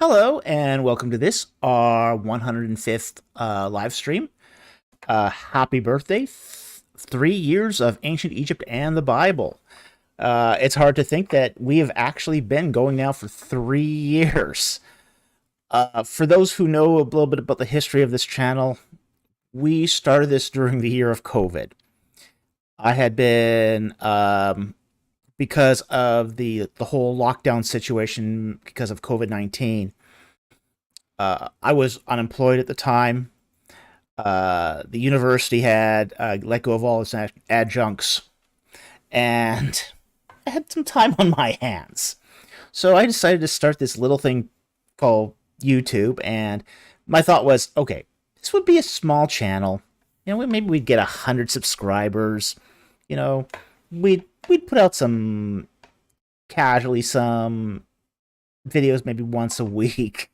Hello, and welcome to this, our 105th live stream. Happy birthday, 3 years of ancient Egypt and the Bible. It's hard to think that we have actually been going now for 3 years. For those who know a little bit about the history of this channel, we started this during the year of COVID. I had been, because of the whole lockdown situation because of COVID-19, I was unemployed at the time. The university had let go of all its adjuncts, and I had some time on my hands. So I decided to start this little thing called YouTube, and my thought was, okay, this would be a small channel. You know, maybe we'd get 100 subscribers. You know, we'd put out some videos maybe once a week.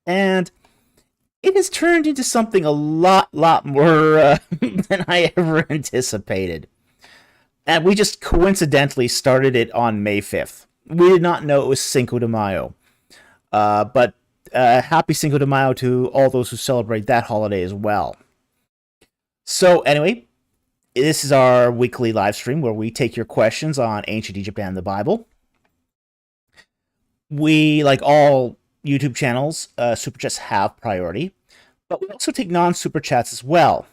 And it has turned into something a lot more than I ever anticipated. And we just coincidentally started it on May 5th. We did not know it was Cinco de Mayo. But happy Cinco de Mayo to all those who celebrate that holiday as well. So anyway, this is our weekly live stream where we take your questions on ancient Egypt and the Bible. We, like all YouTube channels, super chats have priority, but we also take non-super chats as well.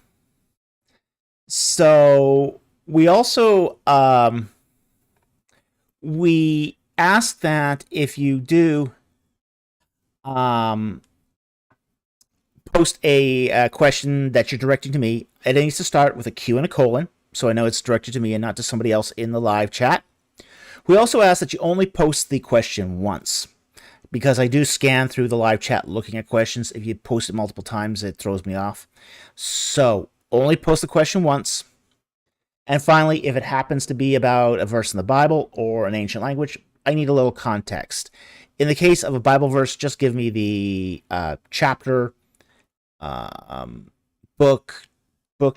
So we also we ask that if you do post a question that you're directing to me, it needs to start with a Q and a colon, so I know it's directed to me and not to somebody else in the live chat. We also ask that you only post the question once, because I do scan through the live chat looking at questions. If you post it multiple times, it throws me off. So only post the question once. And finally, if it happens to be about a verse in the Bible or an ancient language, I need a little context. In the case of a Bible verse, just give me the chapter, book,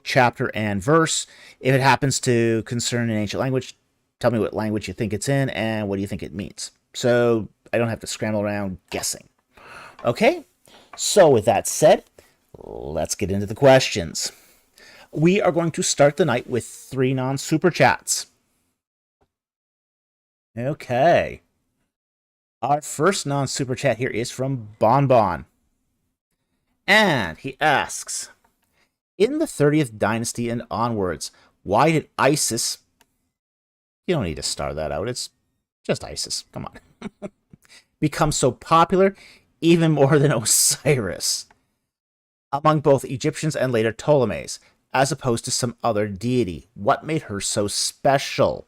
chapter, and verse. If it happens to concern an ancient language, tell me what language you think it's in and what do you think it means. So I don't have to scramble around guessing. Okay, so with that said, let's get into the questions. We are going to start the night with 3 non-super chats. Okay. Our first non-super chat here is from Bonbon. And he asks, in the 30th dynasty and onwards, why did Isis... You don't need to star that out. It's just Isis. Come on. Become so popular, even more than Osiris, among both Egyptians and later Ptolemies, as opposed to some other deity. What made her so special?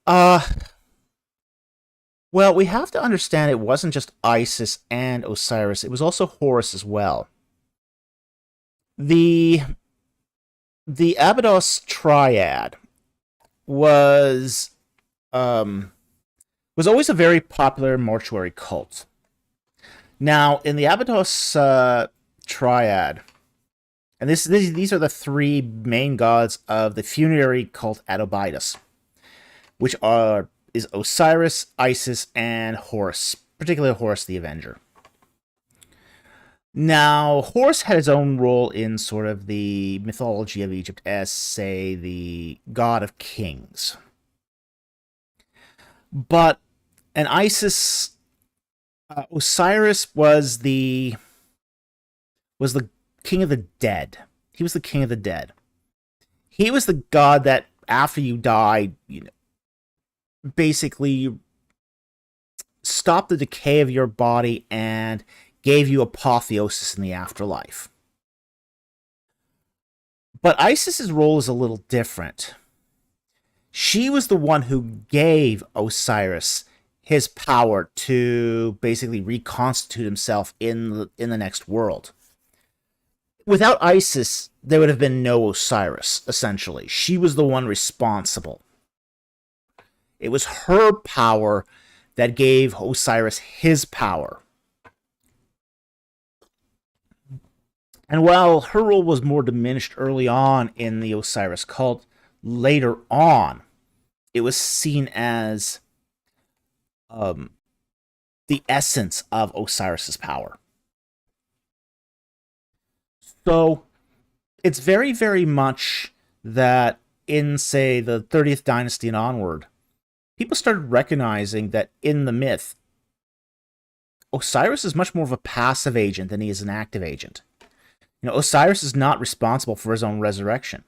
Well, we have to understand it wasn't just Isis and Osiris. It was also Horus as well. The Abydos triad was always a very popular mortuary cult. Now, in the Abydos triad, and these are the 3 main gods of the funerary cult at Abydos, which is Osiris, Isis, and Horus, particularly Horus the Avenger. Now, Horus had his own role in sort of the mythology of Egypt as, say, the god of kings. But an Osiris was the king of the dead. He was the king of the dead. He was the god that after you died, basically stopped the decay of your body and gave you apotheosis in the afterlife. But Isis's role is a little different. She was the one who gave Osiris his power to basically reconstitute himself in the next world. Without Isis, there would have been no Osiris, essentially. She was the one responsible. It was her power that gave Osiris his power. And while her role was more diminished early on in the Osiris cult, later on, it was seen as um, the essence of Osiris's power. So it's very, very much that in, say, the 30th dynasty and onward, people started recognizing that in the myth, Osiris is much more of a passive agent than he is an active agent. Osiris is not responsible for his own resurrection.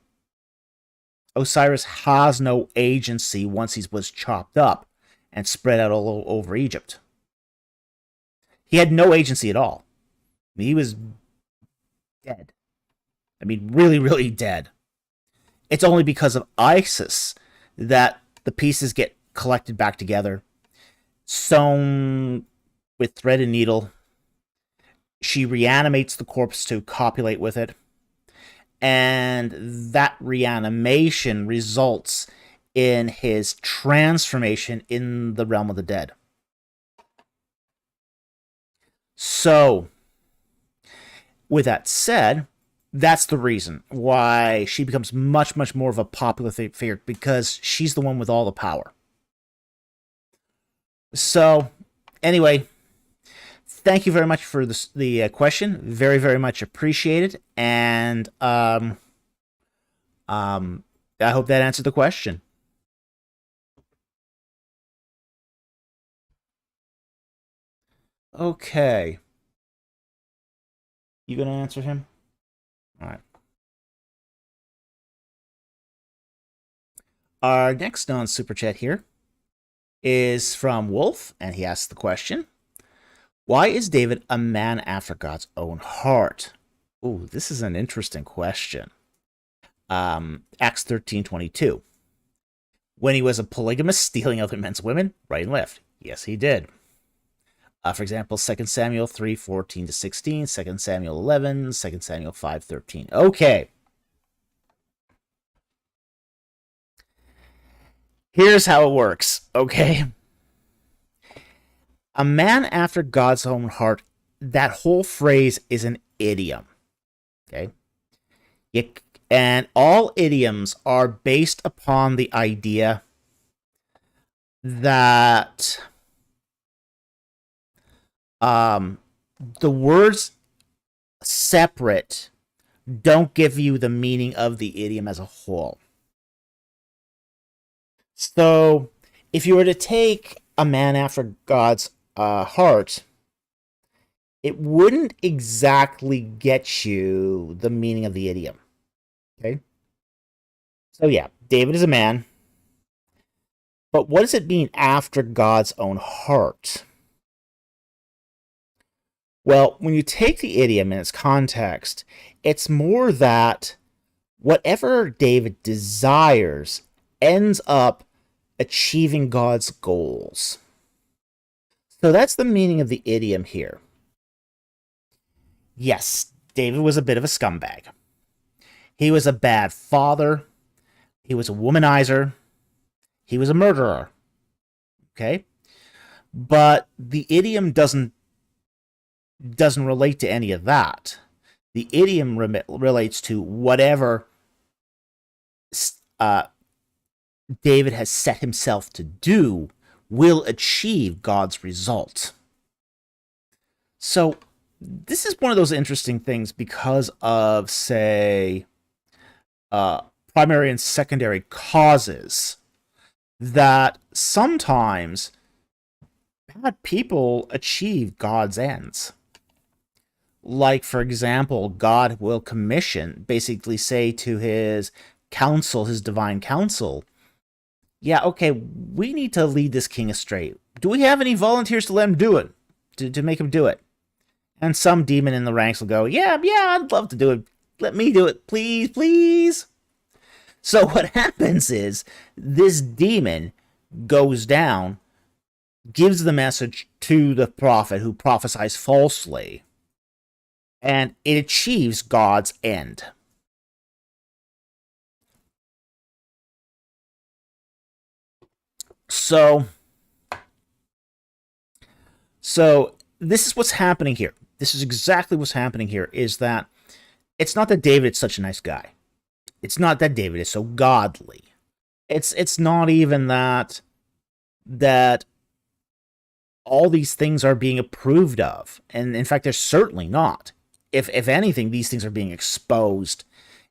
Osiris has no agency once he was chopped up and spread out all over Egypt. He had no agency at all. He was dead. Really, really dead. It's only because of Isis that the pieces get collected back together, sewn with thread and needle. She reanimates the corpse to copulate with it, and that reanimation results in his transformation in the realm of the dead. So, with that said, that's the reason why she becomes much, much more of a popular figure, because she's the one with all the power. So, anyway, thank you very much for the question. Very, very much appreciated. And I hope that answered the question. Okay. You gonna answer him? All right. Our next non-super chat here is from Wolf, and he asks the question: why is David a man after God's own heart? Ooh, this is an interesting question. Acts 13:22. When he was a polygamist, stealing other men's women, right and left. Yes, he did. For example, 2 Samuel 3:14-16, 2 Samuel 11, 2 Samuel 5:13. Okay. Here's how it works, okay? A man after God's own heart, that whole phrase is an idiom, okay? And all idioms are based upon the idea that the words separate don't give you the meaning of the idiom as a whole. So, if you were to take a man after God's heart, it wouldn't exactly get you the meaning of the idiom. Okay? So yeah, David is a man. But what does it mean after God's own heart? Well, when you take the idiom in its context, it's more that whatever David desires ends up achieving God's goals. So that's the meaning of the idiom here. Yes, David was a bit of a scumbag. He was a bad father. He was a womanizer. He was a murderer. Okay? But the idiom doesn't relate to any of that. The idiom relates to whatever David has set himself to do will achieve God's result. So this is one of those interesting things because of, say, primary and secondary causes, that sometimes bad people achieve God's ends. Like, for example, God will commission, basically say to his council, his divine council, yeah, okay, we need to lead this king astray. Do we have any volunteers to let him do it? To make him do it? And some demon in the ranks will go, yeah, I'd love to do it. Let me do it, please, please. So what happens is, this demon goes down, gives the message to the prophet who prophesies falsely, and it achieves God's end. So this is what's happening here. This is exactly what's happening here, is that it's not that David is such a nice guy. It's not that David is so godly. It's not even that all these things are being approved of. And in fact, they're certainly not. If anything, these things are being exposed,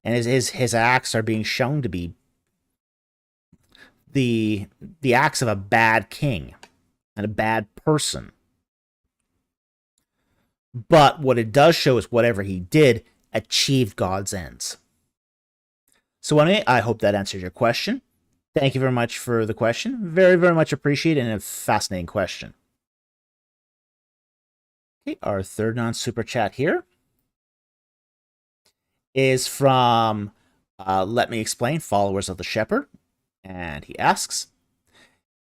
and his acts are being shown to be the acts of a bad king and a bad person. But what it does show is whatever he did achieved God's ends. So anyway, I hope that answers your question. Thank you very much for the question. Very, very much appreciated, and a fascinating question. Okay, our third non-super chat here is from Let Me Explain, Followers of the Shepherd. And he asks,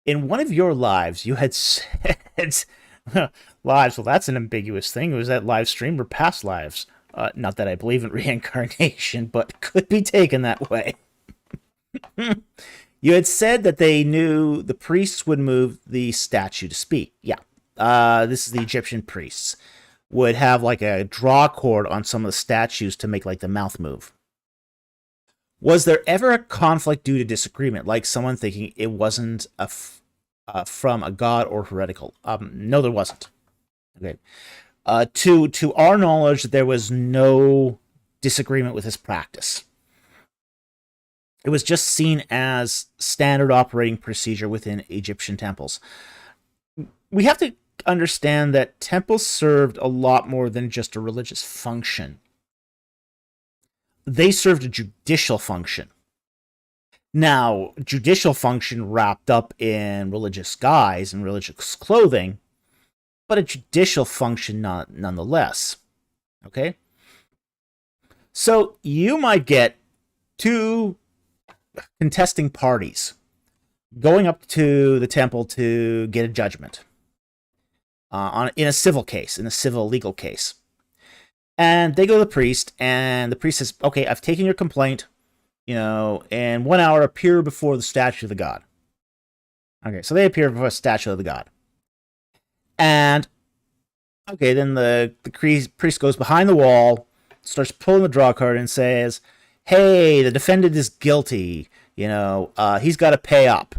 in one of your lives, you had said... lives, well, that's an ambiguous thing. Was that live stream or past lives? Not that I believe in reincarnation, but could be taken that way. You had said that they knew the priests would move the statue to speak. Yeah. This is the Egyptian priests. Would have like a draw cord on some of the statues to make like the mouth move. Was there ever a conflict due to disagreement, like someone thinking it wasn't from a god or heretical? No, there wasn't. Okay. To our knowledge, there was no disagreement with his practice. It was just seen as standard operating procedure within Egyptian temples. We have to understand that temples served a lot more than just a religious function. They served a judicial function. Now, judicial function wrapped up in religious guise and religious clothing, but a judicial function nonetheless. Okay? So you might get two contesting parties going up to the temple to get a judgment in a civil case, in a civil legal case. And they go to the priest, and the priest says, okay, I've taken your complaint, in 1 hour appear before the statue of the god. Okay, so they appear before a statue of the god. And, okay, then the priest goes behind the wall, starts pulling the draw card and says, hey, the defendant is guilty, he's got to pay up.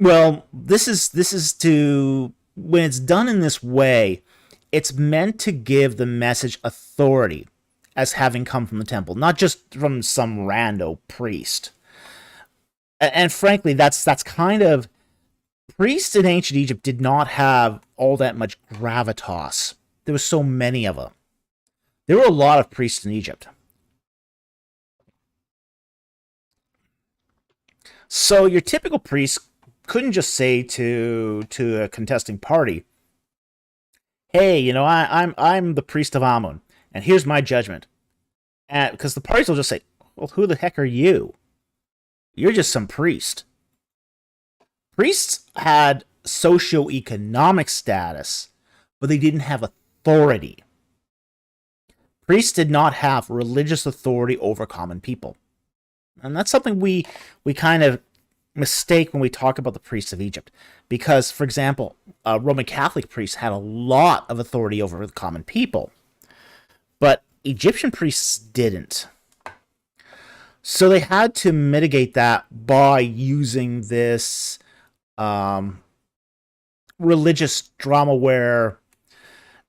Well, this is to, when it's done in this way, it's meant to give the message authority as having come from the temple, not just from some rando priest. And frankly, that's kind of... Priests in ancient Egypt did not have all that much gravitas. There were so many of them. There were a lot of priests in Egypt. So your typical priest couldn't just say to a contesting party, hey, I'm the priest of Amun, and here's my judgment. Because the parties will just say, well, who the heck are you? You're just some priest. Priests had socioeconomic status, but they didn't have authority. Priests did not have religious authority over common people. And that's something we kind of mistake when we talk about the priests of Egypt. Because, for example, Roman Catholic priests had a lot of authority over the common people. But Egyptian priests didn't. So they had to mitigate that by using this religious drama where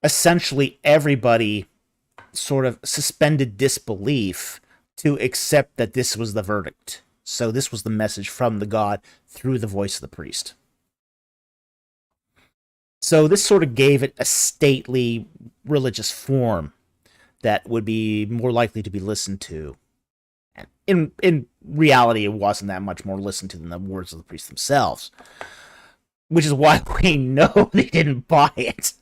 essentially everybody sort of suspended disbelief to accept that this was the verdict. So this was the message from the god through the voice of the priest. So this sort of gave it a stately religious form that would be more likely to be listened to. And in reality, it wasn't that much more listened to than the words of the priests themselves. Which is why we know they didn't buy it.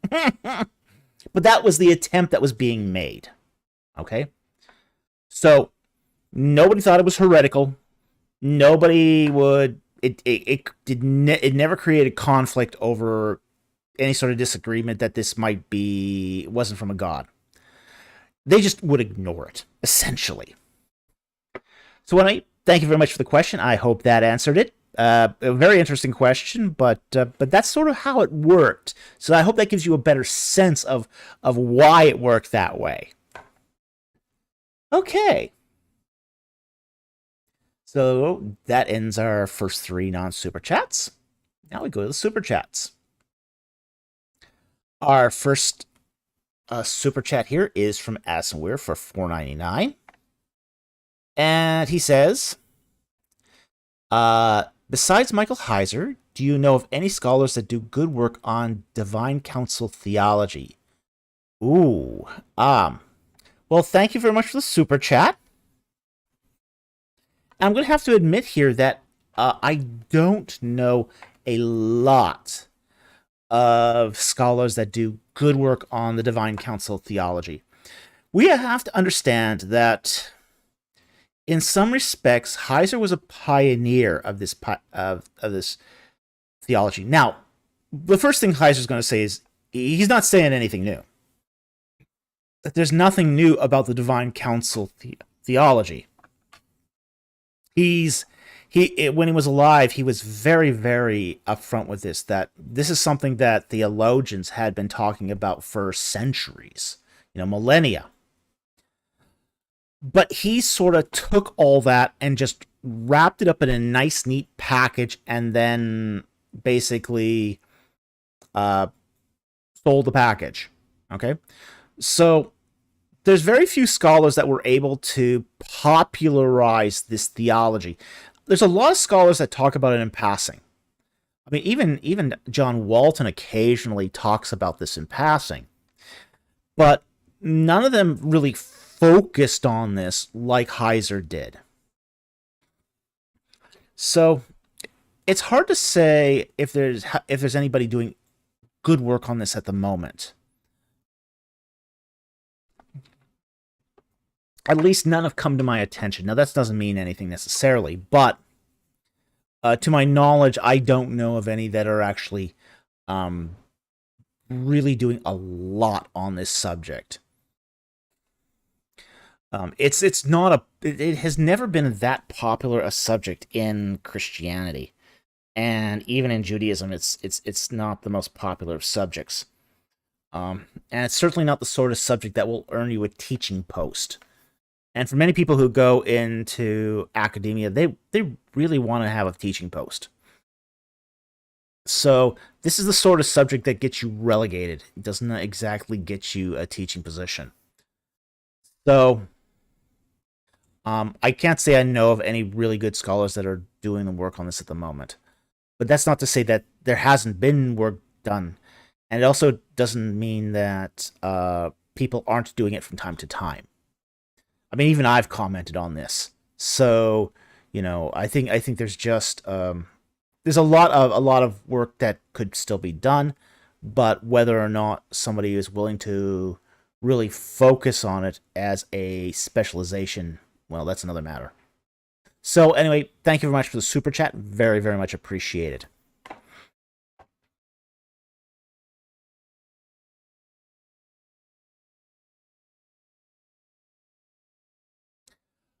But that was the attempt that was being made. Okay? So, nobody thought it was heretical. Nobody would... It never created conflict over any sort of disagreement that this might be... It wasn't from a god. They just would ignore it, essentially. So, thank you very much for the question. I hope that answered it. A very interesting question, but that's sort of how it worked. So I hope that gives you a better sense of why it worked that way. Okay. So that ends our first 3 non-super chats. Now we go to the super chats. Our first super chat here is from Addison Weir for $4.99. And he says, besides Michael Heiser, do you know of any scholars that do good work on divine council theology? Ooh, well, thank you very much for the super chat. I'm going to have to admit here that I don't know a lot of scholars that do good work on the divine council theology. We have to understand that in some respects, Heiser was a pioneer of this theology. Now, the first thing Heiser's going to say is he's not saying anything new. There's nothing new about the divine council theology. When he was alive, he was very, very upfront with this, that this is something that theologians had been talking about for centuries, millennia. But he sort of took all that and just wrapped it up in a nice, neat package and then basically sold the package. Okay? So there's very few scholars that were able to popularize this theology. There's a lot of scholars that talk about it in passing. I mean, even John Walton occasionally talks about this in passing. But none of them really focused on this like Heiser did. So it's hard to say if there's anybody doing good work on this at the moment. At least none have come to my attention. Now, that doesn't mean anything necessarily, but to my knowledge, I don't know of any that are actually really doing a lot on this subject. It has never been that popular a subject in Christianity, and even in Judaism, it's not the most popular of subjects. And it's certainly not the sort of subject that will earn you a teaching post. And for many people who go into academia, they really want to have a teaching post. So this is the sort of subject that gets you relegated. It doesn't exactly get you a teaching position. So I can't say I know of any really good scholars that are doing the work on this at the moment. But that's not to say that there hasn't been work done. And it also doesn't mean that people aren't doing it from time to time. I mean, even I've commented on this. So, I think there's just there's a lot of work that could still be done, but whether or not somebody is willing to really focus on it as a specialization, well, that's another matter. So anyway, thank you very much for the super chat. Very, very much appreciated.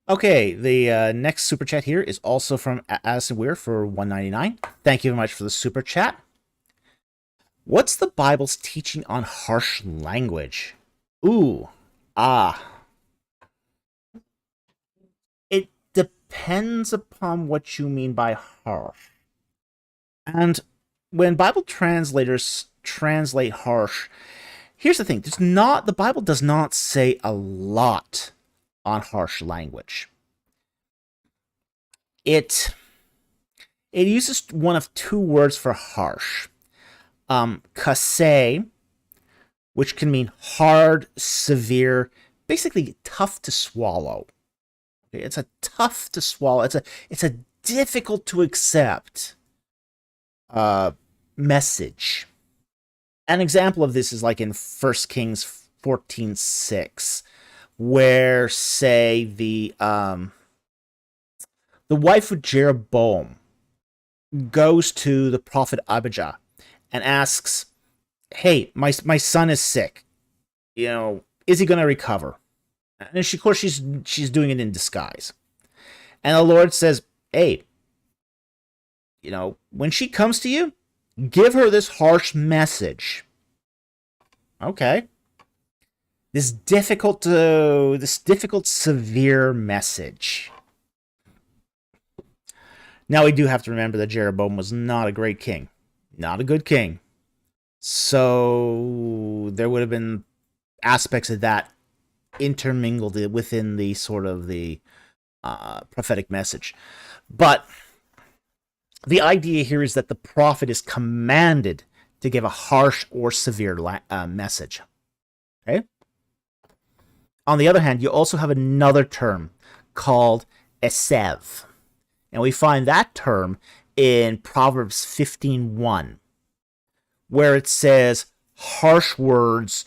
Okay, the next super chat here is also from Addison Weir for $1.99. Thank you very much for the super chat. What's the Bible's teaching on harsh language? Ooh, It depends upon what you mean by harsh. And when Bible translators translate harsh, here's the thing: the Bible does not say a lot on harsh language. It uses one of two words for harsh. Kaseh, which can mean hard, severe, basically tough to swallow. It's a tough to swallow. It's a difficult to accept message. An example of this is like in 1 Kings 14:6, where, say, the wife of Jeroboam goes to the prophet Abijah and asks, "Hey, my son is sick. Is he going to recover?" And of course, she's doing it in disguise. And the Lord says, "Hey, when she comes to you, give her this harsh message." Okay. This difficult, severe message. Now, we do have to remember that Jeroboam was not a great king, not a good king. So there would have been aspects of that intermingled within the sort of the prophetic message. But the idea here is that the prophet is commanded to give a harsh or severe message. Okay? On the other hand, you also have another term called esev. And we find that term in Proverbs 15:1, where it says harsh words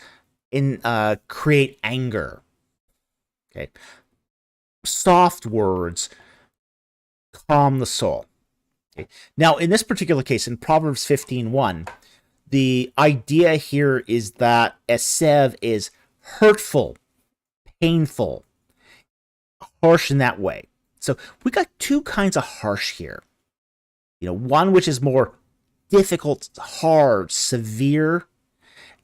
create anger. Okay? Soft words calm the soul. Okay? Now, in this particular case, in Proverbs 15:1, the idea here is that esev is hurtful, painful, harsh in that way. So we got two kinds of harsh here. One which is more difficult, hard, severe,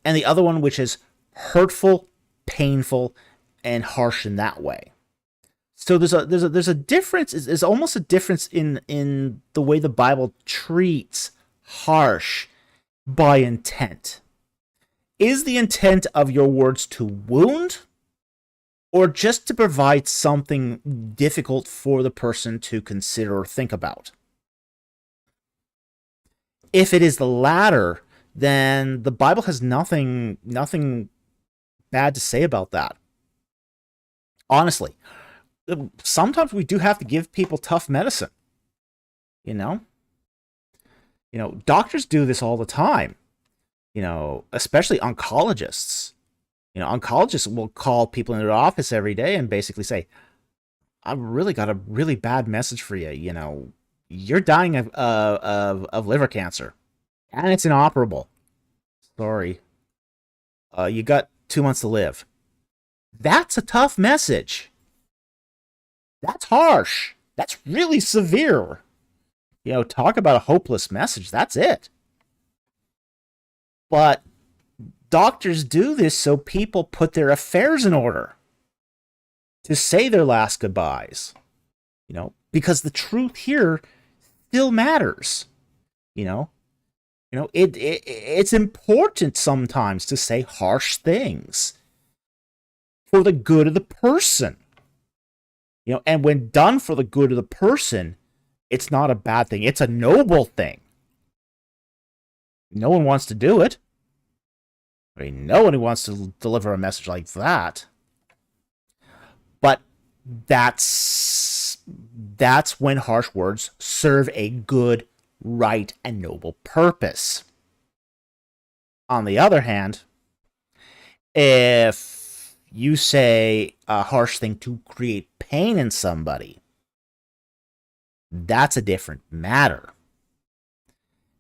and the other one which is hurtful, painful, and harsh in that way. So there's a difference. There's almost a difference in the way the Bible treats harsh by intent. Is the intent of your words to wound, or just to provide something difficult for the person to consider or think about? If it is the latter, then the Bible has nothing bad to say about that. Honestly, sometimes we do have to give people tough medicine. Doctors do this all the time. Especially oncologists. Oncologists will call people in their office every day and basically say, "I've really got a really bad message for you. You're dying of liver cancer, and it's inoperable. Sorry. You got 2 months to live." That's a tough message. That's harsh. That's really severe. Talk about a hopeless message. That's it. But doctors do this so people put their affairs in order to say their last goodbyes. Because the truth here still matters. It's important sometimes to say harsh things for the good of the person. And when done for the good of the person, it's not a bad thing. It's a noble thing. No one wants to do it. No one wants to deliver a message like that. But that's when harsh words serve a good, right, and noble purpose. On the other hand, if you say a harsh thing to create pain in somebody, that's a different matter.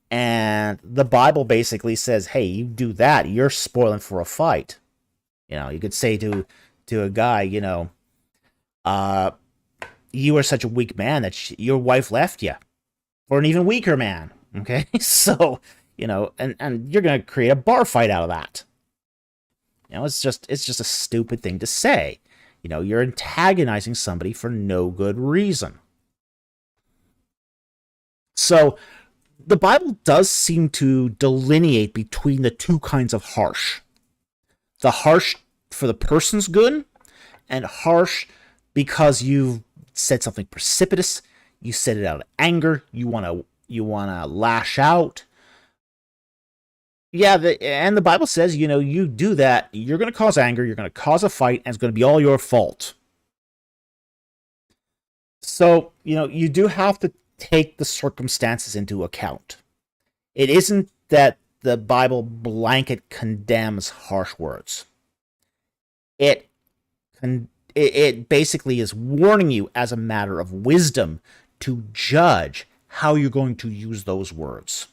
And the Bible basically says, hey, you do that, you're spoiling for a fight. You could say to a guy, you are such a weak man that your wife left you for an even weaker man. Okay? So, and you're going to create a bar fight out of that. It's just a stupid thing to say. You're antagonizing somebody for no good reason. So, the Bible does seem to delineate between the two kinds of harsh. The harsh for the person's good, and harsh because you've said something precipitous, you said it out of anger, you want to lash out. Yeah, and the Bible says, you do that, you're going to cause anger, you're going to cause a fight, and it's going to be all your fault. So, you do have to take the circumstances into account. It isn't that the Bible blanket condemns harsh words. It basically is warning you as a matter of wisdom to judge how you're going to use those words.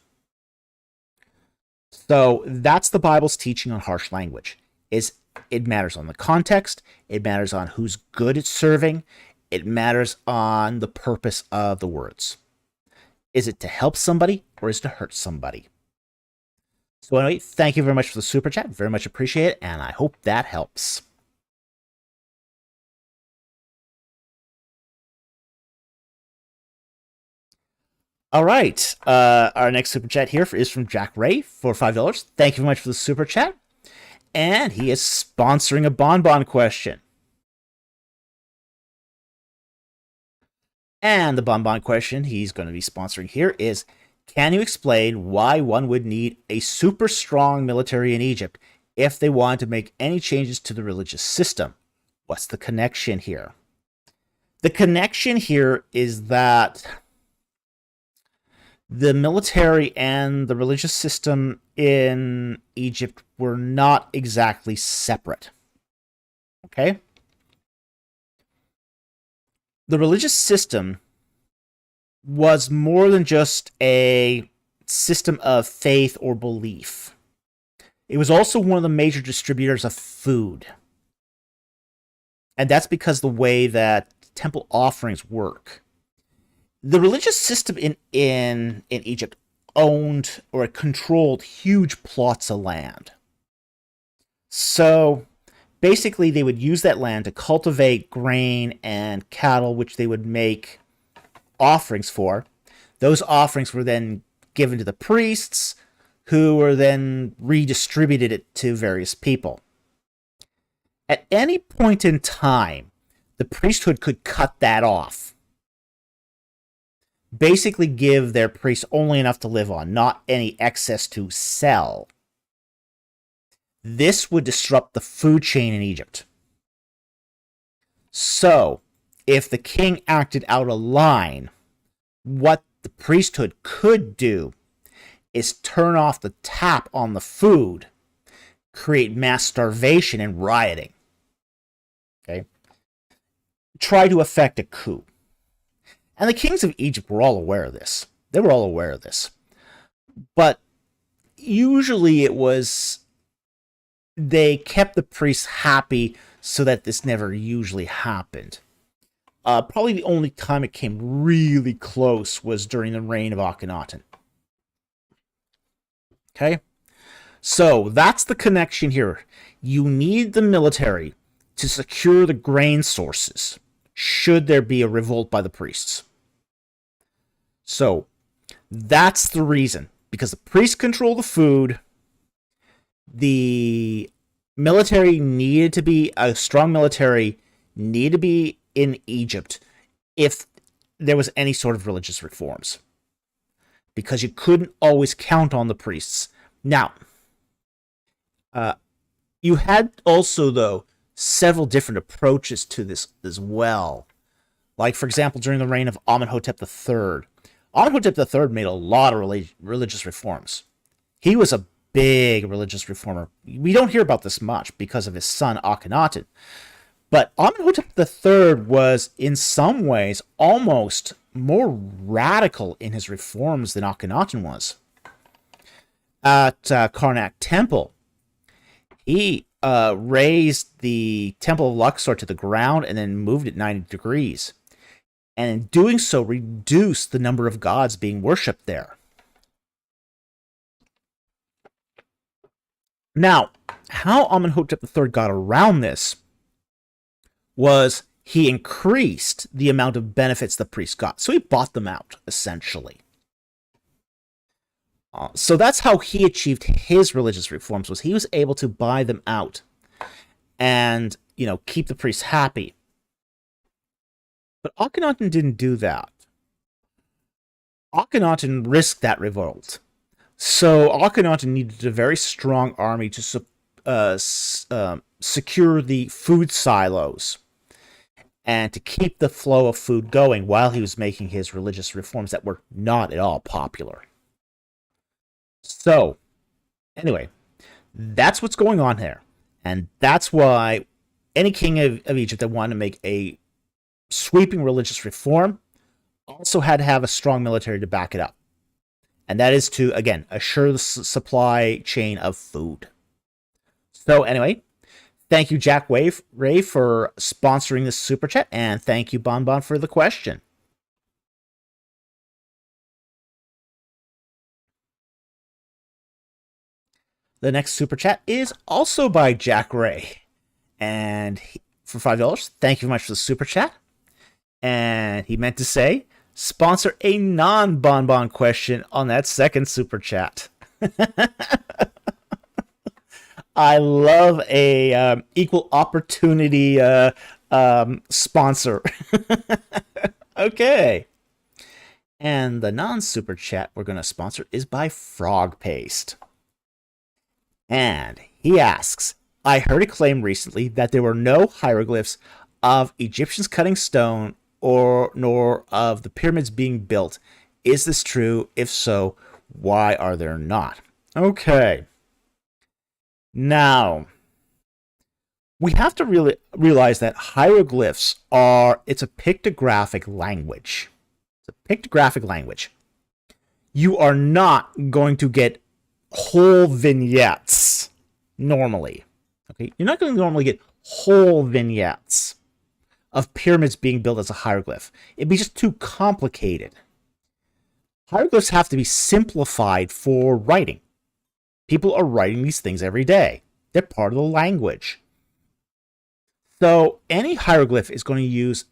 So that's the Bible's teaching on harsh language. It matters on the context, it matters on who's good it's serving, it matters on the purpose of the words. Is it to help somebody or is it to hurt somebody? So anyway, thank you very much for the super chat. Very much appreciate it, and I hope that helps. All right. Our next super chat here is from Jack Ray for $5. Thank you very much for the super chat. And he is sponsoring a bonbon question. And the bonbon question he's going to be sponsoring here is, can you explain why one would need a super strong military in Egypt if they wanted to make any changes to the religious system? What's the connection here? The connection here is that the military and the religious system in Egypt were not exactly separate. Okay? The religious system was more than just a system of faith or belief. It was also one of the major distributors of food. And that's because the way that temple offerings work. The religious system in Egypt owned or controlled huge plots of land. So basically, they would use that land to cultivate grain and cattle, which they would make offerings for. Those offerings were then given to the priests, who were then redistributed it to various people. At any point in time, the priesthood could cut that off. Basically give their priests only enough to live on, not any excess to sell. This would disrupt the food chain in Egypt. So, if the king acted out of line, what the priesthood could do is turn off the tap on the food, create mass starvation and rioting. Okay? Try to effect a coup. And the kings of Egypt were all aware of this. They were all aware of this. But usually it was, they kept the priests happy so that this never usually happened. Probably the only time it came really close was during the reign of Akhenaten. Okay? So that's the connection here. You need the military to secure the grain sources should there be a revolt by the priests. So that's the reason. Because the priests control the food, the military needed to be, a strong military needed to be in Egypt if there was any sort of religious reforms. Because you couldn't always count on the priests. Now, you had also, though, several different approaches to this as well. Like, for example, during the reign of Amenhotep III. Amenhotep III made a lot of religious reforms. He was a big religious reformer. We don't hear about this much because of his son Akhenaten. But Amenhotep III was, in some ways, almost more radical in his reforms than Akhenaten was. At Karnak Temple, he raised the Temple of Luxor to the ground and then moved it 90 degrees. And in doing so, reduced the number of gods being worshipped there. Now, how Amenhotep III got around this was he increased the amount of benefits the priests got. So he bought them out, essentially. So that's how he achieved his religious reforms, was he was able to buy them out and, keep the priests happy. But Akhenaten didn't do that. Akhenaten risked that revolt. So Akhenaten needed a very strong army to secure the food silos and to keep the flow of food going while he was making his religious reforms that were not at all popular. So, anyway, that's what's going on here. And that's why any king of Egypt that wanted to make a sweeping religious reform also had to have a strong military to back it up. And that is to, again, assure the supply chain of food. So anyway, thank you, Jack Ray, for sponsoring this super chat. And thank you, Bonbon, for the question. The next super chat is also by Jack Ray. And for $5, thank you very much for the super chat. And he meant to say, sponsor a non-bonbon question on that second super chat. I love a equal opportunity sponsor. Okay. And the non-super chat we're going to sponsor is by Frog Paste. And he asks, I heard a claim recently that there were no hieroglyphs of Egyptians cutting stone nor of the pyramids being built. Is this true? If so, why are there not? Okay. Now, we have to really realize that hieroglyphs it's a pictographic language. It's a pictographic language. You are not going to get whole vignettes normally. Okay, you're not going to normally get whole vignettes of pyramids being built as a hieroglyph. It'd be just too complicated. Hieroglyphs have to be simplified for writing. People are writing these things every day. They're part of the language. So any hieroglyph is going to use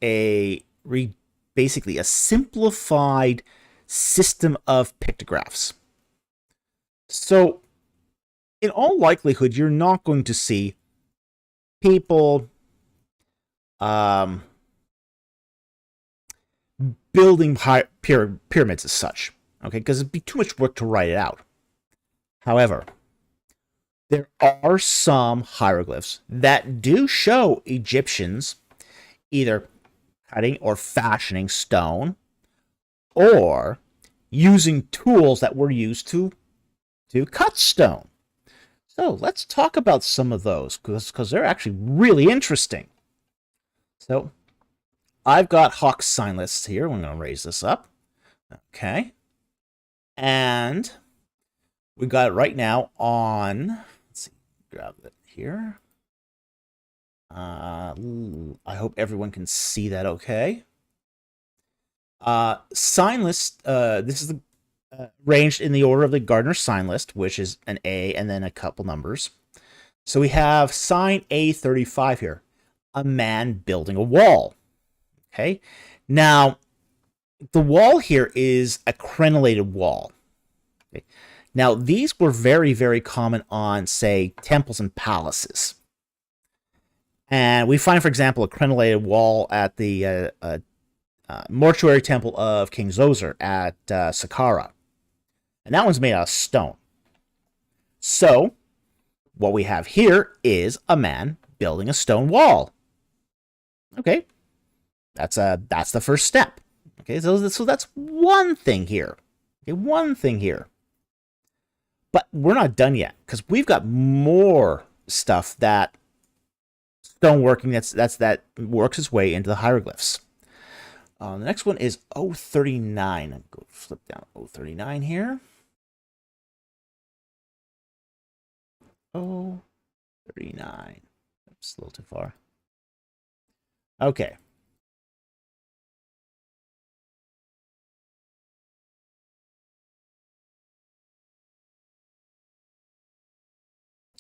basically a simplified system of pictographs. So in all likelihood, you're not going to see people building pyramids as such, okay? Because it'd be too much work to write it out. However, there are some hieroglyphs that do show Egyptians either cutting or fashioning stone or using tools that were used to cut stone. So let's talk about some of those because they're actually really interesting. So I've got Hawk's sign lists here. I'm going to raise this up. Okay. And we got it right now on, let's see, grab it here. I hope everyone can see that okay. Sign list, this is arranged in the order of the Gardner sign list, which is an A and then a couple numbers. So we have sign A35 here, a man building a wall. Okay. Now, the wall here is a crenellated wall. Okay. Now, these were very, very common on, say, temples and palaces. And we find, for example, a crenellated wall at the mortuary temple of King Zoser at Saqqara. And that one's made out of stone. So, what we have here is a man building a stone wall. Okay, that's the first step. Okay, so that's one thing here. Okay, one thing here. But we're not done yet because we've got more stuff that stoneworking that works its way into the hieroglyphs. The next one is 039. I'll go flip down 039 here. 039. Oops, a little too far. Okay.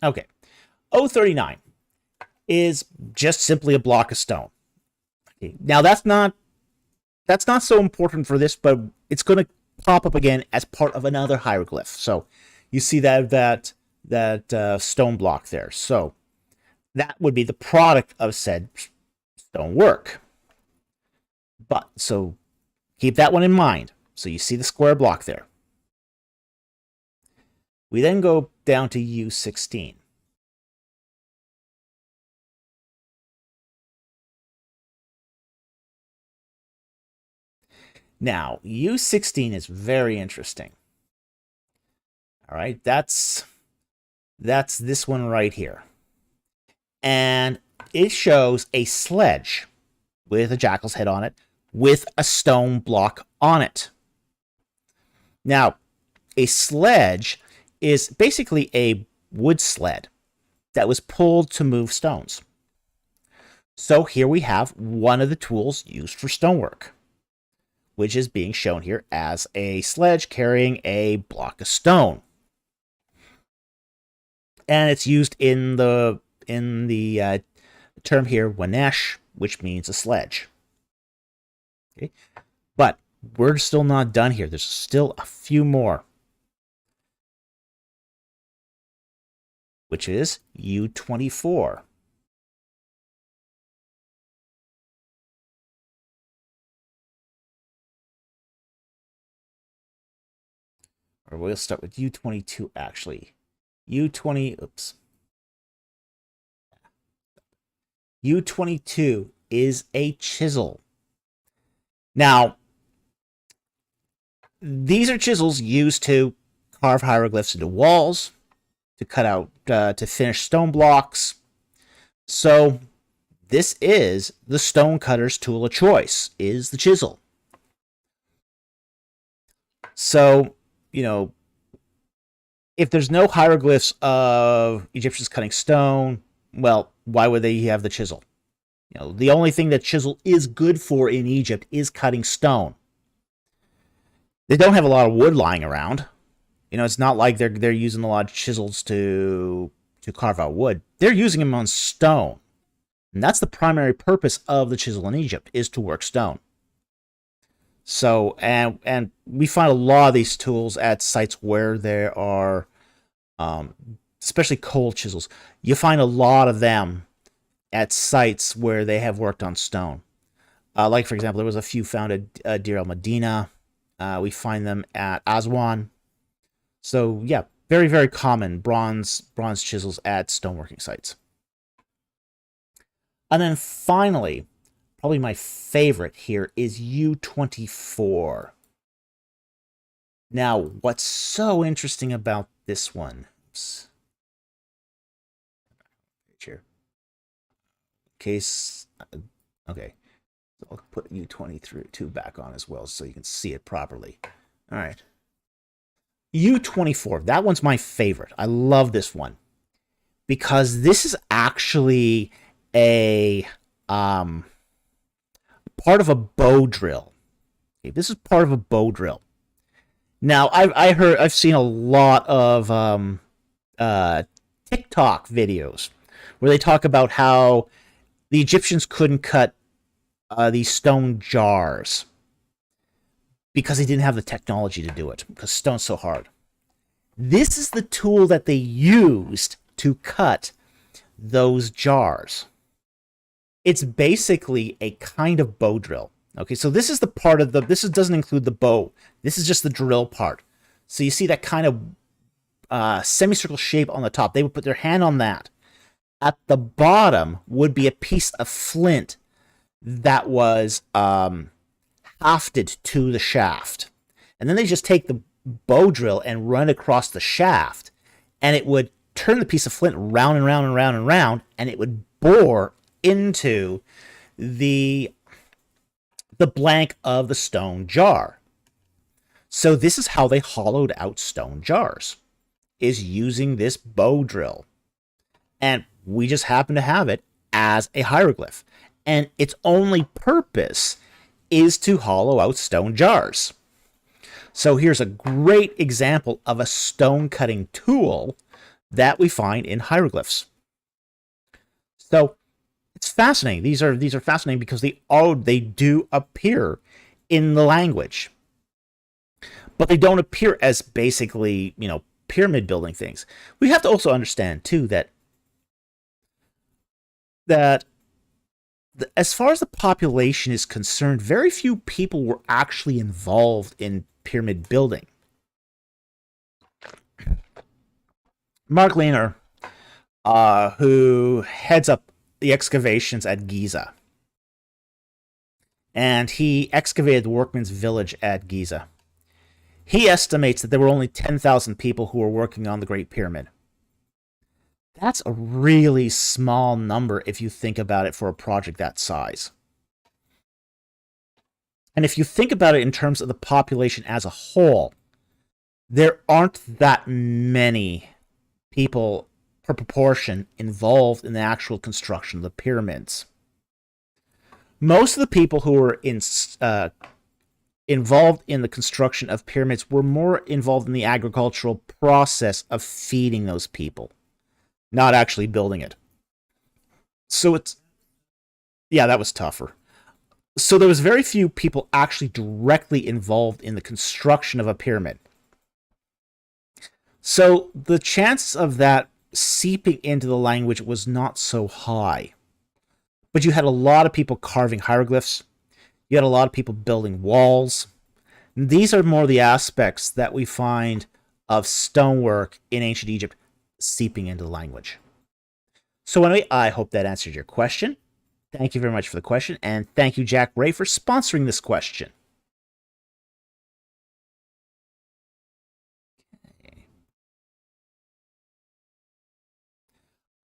Okay. 039 is just simply a block of stone. Okay. Now that's not so important for this, but it's going to pop up again as part of another hieroglyph. So you see that stone block there. So that would be the product of said stone work. But so keep that one in mind. So you see the square block there. We then go down to U16. Now, U16 is very interesting. All right, that's this one right here. And it shows a sledge with a jackal's head on it with a stone block on it. Now, a sledge is basically a wood sled that was pulled to move stones. So here we have one of the tools used for stonework, which is being shown here as a sledge carrying a block of stone. And it's used in the term here, wanesh, which means a sledge. Okay. But we're still not done here. There's still a few more, which is U24. Or we'll start with U22, actually. U22 is a chisel. Now, these are chisels used to carve hieroglyphs into walls, to cut out, to finish stone blocks. So this is the stonecutter's tool of choice, is the chisel. So, if there's no hieroglyphs of Egyptians cutting stone, well, why would they have the chisel? The only thing that chisel is good for in Egypt is cutting stone. They don't have a lot of wood lying around. It's not like they're using a lot of chisels to carve out wood. They're using them on stone. And that's the primary purpose of the chisel in Egypt, is to work stone. So, and we find a lot of these tools at sites where there are, especially cold chisels. You find a lot of them at sites where they have worked on stone. Like, for example, there was a few found at Deir el-Medina. We find them at Aswan. So, yeah, very, very common bronze chisels at stoneworking sites. And then finally, probably my favorite here is U24. Now, what's so interesting about this one? Oops. Here. Case. Okay. So I'll put U22 back on as well so you can see it properly. All right. U24. That one's my favorite. I love this one because this is actually a part of a bow drill. Okay, this is part of a bow drill. Now, I've seen a lot of TikTok videos where they talk about how the Egyptians couldn't cut these stone jars because they didn't have the technology to do it, because stone's so hard. This is the tool that they used to cut those jars. It's basically a kind of bow drill. Okay, so this is the part of this doesn't include the bow. This is just the drill part. So you see that kind of semicircle shape on the top. They would put their hand on that. At the bottom would be a piece of flint that was hafted to the shaft. And then they just take the bow drill and run across the shaft, and it would turn the piece of flint round and round and round and round, and it would bore into the blank of the stone jar. So this is how they hollowed out stone jars, is using this bow drill. And we just happen to have it as a hieroglyph. And its only purpose is to hollow out stone jars. So here's a great example of a stone cutting tool that we find in hieroglyphs. So it's fascinating. These are fascinating because they do appear in the language, but they don't appear as basically, pyramid building things. We have to also understand too that as far as the population is concerned, very few people were actually involved in pyramid building. Mark Lehner, who heads up the excavations at Giza, and he excavated the workmen's village at Giza. He estimates that there were only 10,000 people who were working on the Great Pyramid. That's a really small number if you think about it for a project that size. And if you think about it in terms of the population as a whole, there aren't that many people per proportion involved in the actual construction of the pyramids. Most of the people who were involved in the construction of pyramids were more involved in the agricultural process of feeding those people, not actually building it. So that was tougher. So there was very few people actually directly involved in the construction of a pyramid. So the chance of that seeping into the language was not so high. But you had a lot of people carving hieroglyphs. You had a lot of people building walls. These are more the aspects that we find of stonework in ancient Egypt seeping into the language. So anyway, I hope that answered your question. Thank you very much for the question, and thank you, Jack Ray, for sponsoring this question.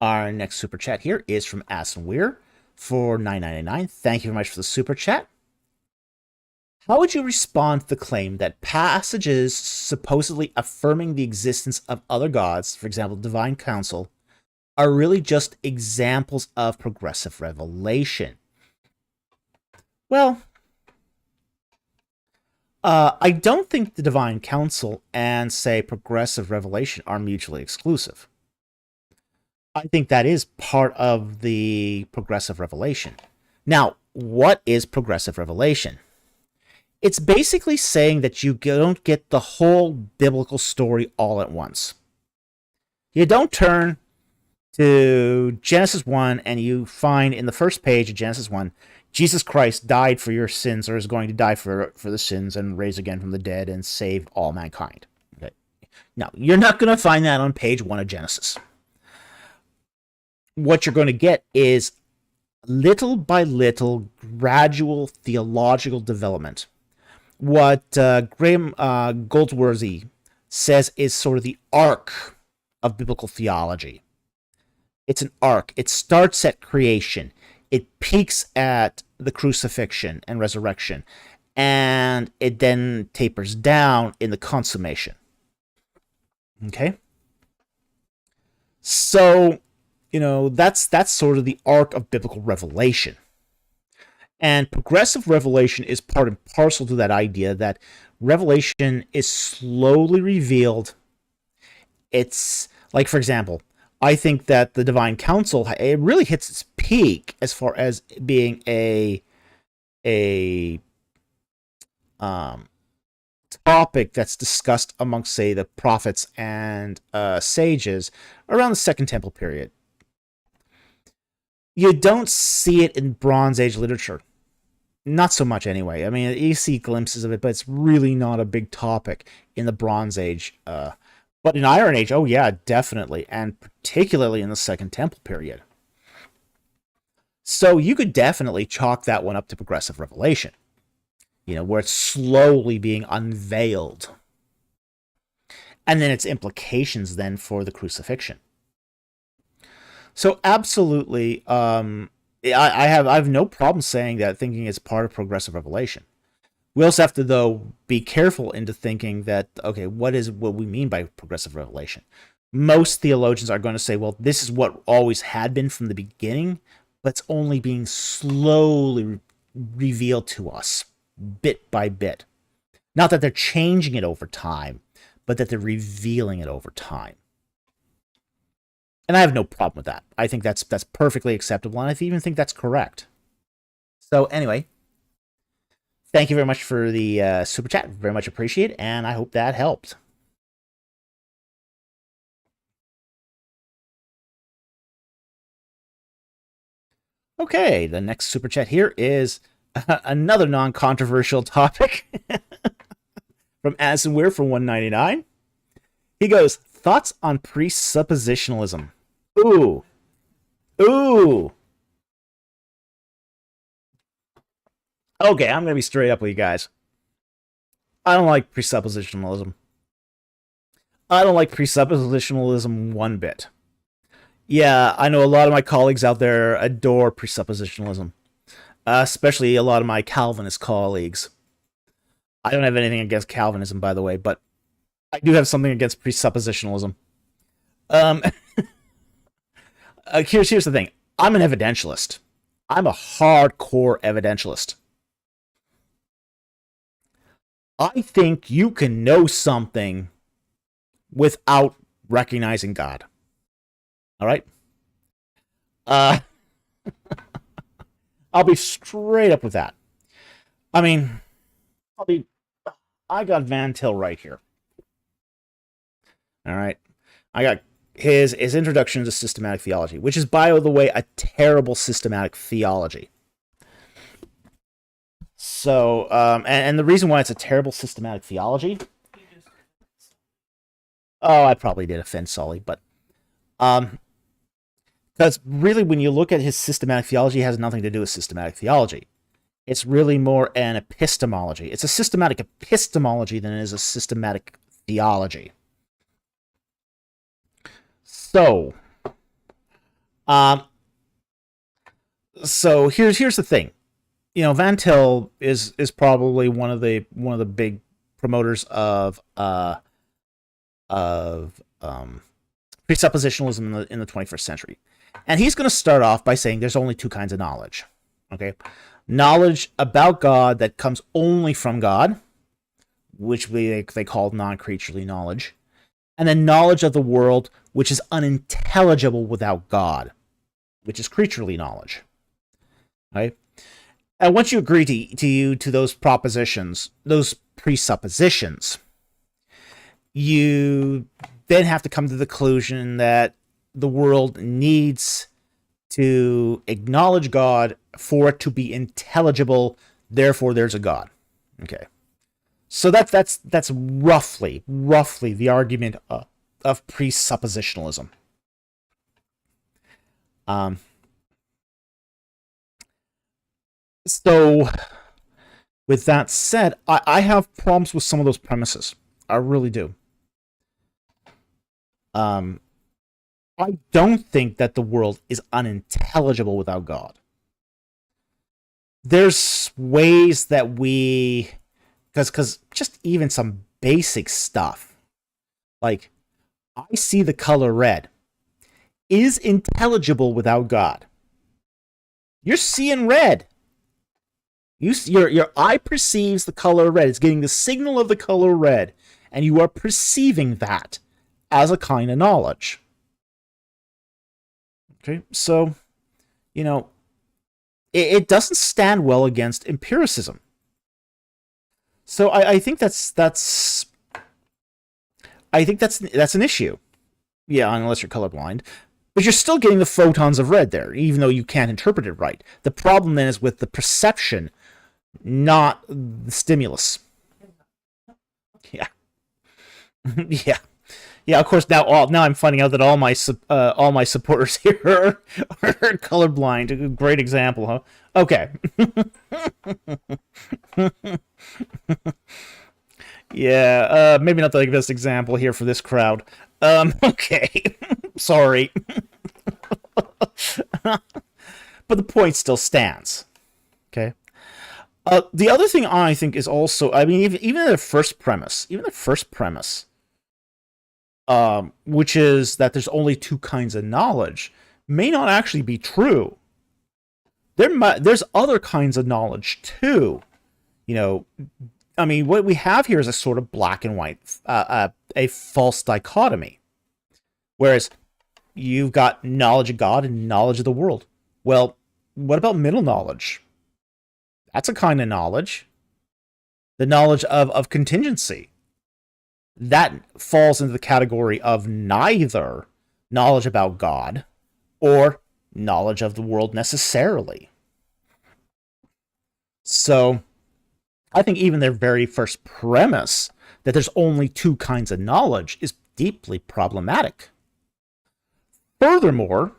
Our next super chat here is from Aston Weir for $9.99. Thank you very much for the super chat. How would you respond to the claim that passages supposedly affirming the existence of other gods, for example, divine council, are really just examples of progressive revelation? Well, I don't think the divine council and, say, progressive revelation are mutually exclusive. I think that is part of the progressive revelation. Now, what is progressive revelation? It's basically saying that you don't get the whole biblical story all at once. You don't turn to Genesis 1 and you find in the first page of Genesis 1, Jesus Christ died for your sins, or is going to die for the sins and raise again from the dead and save all mankind. Okay. Now, you're not going to find that on page 1 of Genesis. What you're going to get is little by little gradual theological development. What Graham Goldsworthy says is sort of the arc of biblical theology. It's an arc. It starts at creation. It peaks at the crucifixion and resurrection, and it then tapers down in the consummation. Okay? So, that's sort of the arc of biblical revelation. And progressive revelation is part and parcel to that idea that revelation is slowly revealed. It's like, for example, I think that the divine council, it really hits its peak as far as being a topic that's discussed amongst, say, the prophets and sages around the Second Temple period. You don't see it in Bronze Age literature. Not so much anyway. I mean, you see glimpses of it, but it's really not a big topic in the Bronze Age. But in Iron Age, oh yeah, definitely. And particularly in the Second Temple period. So you could definitely chalk that one up to progressive revelation. Where it's slowly being unveiled. And then its implications then for the crucifixion. So absolutely, I have no problem saying that, thinking it's part of progressive revelation. We also have to, though, be careful into thinking that, okay, what we mean by progressive revelation? Most theologians are going to say, well, this is what always had been from the beginning, but it's only being slowly revealed to us, bit by bit. Not that they're changing it over time, but that they're revealing it over time. And I have no problem with that. I think that's perfectly acceptable, and I even think that's correct. So anyway, thank you very much for the super chat. Very much appreciate it, and I hope that helped. Okay, the next super chat here is another non-controversial topic from Addison Weir for $1.99. He goes, thoughts on presuppositionalism. Ooh. Okay, I'm going to be straight up with you guys. I don't like presuppositionalism. I don't like presuppositionalism one bit. Yeah, I know a lot of my colleagues out there adore presuppositionalism, especially a lot of my Calvinist colleagues. I don't have anything against Calvinism, by the way, but I do have something against presuppositionalism. Here's the thing. I'm an evidentialist. I'm a hardcore evidentialist. I think you can know something without recognizing God. All right? I'll be straight up with that. I mean, I got Van Til right here. All right. I got his introduction to systematic theology, which is, by the way, a terrible systematic theology. So, and the reason why it's a terrible systematic theology. Oh, I probably did offend Sully, but because really, when you look at his systematic theology, it has nothing to do with systematic theology. It's really more an epistemology. It's a systematic epistemology than it is a systematic theology. So, so here's the thing. Van Til is probably one of the big promoters of presuppositionalism in the 21st century, and he's going to start off by saying there's only two kinds of knowledge. Okay, knowledge about God that comes only from God, which they call non-creaturely knowledge, and then knowledge of the world which is unintelligible without God, which is creaturely knowledge. Right? And once you agree to those propositions, those presuppositions, you then have to come to the conclusion that the world needs to acknowledge God for it to be intelligible. Therefore, there's a God. Okay, so that's roughly the argument of presuppositionalism. So, with that said, I have problems with some of those premises. I really do. I don't think that the world is unintelligible without God. There's ways that because just even some basic stuff, like I see the color red, is intelligible without God. You're seeing red. Your eye perceives the color red. It's getting the signal of the color red, and you are perceiving that as a kind of knowledge. Okay, so, it doesn't stand well against empiricism. So I think that's an issue. Yeah, unless you're colorblind. But you're still getting the photons of red there, even though you can't interpret it right. The problem then is with the perception, not the stimulus. Yeah. Yeah. Yeah, of course, now I'm finding out that all my supporters here are colorblind. A great example, huh? Okay. Yeah, maybe not the best example here for this crowd. Okay. Sorry. But the point still stands. Okay. The other thing I think is also, I mean, even the first premise, which is that there's only two kinds of knowledge, may not actually be true. There's other kinds of knowledge too. I mean, what we have here is a sort of black and white, a false dichotomy. Whereas you've got knowledge of God and knowledge of the world. Well, what about middle knowledge? That's a kind of knowledge. The knowledge of contingency. That falls into the category of neither knowledge about God or knowledge of the world necessarily. So, I think even their very first premise, that there's only two kinds of knowledge, is deeply problematic. Furthermore,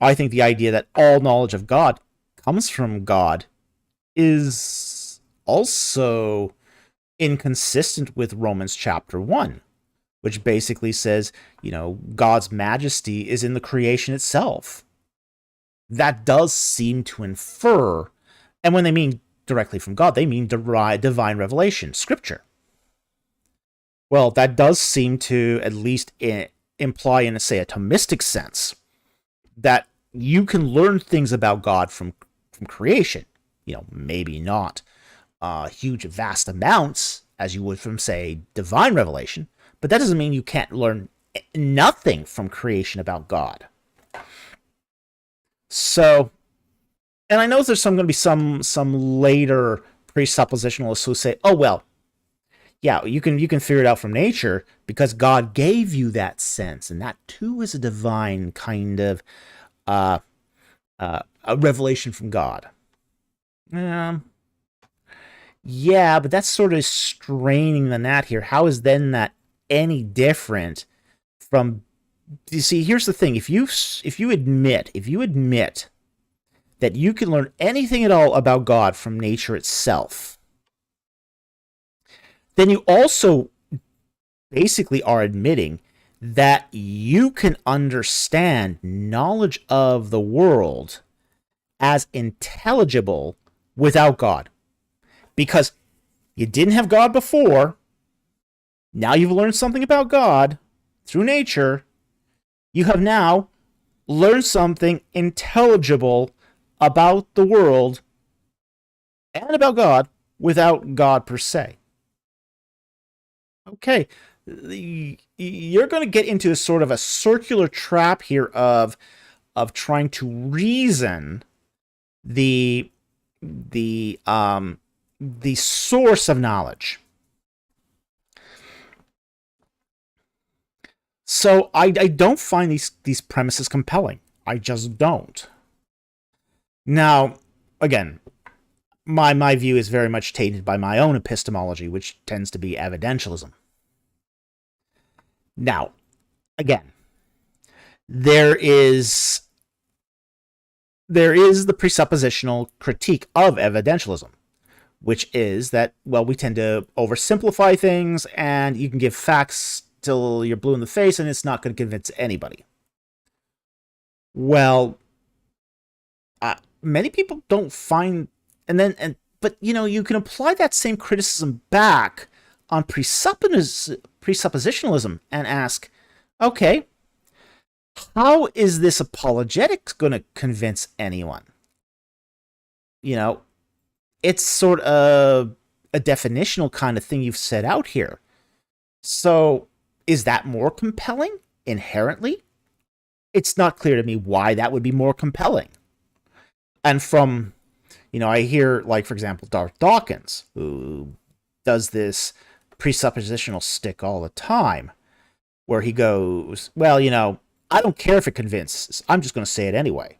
I think the idea that all knowledge of God comes from God is also inconsistent with Romans chapter 1, which basically says, God's majesty is in the creation itself. That does seem to infer, and when they mean directly from God, they mean divine revelation, scripture. Well, that does seem to at least imply, in, say, a Thomistic sense, that you can learn things about God from creation. Maybe not huge, vast amounts, as you would from, say, divine revelation, but that doesn't mean you can't learn nothing from creation about God. So, and I know there's going to be some later presuppositionalists who say, "Oh well, yeah, you can figure it out from nature because God gave you that sense, and that too is a divine kind of uh, a revelation from God." Um, yeah, but that's sort of straining the gnat here. How is then that any different from? You see, here's the thing: if you admit that you can learn anything at all about God from nature itself, then you also basically are admitting that you can understand knowledge of the world as intelligible without God. Because you didn't have God before, now you've learned something about God through nature, you have now learned something intelligible about the world and about God without God per se. Okay, you're going to get into a sort of a circular trap here of trying to reason the source of knowledge. So I don't find these premises compelling. I just don't. Now, again, my view is very much tainted by my own epistemology, which tends to be evidentialism. Now, again, there is the presuppositional critique of evidentialism, which is that, well, we tend to oversimplify things, and you can give facts till you're blue in the face, and it's not going to convince anybody. Well, many people don't find, but you can apply that same criticism back on presuppositionalism and ask, okay, how is this apologetics going to convince anyone? It's sort of a definitional kind of thing you've set out here. So, is that more compelling inherently? It's not clear to me why that would be more compelling. And from, I hear, like, for example, Darth Dawkins, who does this presuppositional stick all the time, where he goes, well, I don't care if it convinces, I'm just going to say it anyway.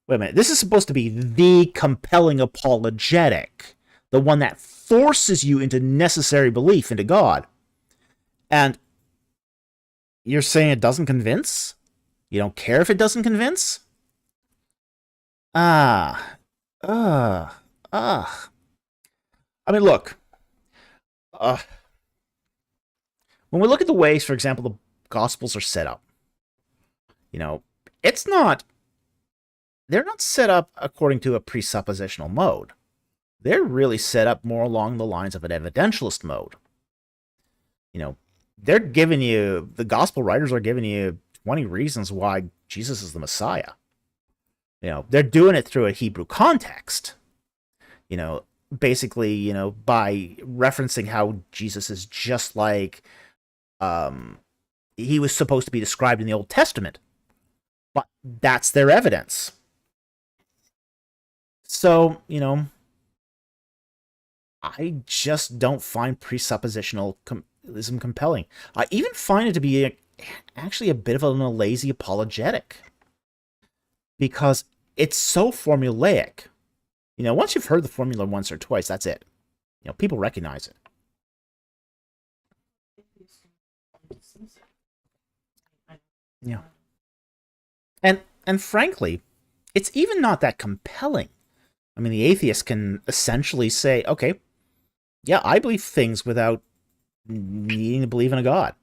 Wait a minute, this is supposed to be the compelling apologetic, the one that forces you into necessary belief into God. And you're saying it doesn't convince? You don't care if it doesn't convince? I mean, look. When we look at the ways, for example, the Gospels are set up, it's not. They're not set up according to a presuppositional mode. They're really set up more along the lines of an evidentialist mode. They're giving you, the Gospel writers are giving you 20 reasons why Jesus is the Messiah. They're doing it through a Hebrew context. Basically, by referencing how Jesus is just like he was supposed to be described in the Old Testament. But that's their evidence. So, I just don't find presuppositionalism compelling. I even find it to be actually a bit of a lazy apologetic. Because it's so formulaic. Once you've heard the formula once or twice, that's it. People recognize it. Yeah. And frankly, it's even not that compelling. I mean, the atheist can essentially say, okay, yeah, I believe things without needing to believe in a God.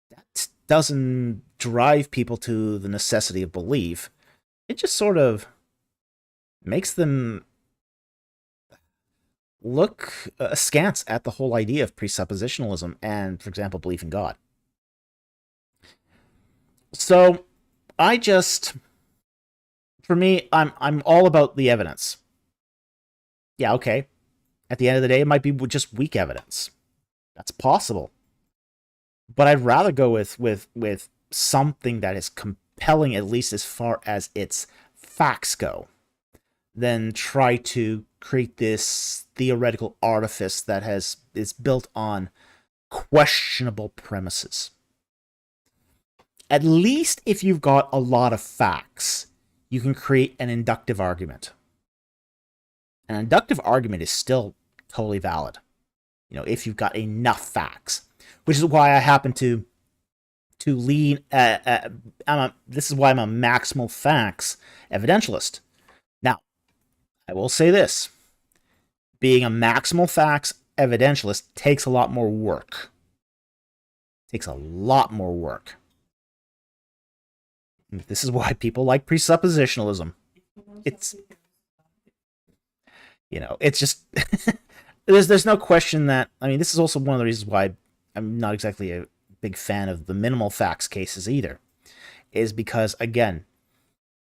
That doesn't drive people to the necessity of belief. It just sort of makes them look askance at the whole idea of presuppositionalism and, for example, belief in God. So, for me, I'm all about the evidence. Yeah, okay. At the end of the day, it might be just weak evidence. That's possible. But I'd rather go with something that is compelling, at least as far as its facts go. than try to create this theoretical artifice that is built on questionable premises. At least if you've got a lot of facts, you can create an inductive argument. An inductive argument is still totally valid, if you've got enough facts, which is why I happen to lean. This is why I'm a maximal facts evidentialist. Now, I will say this: being a maximal facts evidentialist takes a lot more work. Takes a lot more work. This is why people like presuppositionalism. It's just there's no question that, this is also one of the reasons why I'm not exactly a big fan of the minimal facts cases either, is because, again,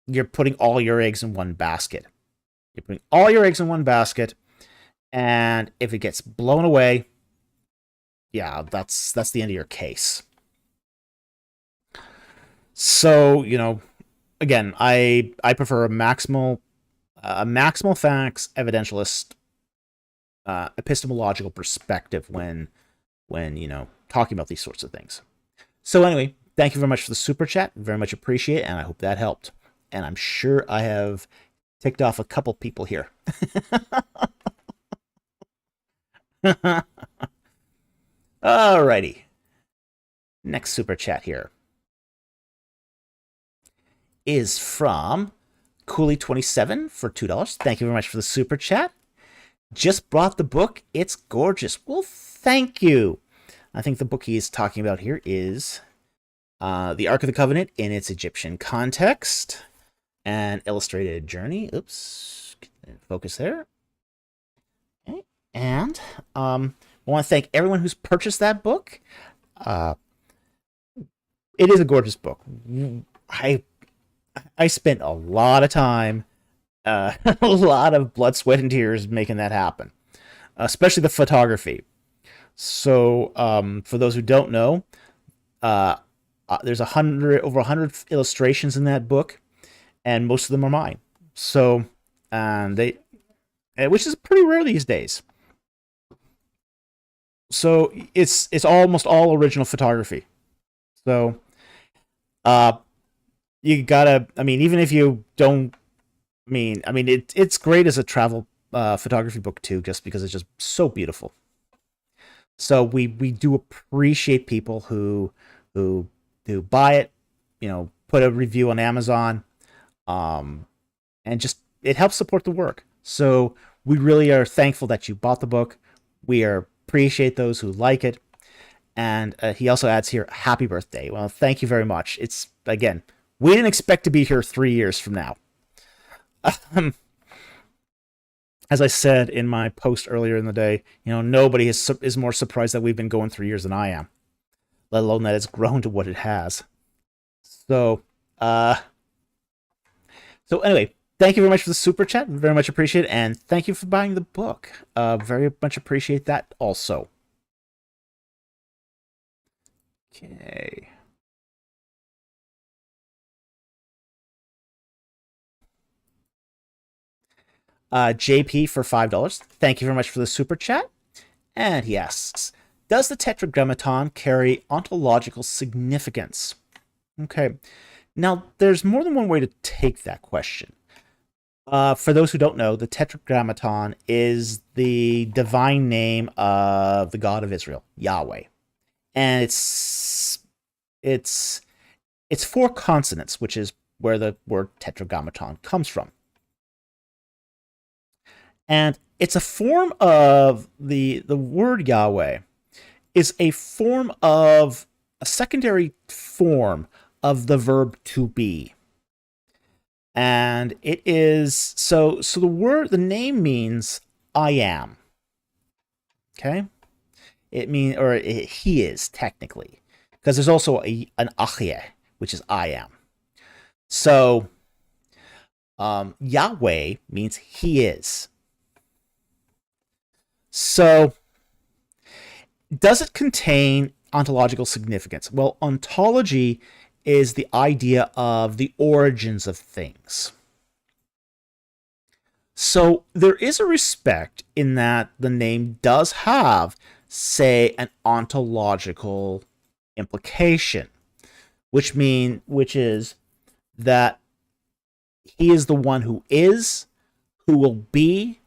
you're putting all your eggs in one basket. You're putting all your eggs in one basket, and if it gets blown away, yeah, that's the end of your case. So, again, I prefer a maximal facts evidentialist epistemological perspective when talking about these sorts of things. So anyway, thank you very much for the super chat. Very much appreciate it, and I hope that helped. And I'm sure I have ticked off a couple people here. Alrighty. Next super chat here is from Cooley27 for $2. Thank you very much for the super chat. Just brought the book. It's gorgeous. Well, thank you. I think the book he is talking about here is The Ark of the Covenant in its Egyptian Context, an illustrated journey. Oops. Focus there. Okay. And I want to thank everyone who's purchased that book. It is a gorgeous book. I spent a lot of time, a lot of blood, sweat, and tears making that happen, especially the photography. So, for those who don't know, there's over 100 illustrations in that book, and most of them are mine. So, which is pretty rare these days. So it's almost all original photography. So, you gotta, even if you don't, it's great as a travel photography book too, just because it's just so beautiful. So we do appreciate people who buy it, put a review on Amazon, and just, it helps support the work. So we really are thankful that you bought the book. We appreciate those who like it. And he also adds here, happy birthday. Well, thank you very much. It's, again, we didn't expect to be here 3 years from now. As I said in my post earlier in the day, nobody is more surprised that we've been going 3 years than I am, let alone that it's grown to what it has. So anyway, thank you very much for the super chat. Very much appreciate it. And thank you for buying the book. Very much appreciate that also. Okay. JP for $5. Thank you very much for the super chat. And he asks, does the Tetragrammaton carry ontological significance? Okay. Now, there's more than one way to take that question. For those who don't know, the Tetragrammaton is the divine name of the God of Israel, Yahweh. And it's 4 consonants, which is where the word Tetragrammaton comes from. And it's a form of the word Yahweh is a form of a secondary form of the verb to be. And it is so the name means I am. Okay? He is technically, because there's also an achye, which is I am. So Yahweh means he is. So, does it contain ontological significance? Well, ontology is the idea of the origins of things. So there is a respect in that the name does have, say, an ontological implication, which is that he is the one who is, who will be,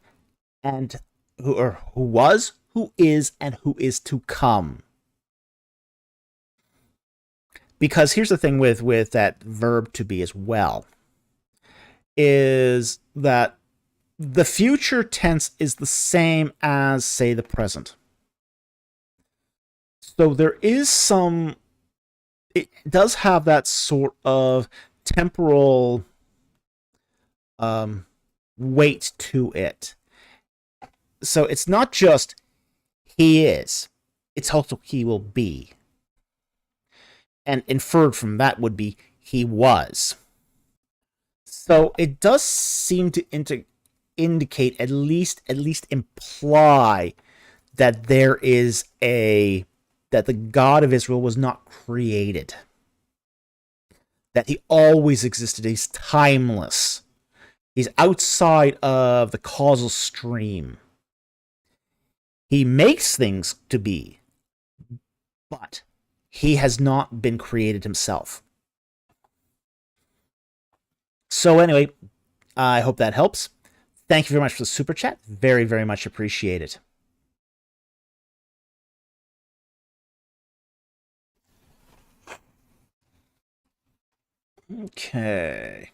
and who was, who is, and who is to come. Because here's the thing with that verb to be as well, is that the future tense is the same as, say, the present. So there is some, it does have that sort of temporal weight to it. So it's not just he is, it's also he will be. And inferred from that would be he was. So it does seem to indicate, at least imply, that there is that the God of Israel was not created, that he always existed. He's timeless. He's outside of the causal stream. He makes things to be, but he has not been created himself. So anyway, I hope that helps. Thank you very much for the super chat. Very, very much appreciated. Okay.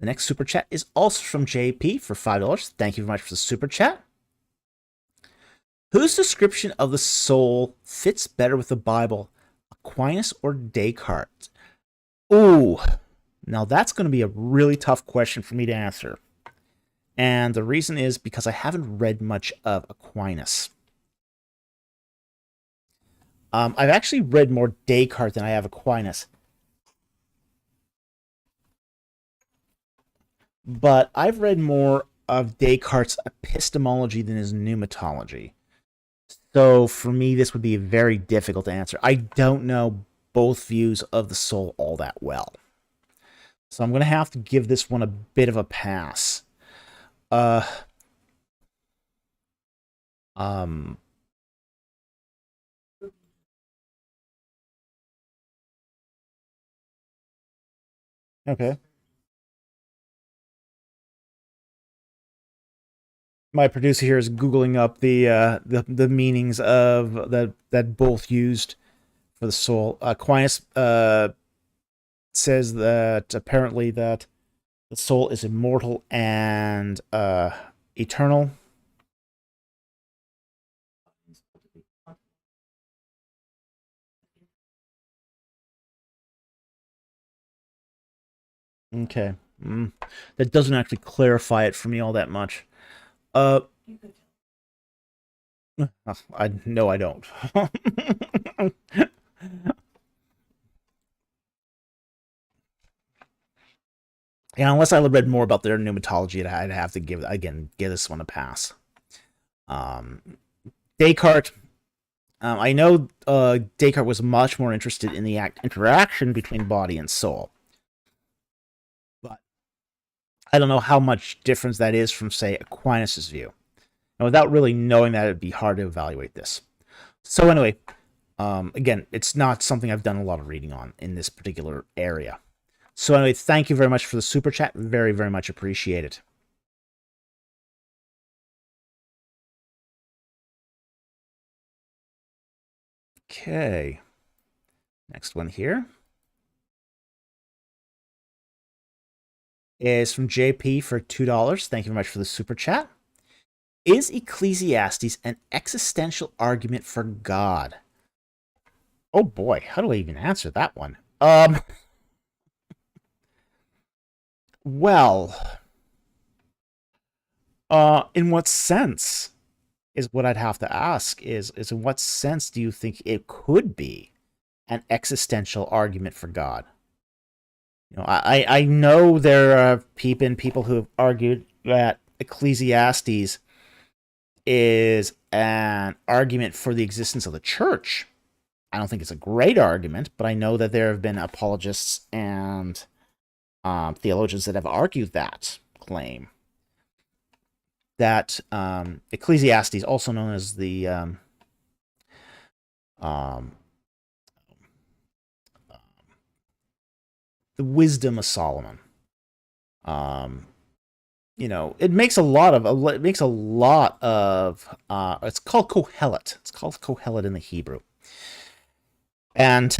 The next super chat is also from JP for $5. Thank you very much for the super chat. Whose description of the soul fits better with the Bible, Aquinas or Descartes? Ooh, now that's going to be a really tough question for me to answer. And the reason is because I haven't read much of Aquinas. I've actually read more Descartes than I have Aquinas. But I've read more of Descartes' epistemology than his pneumatology. So for me, this would be very difficult to answer. I don't know both views of the soul all that well. So I'm going to have to give this one a bit of a pass. Okay. My producer here is googling up the meanings of that both used for the soul. Aquinas says that apparently that the soul is immortal and eternal. Okay. That doesn't actually clarify it for me all that much. I no, I don't. Yeah, unless I read more about their pneumatology, I'd have to give this one a pass. Descartes. I know Descartes was much more interested in the interaction between body and soul, but I don't know how much difference that is from, say, Aquinas' view. And without really knowing that, it'd be hard to evaluate this. So anyway, again, it's not something I've done a lot of reading on in this particular area. So anyway, thank you very much for the super chat. Very, very much appreciated. Okay. Next one here is from JP for $2. Thank you very much for the super chat. Is Ecclesiastes an existential argument for God? Oh boy, how do I even answer that one? Well, in what sense is what I'd have to ask is in what sense do you think it could be an existential argument for God? You know, I know there are people who have argued that Ecclesiastes is an argument for the existence of the church. I don't think it's a great argument, but I know that there have been apologists and theologians that have argued that claim. That Ecclesiastes, also known as um, the Wisdom of Solomon, it makes a lot of it's called Kohelet. It's called Kohelet in the Hebrew. And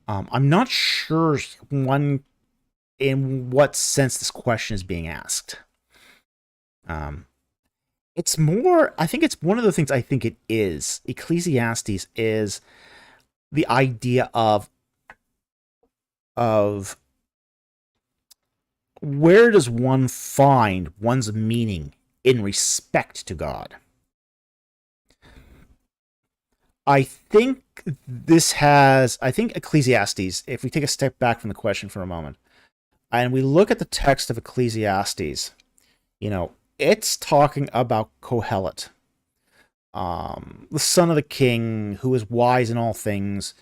I'm not sure in what sense this question is being asked. It's more, I think it's one of the things I think it is. Ecclesiastes is the idea of where does one find one's meaning in respect to God? I think Ecclesiastes, if we take a step back from the question for a moment, and we look at the text of Ecclesiastes, it's talking about Kohelet, the son of the king who is wise in all things.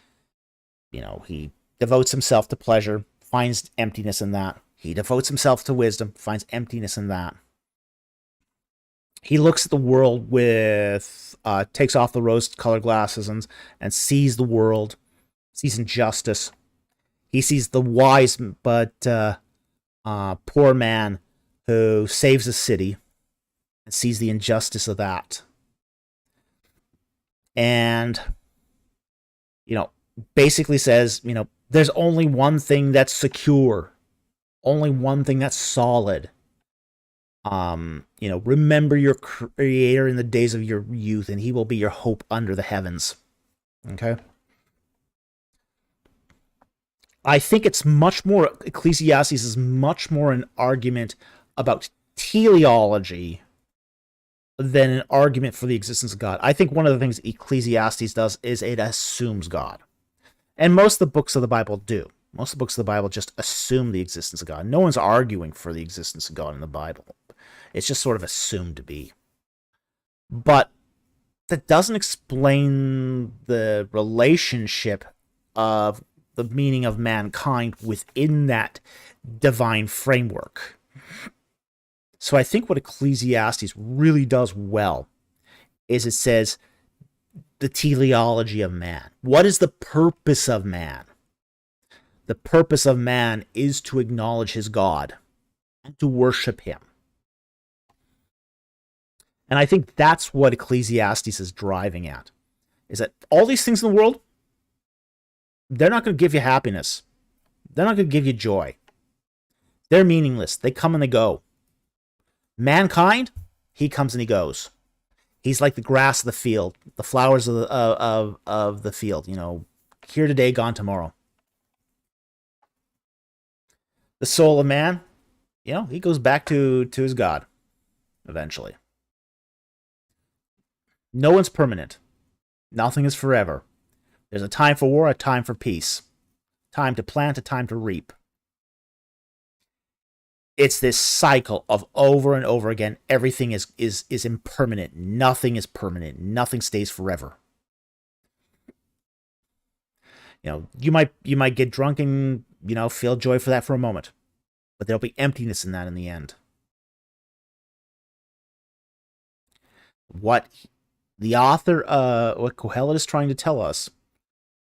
He devotes himself to pleasure, finds emptiness in that. He devotes himself to wisdom, finds emptiness in that. He looks at the world takes off the rose-colored glasses and sees the world, sees injustice. He sees the wise but poor man who saves a city and sees the injustice of that. And, basically says, there's only one thing that's secure, only one thing that's solid. Remember your Creator in the days of your youth, and He will be your hope under the heavens. Okay? I think Ecclesiastes is much more an argument about teleology than an argument for the existence of God. I think one of the things Ecclesiastes does is it assumes God. And most of the books of the Bible do. Most of the books of the Bible just assume the existence of God. No one's arguing for the existence of God in the Bible. It's just sort of assumed to be. But that doesn't explain the relationship of the meaning of mankind within that divine framework. So I think what Ecclesiastes really does well is it says the teleology of man. What is the purpose of man? The purpose of man is to acknowledge his God and to worship him. And I think that's what Ecclesiastes is driving at, is that all these things in the world, they're not going to give you happiness. They're not going to give you joy. They're meaningless. They come and they go. Mankind, he comes and he goes. He's like the grass of the field, the flowers of the field. Here today, gone tomorrow. The soul of man, he goes back to his God eventually. No one's permanent. Nothing is forever. There's a time for war, a time for peace. Time to plant, a time to reap. It's this cycle of over and over again. Everything is impermanent. Nothing is permanent. Nothing stays forever. You might get drunk and feel joy for that for a moment, but there'll be emptiness in that in the end. What Kohelet is trying to tell us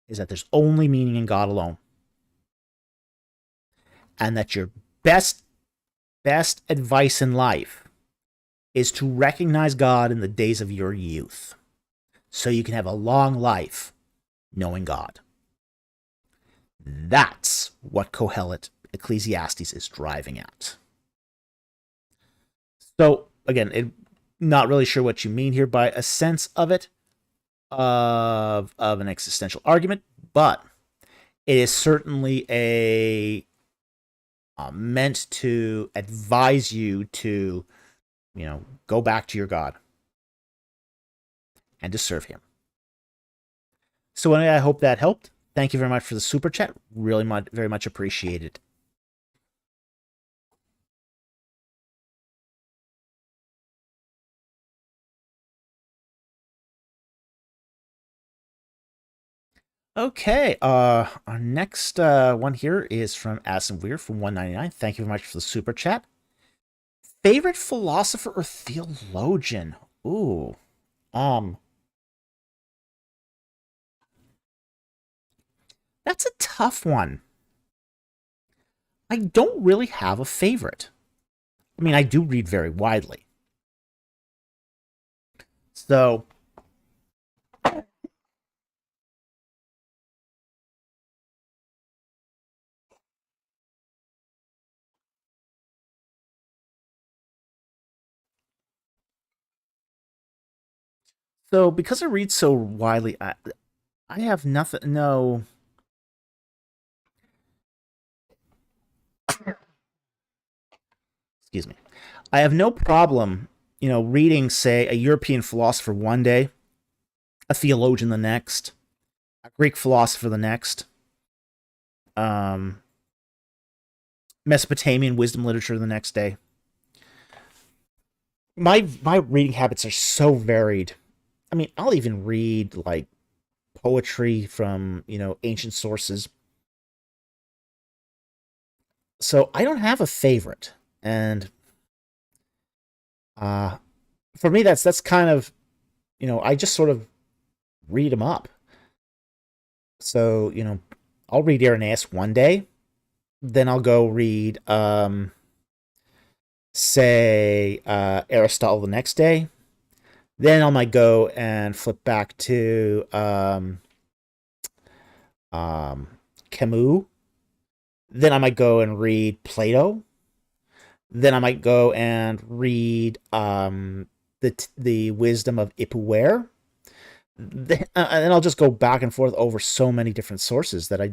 is that there's only meaning in God alone, and that your best advice in life is to recognize God in the days of your youth, so you can have a long life knowing God. That's what Kohelet Ecclesiastes is driving at. So again, not really sure what you mean here by a sense of it, of an existential argument, but it is certainly meant to advise you to, go back to your God and to serve him. So anyway, I hope that helped. Thank you very much for the super chat. Really very much appreciated. Okay, our next one here is from Addison Weir from 199. Thank you very much for the super chat. Favorite philosopher or theologian? Ooh, um, that's a tough one. I don't really have a favorite. I mean, I do read very widely. So, because I read so widely, I have nothing. No, excuse me. I have no problem, reading, say, a European philosopher one day, a theologian the next, a Greek philosopher the next, um, Mesopotamian wisdom literature the next day. My reading habits are so varied. I mean, I'll even read like poetry from ancient sources. So I don't have a favorite, and uh, for me, that's kind of I just sort of read them up. So I'll read Irenaeus one day, then I'll go read say Aristotle the next day. Then I might go and flip back to um, Camus. Then I might go and read Plato. Then I might go and read the Wisdom of Ipuwer. And I'll just go back and forth over so many different sources that I.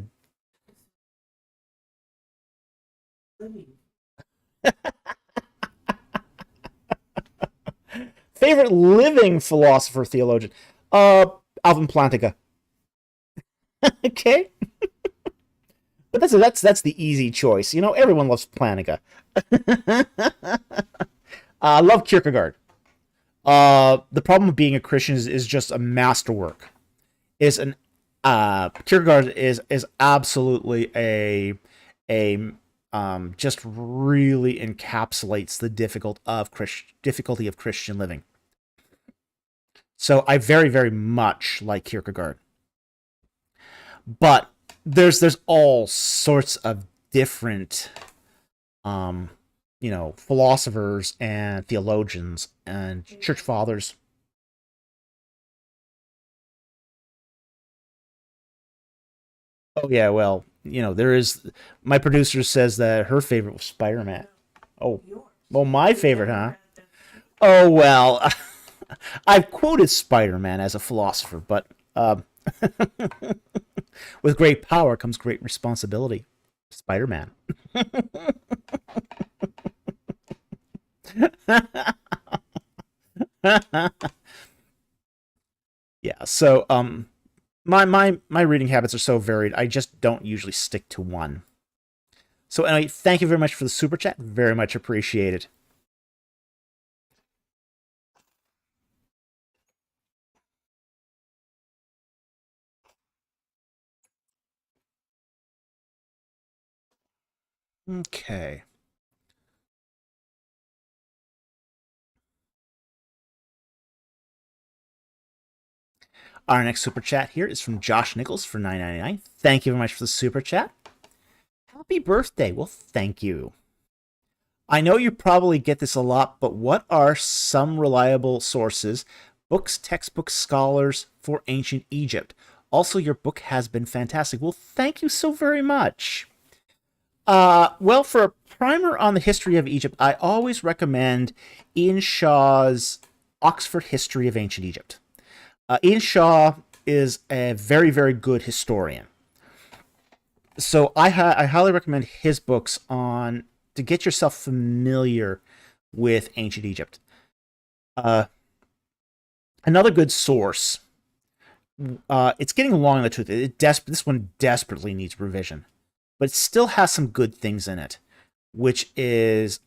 Favorite living philosopher theologian? Alvin Plantinga. Okay, but that's the easy choice. Everyone loves Plantinga. I love Kierkegaard. The problem of being a Christian is just a masterwork. Is an Kierkegaard is absolutely a just really encapsulates the difficulty of Christian living. So I very, very much like Kierkegaard. But there's all sorts of different philosophers and theologians and church fathers. Oh yeah, well, there is my producer says that her favorite was Spider-Man. Oh, well, my favorite, huh? Oh well, I've quoted Spider-Man as a philosopher, but with great power comes great responsibility. Spider-Man. Yeah. So my reading habits are so varied. I just don't usually stick to one. So anyway, thank you very much for the super chat. Very much appreciated. Okay. Our next super chat here is from Josh Nichols for $9.99. Thank you very much for the super chat. Happy birthday. Well, thank you. I know you probably get this a lot, but what are some reliable sources, books, textbooks, scholars for ancient Egypt? Also, your book has been fantastic. Well, thank you so very much. Well, for a primer on the history of Egypt, I always recommend Ian Shaw's Oxford History of Ancient Egypt. Ian Shaw is a very, very good historian. So I highly recommend his books on to get yourself familiar with ancient Egypt. Uh, Another good source. It's getting long in the tooth. This one desperately needs revision, but it still has some good things in it, which is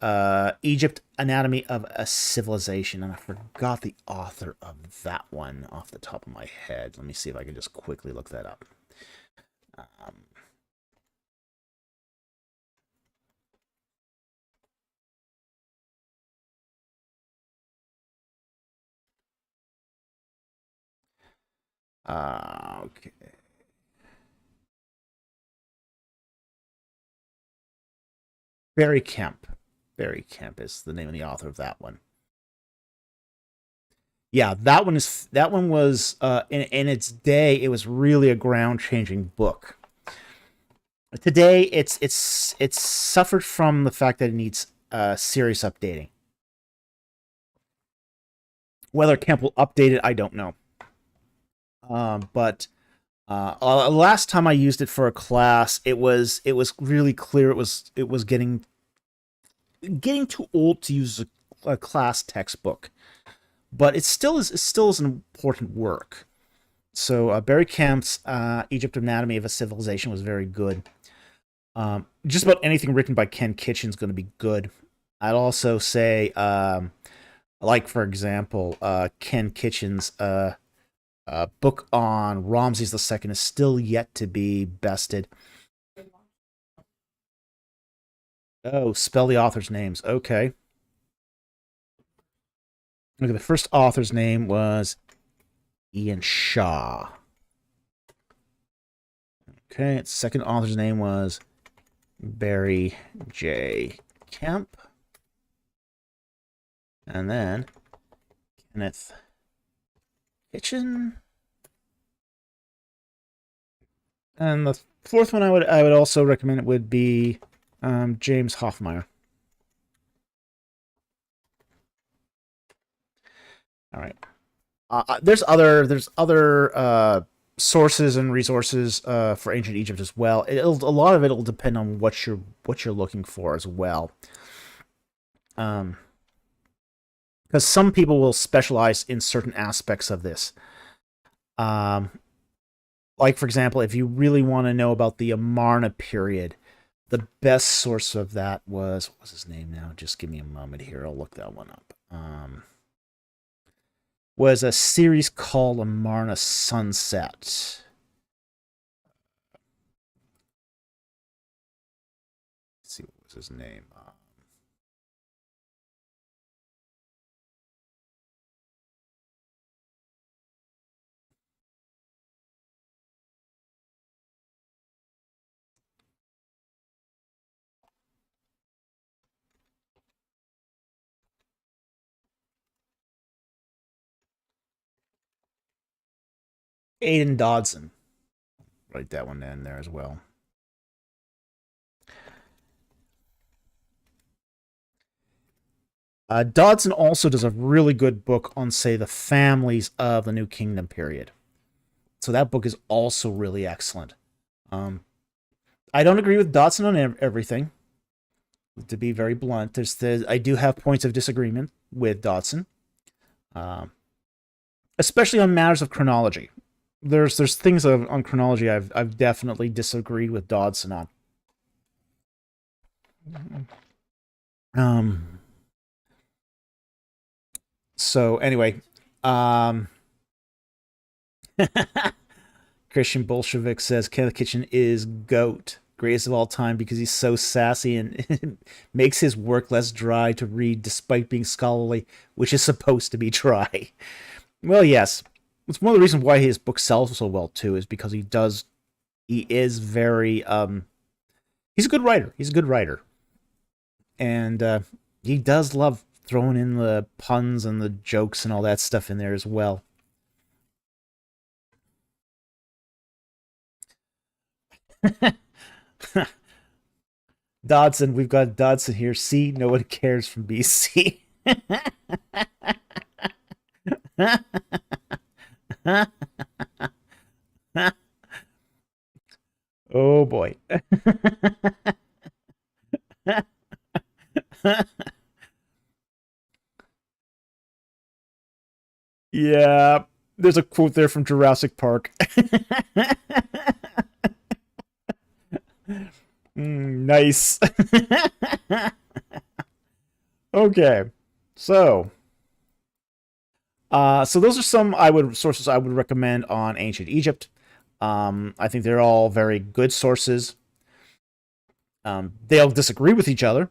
Egypt: Anatomy of a Civilization, and I forgot the author of that one off the top of my head. Let me see if I can just quickly look that up. Um, okay. Barry Kemp. Barry Kemp is the name of the author of that one. Yeah, that one was in its day, it was really a ground changing book. Today, it's suffered from the fact that it needs serious updating. Whether Kemp will update it, I don't know. But last time I used it for a class, it was really clear it was getting too old to use a class textbook. But it still is an important work. So Barry Kemp's Egypt Anatomy of a Civilization was very good. Just about anything written by Ken Kitchen is going to be good. I'd also say, like for example, Ken Kitchen's book on Ramses II is still yet to be bested. Oh, spell the author's names. Okay. Okay, the first author's name was Ian Shaw. Okay, its second author's name was Barry J. Kemp. And then Kenneth Kitchen. And the fourth one I would also recommend it would be James Hoffmeyer. All right. There's other sources and resources for ancient Egypt as well. A lot of it will depend on what you're looking for as well. Because some people will specialize in certain aspects of this. Like for example, if you really want to know about the Amarna period, the best source of that was, what was his name now? Just give me a moment here. I'll look that one up. Was a series called Amarna Sunset. Let's see, what was his name? Aidan Dodson. Write that one in there as well. Dodson also does a really good book on, say, the families of the New Kingdom period. So that book is also really excellent. I don't agree with Dodson on everything. To be very blunt, I do have points of disagreement with Dodson, especially on matters of chronology. There's things on chronology I've definitely disagreed with Dodson on. So anyway, Christian Bolshevik says Kenneth Kitchen is GOAT, greatest of all time, because he's so sassy and makes his work less dry to read despite being scholarly, which is supposed to be dry. Well, yes. It's one of the reasons why his book sells so well too, is because he is very he's a good writer. He's a good writer. And he does love throwing in the puns and the jokes and all that stuff in there as well. Dodson, we've got Dodson here. See, no one cares from BC. Oh boy. Yeah, there's a quote there from Jurassic Park. Nice. Okay, so those are some sources I would recommend on ancient Egypt. I think they're all very good sources. They'll disagree with each other.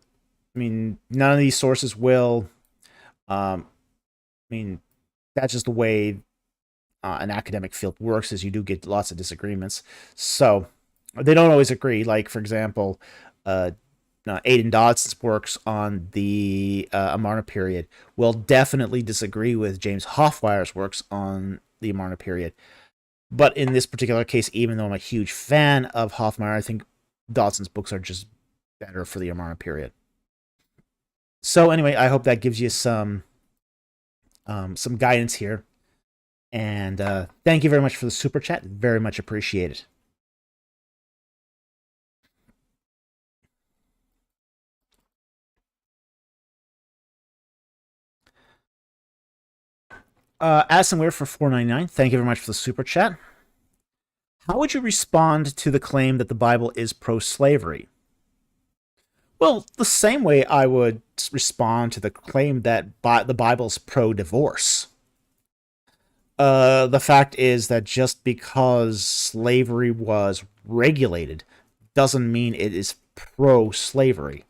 I mean, none of these sources will. I mean, that's just the way an academic field works. Is you do get lots of disagreements. So they don't always agree. Like, for example, Aidan Dodson's works on the Amarna period will definitely disagree with James Hoffmeier's works on the Amarna period. But in this particular case, even though I'm a huge fan of Hoffmeier, I think Dodson's books are just better for the Amarna period. So anyway, I hope that gives you some guidance here. And thank you very much for the super chat. Very much appreciated. Addison Weir for $4.99. Thank you very much for the super chat. How would you respond to the claim that the Bible is pro-slavery? Well, the same way I would respond to the claim that the Bible's pro-divorce. The fact is that just because slavery was regulated doesn't mean it is pro-slavery.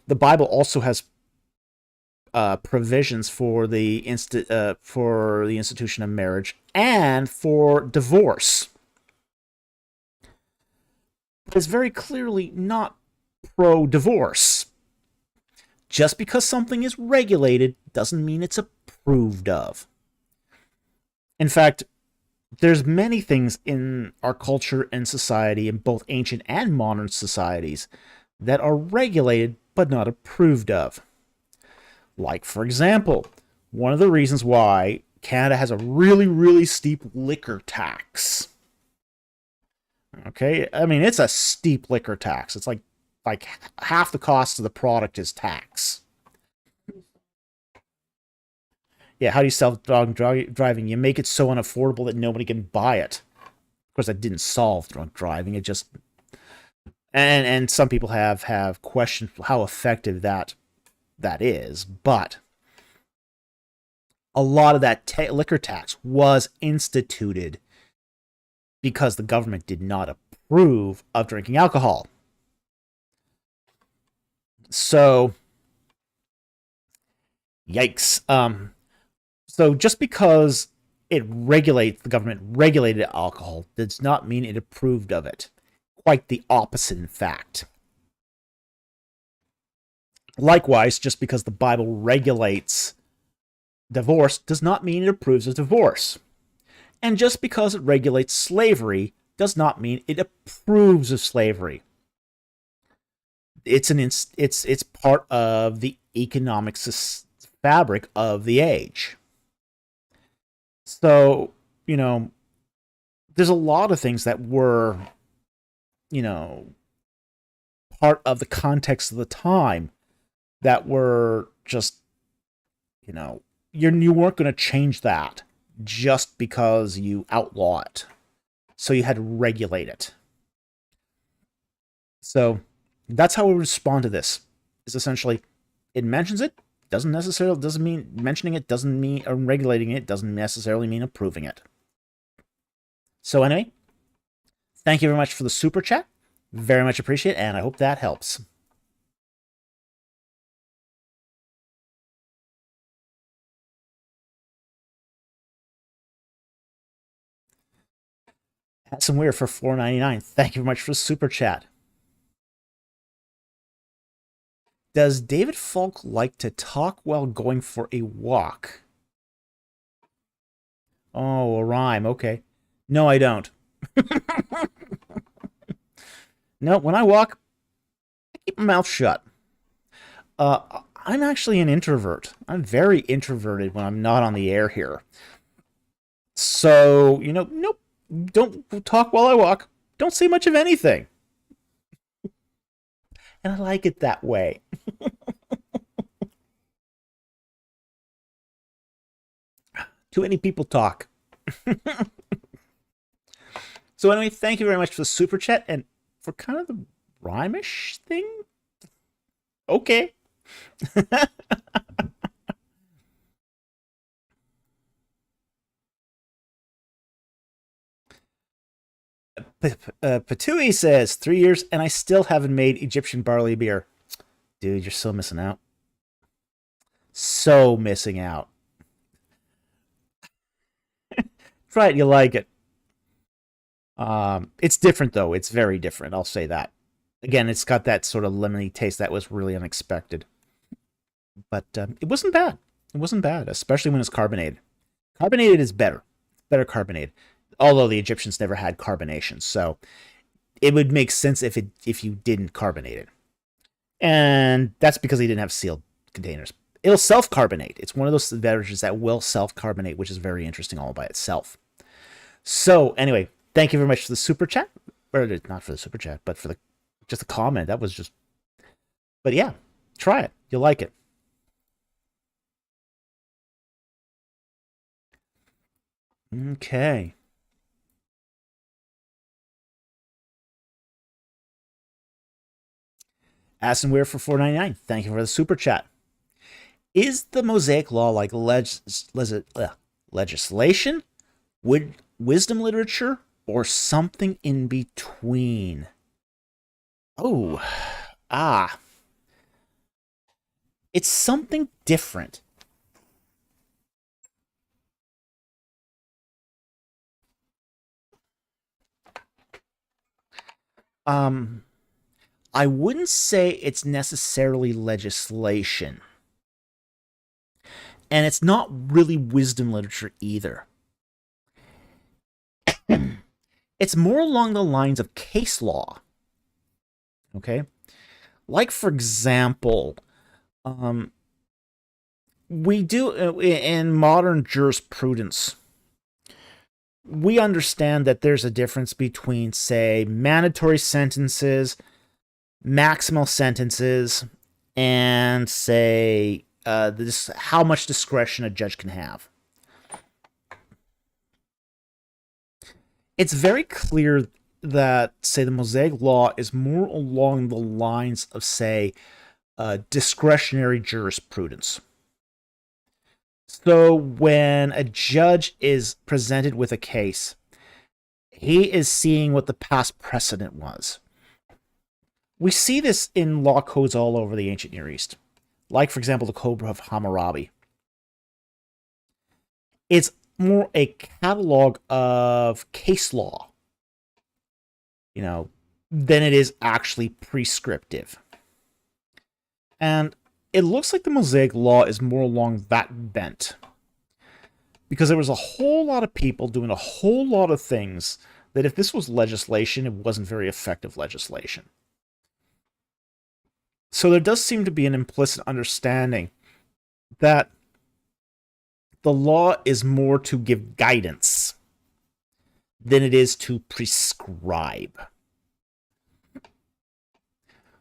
The Bible also has provisions for the institution of marriage and for divorce. But it's very clearly not pro-divorce. Just because something is regulated doesn't mean it's approved of. In fact, there's many things in our culture and society, in both ancient and modern societies, that are regulated but not approved of. Like, for example, one of the reasons why Canada has a really, really steep liquor tax. Okay, I mean, it's a steep liquor tax. It's like half the cost of the product is tax. Yeah, how do you sell drunk driving? You make it so unaffordable that nobody can buy it. Of course, that didn't solve drunk driving. It just and some people have questioned how effective that is, but a lot of that liquor tax was instituted because the government did not approve of drinking alcohol. So, yikes. So just because the government regulated alcohol does not mean it approved of it. Quite the opposite, in fact. Likewise, just because the Bible regulates divorce does not mean it approves of divorce. And just because it regulates slavery does not mean it approves of slavery. It's part of the economic fabric of the age. So, there's a lot of things that were, part of the context of the time that were just, you weren't going to change that just because you outlaw it. So you had to regulate it. So that's how we respond to this. Is essentially, it mentions it, doesn't mean mentioning it doesn't mean regulating it doesn't necessarily mean approving it. So anyway, thank you very much for the super chat. Very much appreciate it, and I hope that helps. Some Weird for $4.99. Thank you very much for the super chat. Does David Falk like to talk while going for a walk? Oh, a rhyme. Okay. No, I don't. No, when I walk, I keep my mouth shut. I'm actually an introvert. I'm very introverted when I'm not on the air here. So, nope. Don't talk while I walk. Don't say much of anything. And I like it that way. Too many people talk. So anyway, thank you very much for the super chat and for kind of the rhymish thing. Okay. Patui says 3 years and I still haven't made Egyptian barley beer. Dude, you're so missing out. So missing out. Try it, you like it. It's different though. It's very different. I'll say that. Again, it's got that sort of lemony taste that was really unexpected. But it wasn't bad. It wasn't bad, especially when it's carbonated. Carbonated is better. Better carbonated. Although the Egyptians never had carbonation, so it would make sense if you didn't carbonate it. And that's because they didn't have sealed containers. It'll self-carbonate. It's one of those beverages that will self-carbonate, which is very interesting all by itself. So anyway, thank you very much for the super chat. Or not for the super chat, but for just a comment. That was just... But yeah, try it. You'll like it. Okay. Astonware for $4.99. Thank you for the super chat. Is the Mosaic Law like legislation, wisdom literature, or something in between? Oh, it's something different. I wouldn't say it's necessarily legislation. And it's not really wisdom literature either. It's more along the lines of case law. Okay? Like, for example, we do in modern jurisprudence, we understand that there's a difference between, say, mandatory sentences, maximal sentences, and, say, how much discretion a judge can have. It's very clear that, say, the Mosaic Law is more along the lines of, say, discretionary jurisprudence. So when a judge is presented with a case, he is seeing what the past precedent was. We see this in law codes all over the ancient Near East. Like, for example, the Code of Hammurabi. It's more a catalog of case law, than it is actually prescriptive. And it looks like the Mosaic Law is more along that bent. Because there was a whole lot of people doing a whole lot of things that if this was legislation, it wasn't very effective legislation. So there does seem to be an implicit understanding that the law is more to give guidance than it is to prescribe.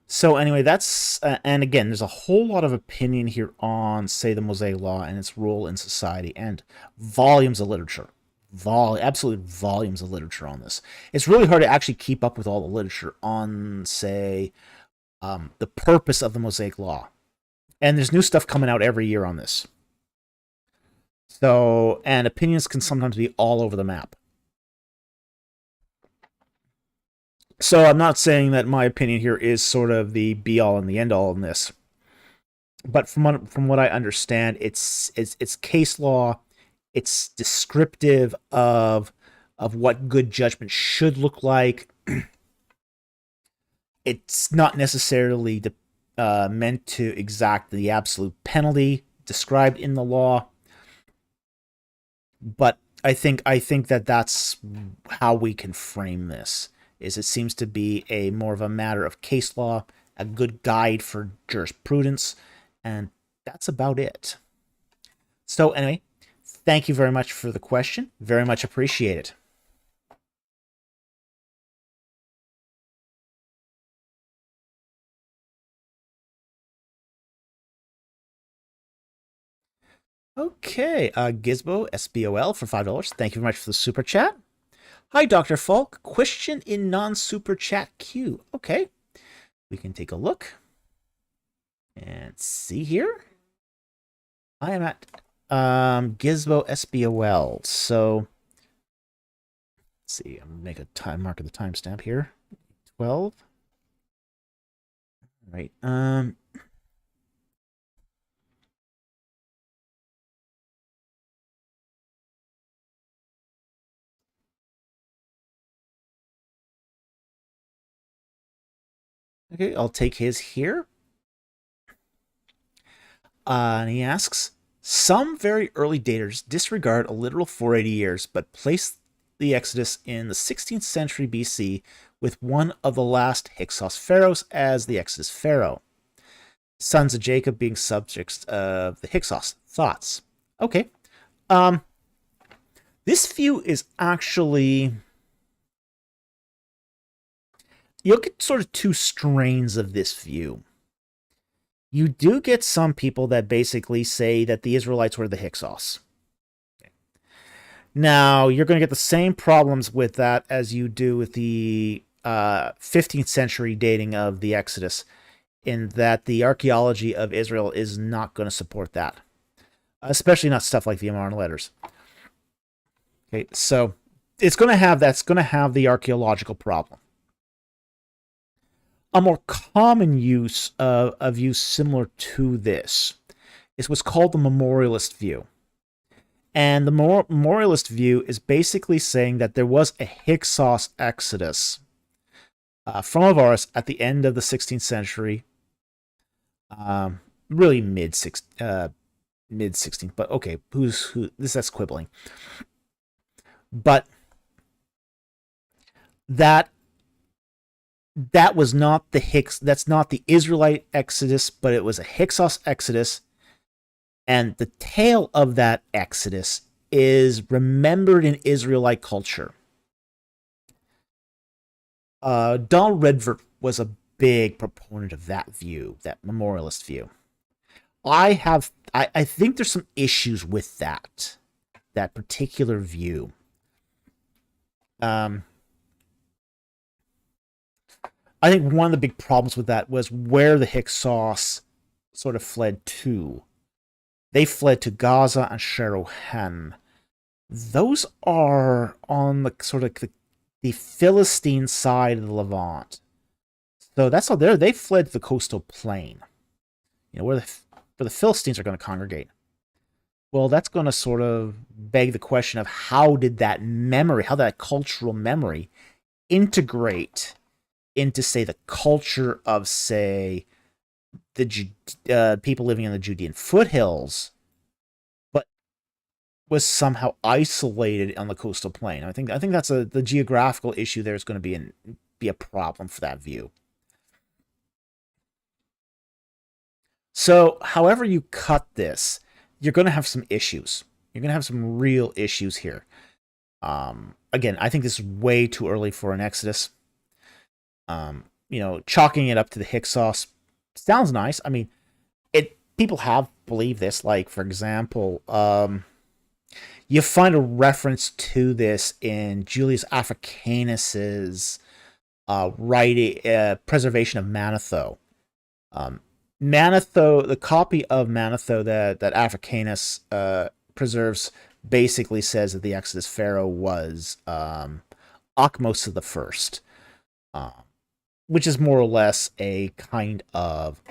So anyway, that's... and again, there's a whole lot of opinion here on, say, the Mosaic Law and its role in society, and volumes of literature. Absolute volumes of literature on this. It's really hard to actually keep up with all the literature on, say... the purpose of the Mosaic Law. And there's new stuff coming out every year on this. So, and opinions can sometimes be all over the map. So I'm not saying that my opinion here is sort of the be-all and the end-all in this. But from what I understand, it's case law. It's descriptive of what good judgment should look like. It's not necessarily meant to exact the absolute penalty described in the law, but I think that that's how we can frame this. Is it seems to be more of a matter of case law, a good guide for jurisprudence, and that's about it. So anyway, thank you very much for the question. Very much appreciate it. Okay, Gizbo, SBOL for $5. Thank you very much for the super chat. Hi, Dr. Falk. Question in non-super chat queue. Okay, we can take a look and see here. I am at Gizbo SBOL. So see. I'm gonna make a time mark of the timestamp here. 12. All right. Okay, I'll take his here. And he asks, some very early daters disregard a literal 480 years, but place the Exodus in the 16th century BC with one of the last Hyksos pharaohs as the Exodus pharaoh. Sons of Jacob being subjects of the Hyksos. Thoughts? Okay. This view is actually... You'll get sort of two strains of this view. You do get some people that basically say that the Israelites were the Hyksos. Now, you're going to get the same problems with that as you do with the 15th century dating of the Exodus, in that the archaeology of Israel is not going to support that, especially not stuff like the Amarna letters. Okay, so that's going to have the archaeological problem. A more common use of a view similar to this is what's called the memorialist view. And the memorialist view is basically saying that there was a Hyksos exodus from Avaris at the end of the 16th century, really mid 16th, but okay, that's quibbling. But that was not that's not the Israelite exodus, but it was a Hyksos exodus, and the tale of that exodus is remembered in Israelite culture. Donald Redvert was a big proponent of that view, that memorialist view. I think there's some issues with that particular view. I think one of the big problems with that was where the Hyksos sort of fled to. They fled to Gaza and Sharohan. Those are on the sort of the Philistine side of the Levant. So that's all there. They fled to the coastal plain, where the Philistines are going to congregate. Well, that's going to sort of beg the question of how did that cultural memory integrate into, say, the culture of, say, the people living in the Judean foothills, but was somehow isolated on the coastal plain. I think that's the geographical issue there is going to be a problem for that view. So, however you cut this, you're going to have some issues. You're going to have some real issues here. Again, I think this is way too early for an Exodus. Chalking it up to the Hyksos sounds nice. I mean, people have believed this. Like, for example, you find a reference to this in Julius Africanus's writing, Preservation of Manetho. Manetho, the copy of Manetho that Africanus preserves, basically says that the Exodus pharaoh was Akhmos the First, which is more or less a kind of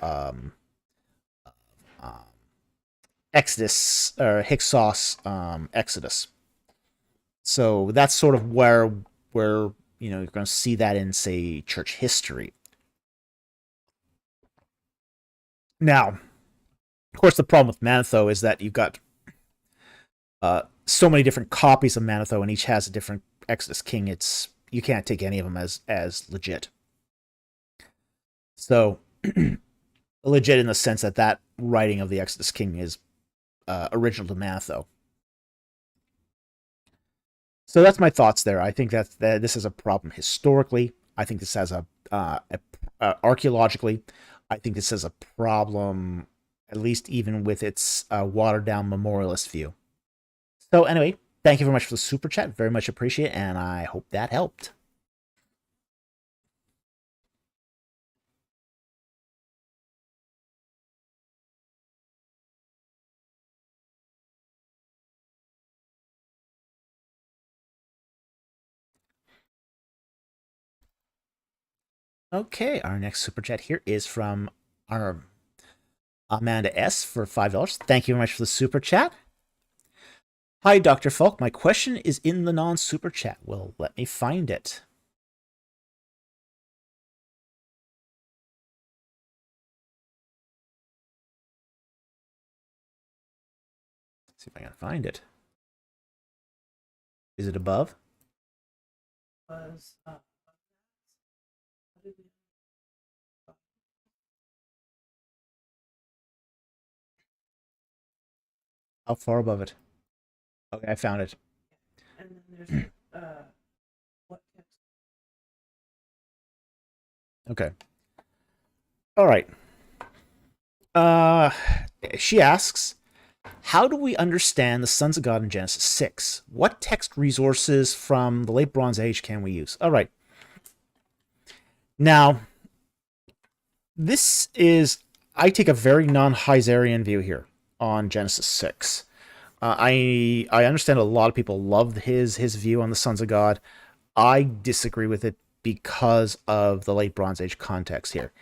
Exodus or Hyksos Exodus. So that's sort of where you're going to see that in, say, church history. Now, of course, the problem with Manetho is that you've got so many different copies of Manetho, and each has a different Exodus king. You can't take any of them as legit. So, legit in the sense that writing of the Exodus king is original to Manetho. So that's my thoughts there. I think that this is a problem historically. I think this has archaeologically. I think this is a problem, at least even with its watered-down memorialist view. So anyway, thank you very much for the super chat. Very much appreciate it, and I hope that helped. Okay, our next super chat here is from our Amanda S for $5. Thank you very much for the super chat. Hi, Dr. Falk. My question is in the non-super chat. Well, let me find it. Let's see if I can find it. Is it above? How far above it? Okay, I found it. And then there's what text? Okay. All right. She asks, how do we understand the sons of God in Genesis 6? What text resources from the late Bronze Age can we use? All right. Now, I take a very non-Heiserian view here on Genesis 6. I understand a lot of people love his view on the sons of God. I disagree with it because of the late Bronze Age context here.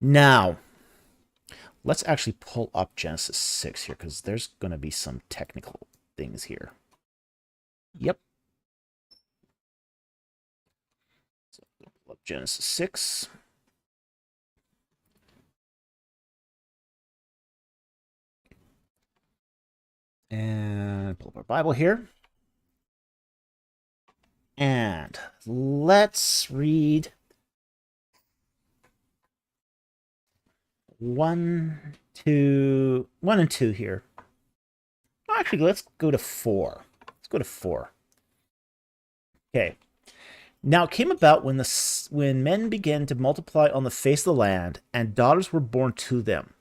Now, let's actually pull up Genesis 6 here, because there's going to be some technical things here. Yep. So, pull up Genesis 6. And pull up our Bible here. And let's read 1 and 2 here. Actually, let's go to 4. Let's go to 4. Okay. Now it came about when men began to multiply on the face of the land, and daughters were born to them,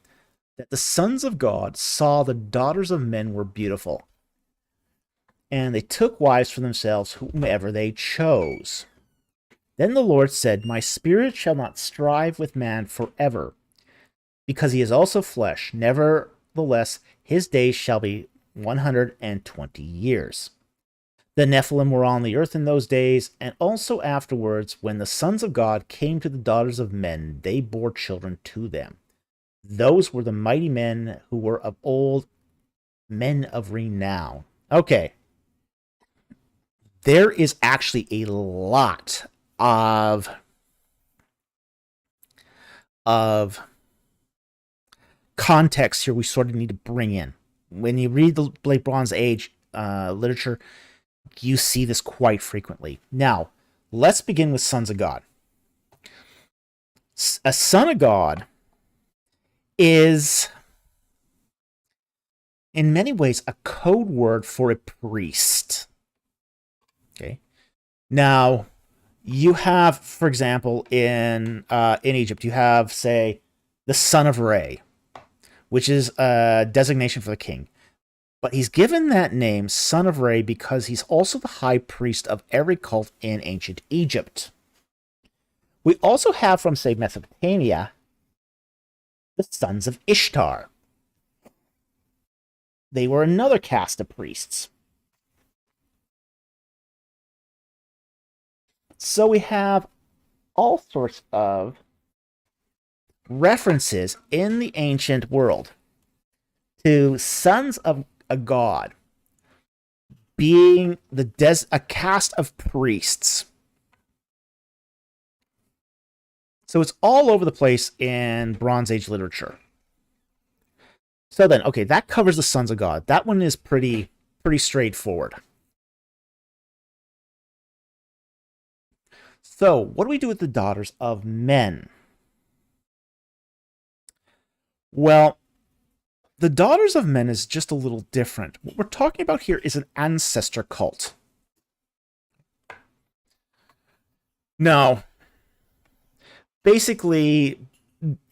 that the sons of God saw the daughters of men were beautiful, and they took wives for themselves whomever they chose. Then the Lord said, My spirit shall not strive with man forever, because he is also flesh. Nevertheless, his days shall be 120 years. The Nephilim were on the earth in those days, and also afterwards, when the sons of God came to the daughters of men, they bore children to them. Those were the mighty men who were of old, men of renown. Okay. There is actually a lot of context here we sort of need to bring in. When you read the late Bronze Age literature, you see this quite frequently. Now, let's begin with sons of God. A son of God is, in many ways, a code word for a priest. Okay. Now, you have, for example, in Egypt, you have, say, the son of Re, which is a designation for the king. But he's given that name, son of Re, because he's also the high priest of every cult in ancient Egypt. We also have from, say, Mesopotamia, the sons of Ishtar. They were another caste of priests. So we have all sorts of references in the ancient world to sons of a god being a caste of priests. So it's all over the place in Bronze Age literature. So then, okay, that covers the sons of God. That one is pretty straightforward. So, what do we do with the daughters of men? Well, the daughters of men is just a little different. What we're talking about here is an ancestor cult. Now, basically,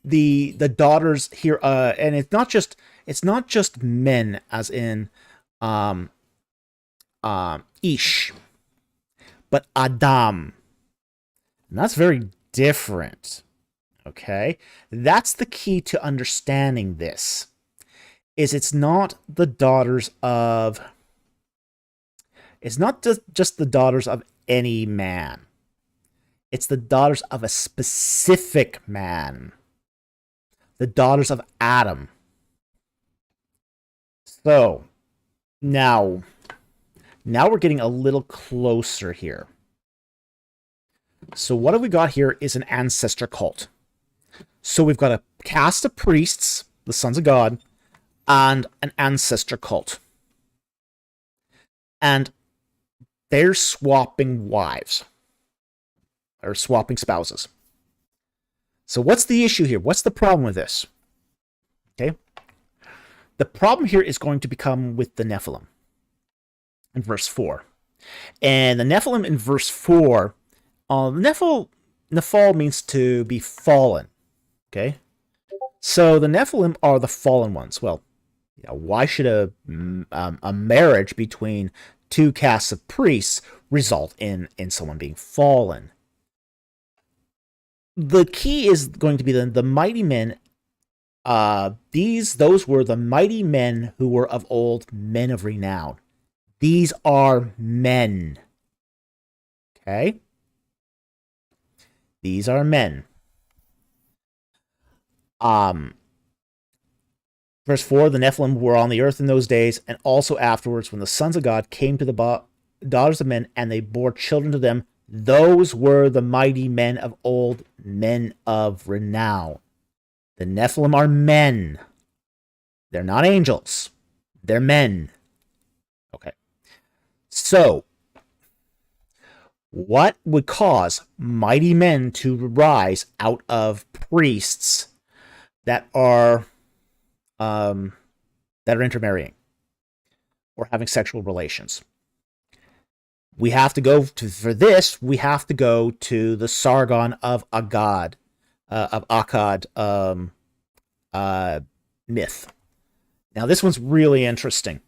the daughters here, and it's not just men, as in Ish, but Adam. And that's very different. Okay? That's the key to understanding this. It's not the daughters of... It's not just the daughters of any man. It's the daughters of a specific man. The daughters of Adam. So, now we're getting a little closer here. So what have we got here is an ancestor cult. So we've got a caste of priests, the sons of God, and an ancestor cult. And they're swapping wives. Or swapping spouses. So what's the issue here? What's the problem with this? Okay. The problem here is going to become with the Nephilim in verse 4. And the Nephilim in verse 4, Nephal means to be fallen. Okay. So the Nephilim are the fallen ones. Well, why should a marriage between two castes of priests result in someone being fallen? The key is going to be the mighty men. Those were the mighty men who were of old, men of renown. These are men. Okay? These are men. Verse 4, the Nephilim were on the earth in those days, and also afterwards, when the sons of God came to the daughters of men, and they bore children to them. Those were the mighty men of old, men of renown. The Nephilim are men. They're not angels. They're men. Okay. So, what would cause mighty men to rise out of priests that are intermarrying or having sexual relations? We have to go to, for this, we have to go to the Sargon of Akkad, myth. Now, this one's really interesting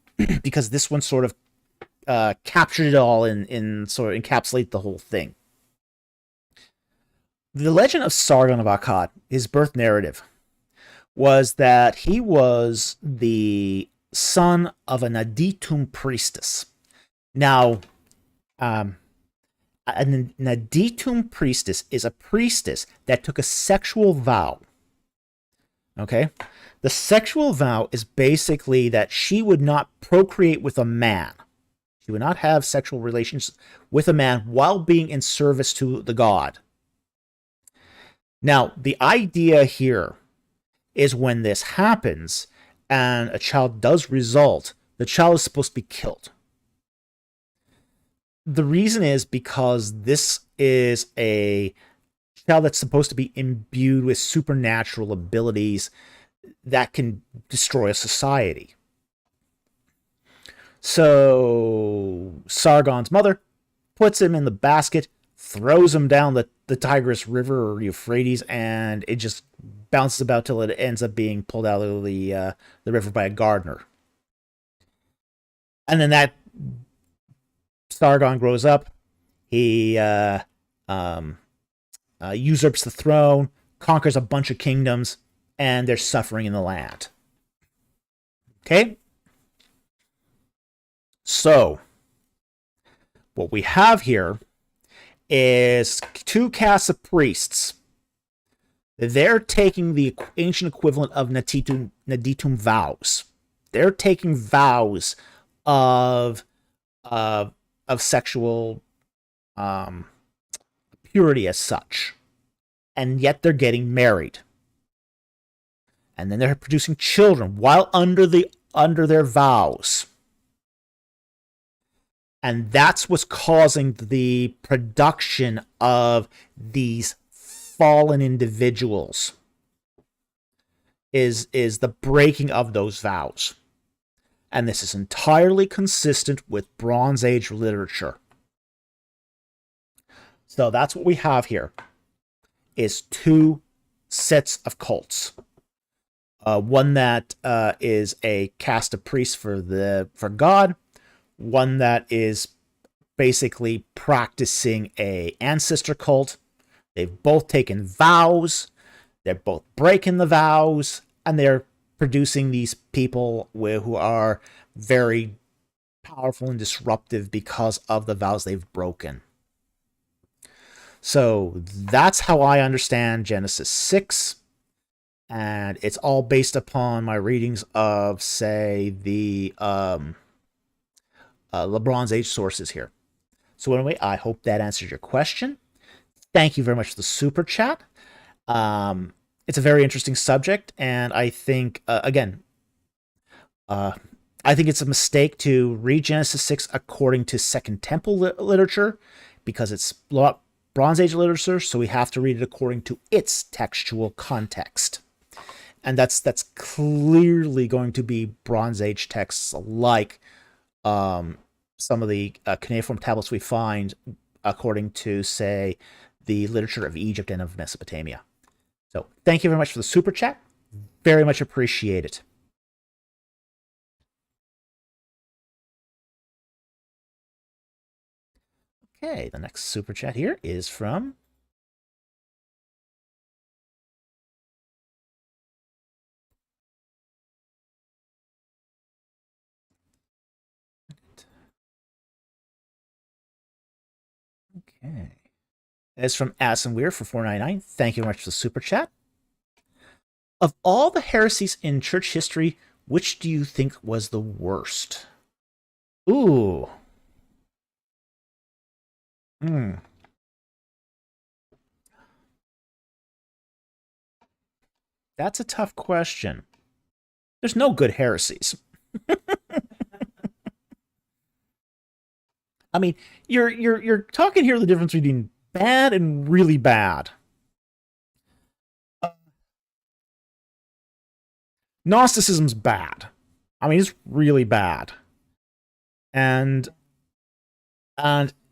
because this one sort of captured it all in sort of encapsulate the whole thing. The legend of Sargon of Akkad, his birth narrative, was that he was the son of an Aditum priestess. Now, an Aditum priestess is a priestess that took a sexual vow. Okay? The sexual vow is basically that she would not procreate with a man. She would not have sexual relations with a man while being in service to the god. Now, the idea here is when this happens and a child does result, the child is supposed to be killed. The reason is because this is a child that's supposed to be imbued with supernatural abilities that can destroy a society. So Sargon's mother puts him in the basket, throws him down the Tigris River or Euphrates, and it just bounces about till it ends up being pulled out of the river by a gardener. And then that Sargon grows up. He usurps the throne, conquers a bunch of kingdoms, and there's suffering in the land. Okay? So, what we have here is two castes of priests. They're taking the ancient equivalent of naditum vows. They're taking vows of sexual purity as such, and yet they're getting married, and then they're producing children while under their vows. And that's what's causing the production of these fallen individuals, is the breaking of those vows. And this is entirely consistent with Bronze Age literature. So that's what we have here, is two sets of cults. One that is a caste of priests for God, one that is basically practicing a ancestor cult. They've both taken vows, they're both breaking the vows, and they're producing these people who are very powerful and disruptive because of the vows they've broken. So that's how I understand Genesis 6. And it's all based upon my readings of, say, the Bronze Age sources here. So anyway, I hope that answers your question. Thank you very much for the super chat. It's a very interesting subject, and I think, I think it's a mistake to read Genesis 6 according to Second Temple literature, because it's Bronze Age literature, so we have to read it according to its textual context. And that's clearly going to be Bronze Age texts like some of the cuneiform tablets we find according to, say, the literature of Egypt and of Mesopotamia. So thank you very much for the super chat. Very much appreciate it. Okay, the next super chat here is from It's from Addison Weir for $4.99. Thank you very much for the super chat. Of all the heresies in church history, which do you think was the worst? Ooh. That's a tough question. There's no good heresies. I mean, you're talking here the difference between bad and really bad. Gnosticism's bad. I mean, it's really bad. And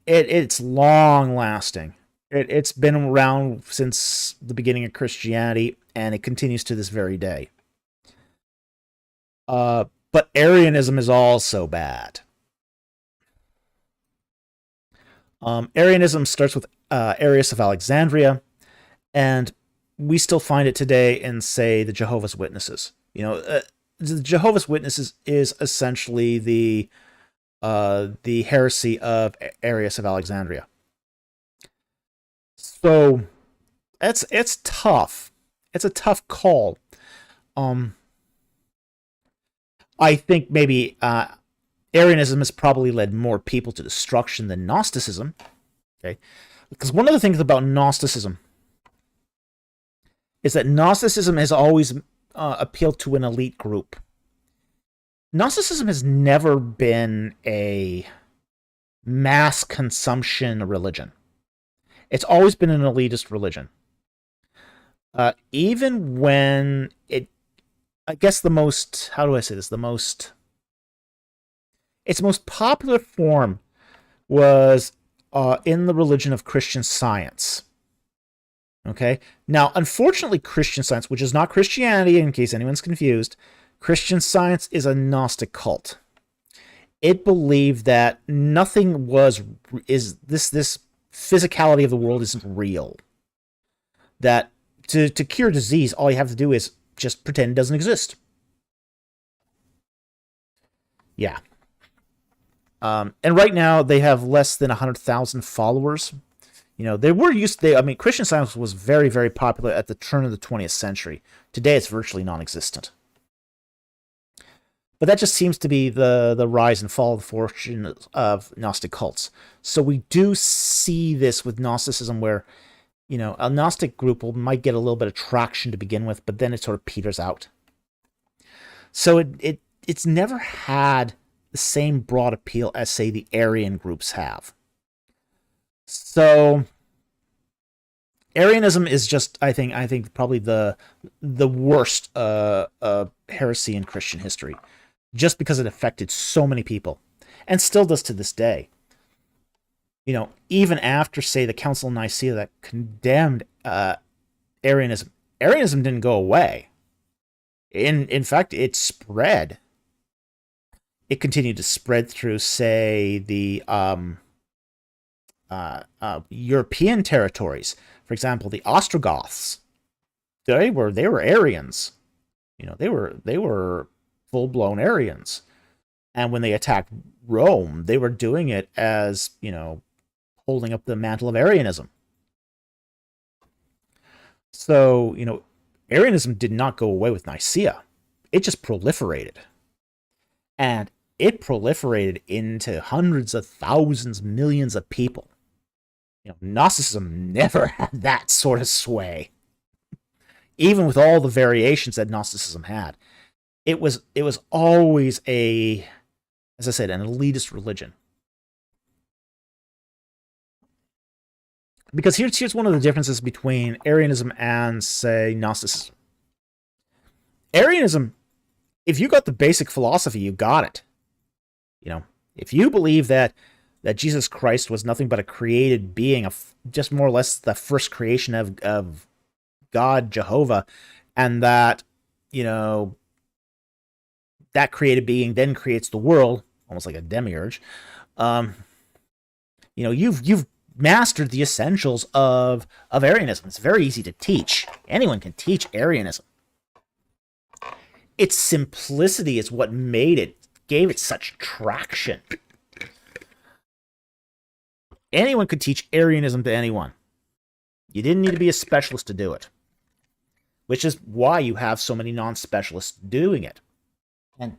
it's long lasting. It's been around since the beginning of Christianity, and it continues to this very day. But Arianism is also bad. Arianism starts with Arius of Alexandria, and we still find it today in, say, the Jehovah's Witnesses. The Jehovah's Witnesses is essentially the heresy of Arius of Alexandria. So it's tough. It's a tough call. I think maybe Arianism has probably led more people to destruction than Gnosticism. Okay, because one of the things about Gnosticism is that Gnosticism has always appealed to an elite group. Gnosticism has never been a mass consumption religion. It's always been an elitist religion. Even when I guess the most, how do I say this? Its most popular form was in the religion of Christian Science. Okay? Now, unfortunately, Christian Science, which is not Christianity, in case anyone's confused, Christian Science is a Gnostic cult. It believed that nothing this physicality of the world isn't real. That to cure disease, all you have to do is just pretend it doesn't exist. Yeah. And right now they have less than 100,000 followers. Christian Science was very, very popular at the turn of the 20th century. Today it's virtually non-existent. But that just seems to be the rise and fall of the fortune of Gnostic cults. So we do see this with Gnosticism where, a Gnostic group might get a little bit of traction to begin with, but then it sort of peters out. So it's never had the same broad appeal as, say, the Arian groups have. So Arianism is just, I think probably the worst heresy in Christian history, just because it affected so many people, and still does to this day. Even after, say, the Council of Nicaea that condemned Arianism, Arianism didn't go away. In fact, it spread. It continued to spread through, say, the European territories. For example, the Ostrogoths. They were Arians. They were full-blown Arians. And when they attacked Rome, they were doing it as, holding up the mantle of Arianism. So, Arianism did not go away with Nicaea. It just proliferated. And it proliferated into hundreds of thousands, millions of people. Gnosticism never had that sort of sway. Even with all the variations that Gnosticism had, it was always as I said, an elitist religion. Because here's one of the differences between Arianism and, say, Gnosticism. Arianism, if you got the basic philosophy, you got it. If you believe that Jesus Christ was nothing but a created being, just more or less the first creation of God, Jehovah, and that, that created being then creates the world, almost like a demiurge, you've mastered the essentials of Arianism. It's very easy to teach. Anyone can teach Arianism. Its simplicity is what gave it such traction. Anyone could teach Arianism to anyone. You didn't need to be a specialist to do it. Which is why you have so many non-specialists doing it. And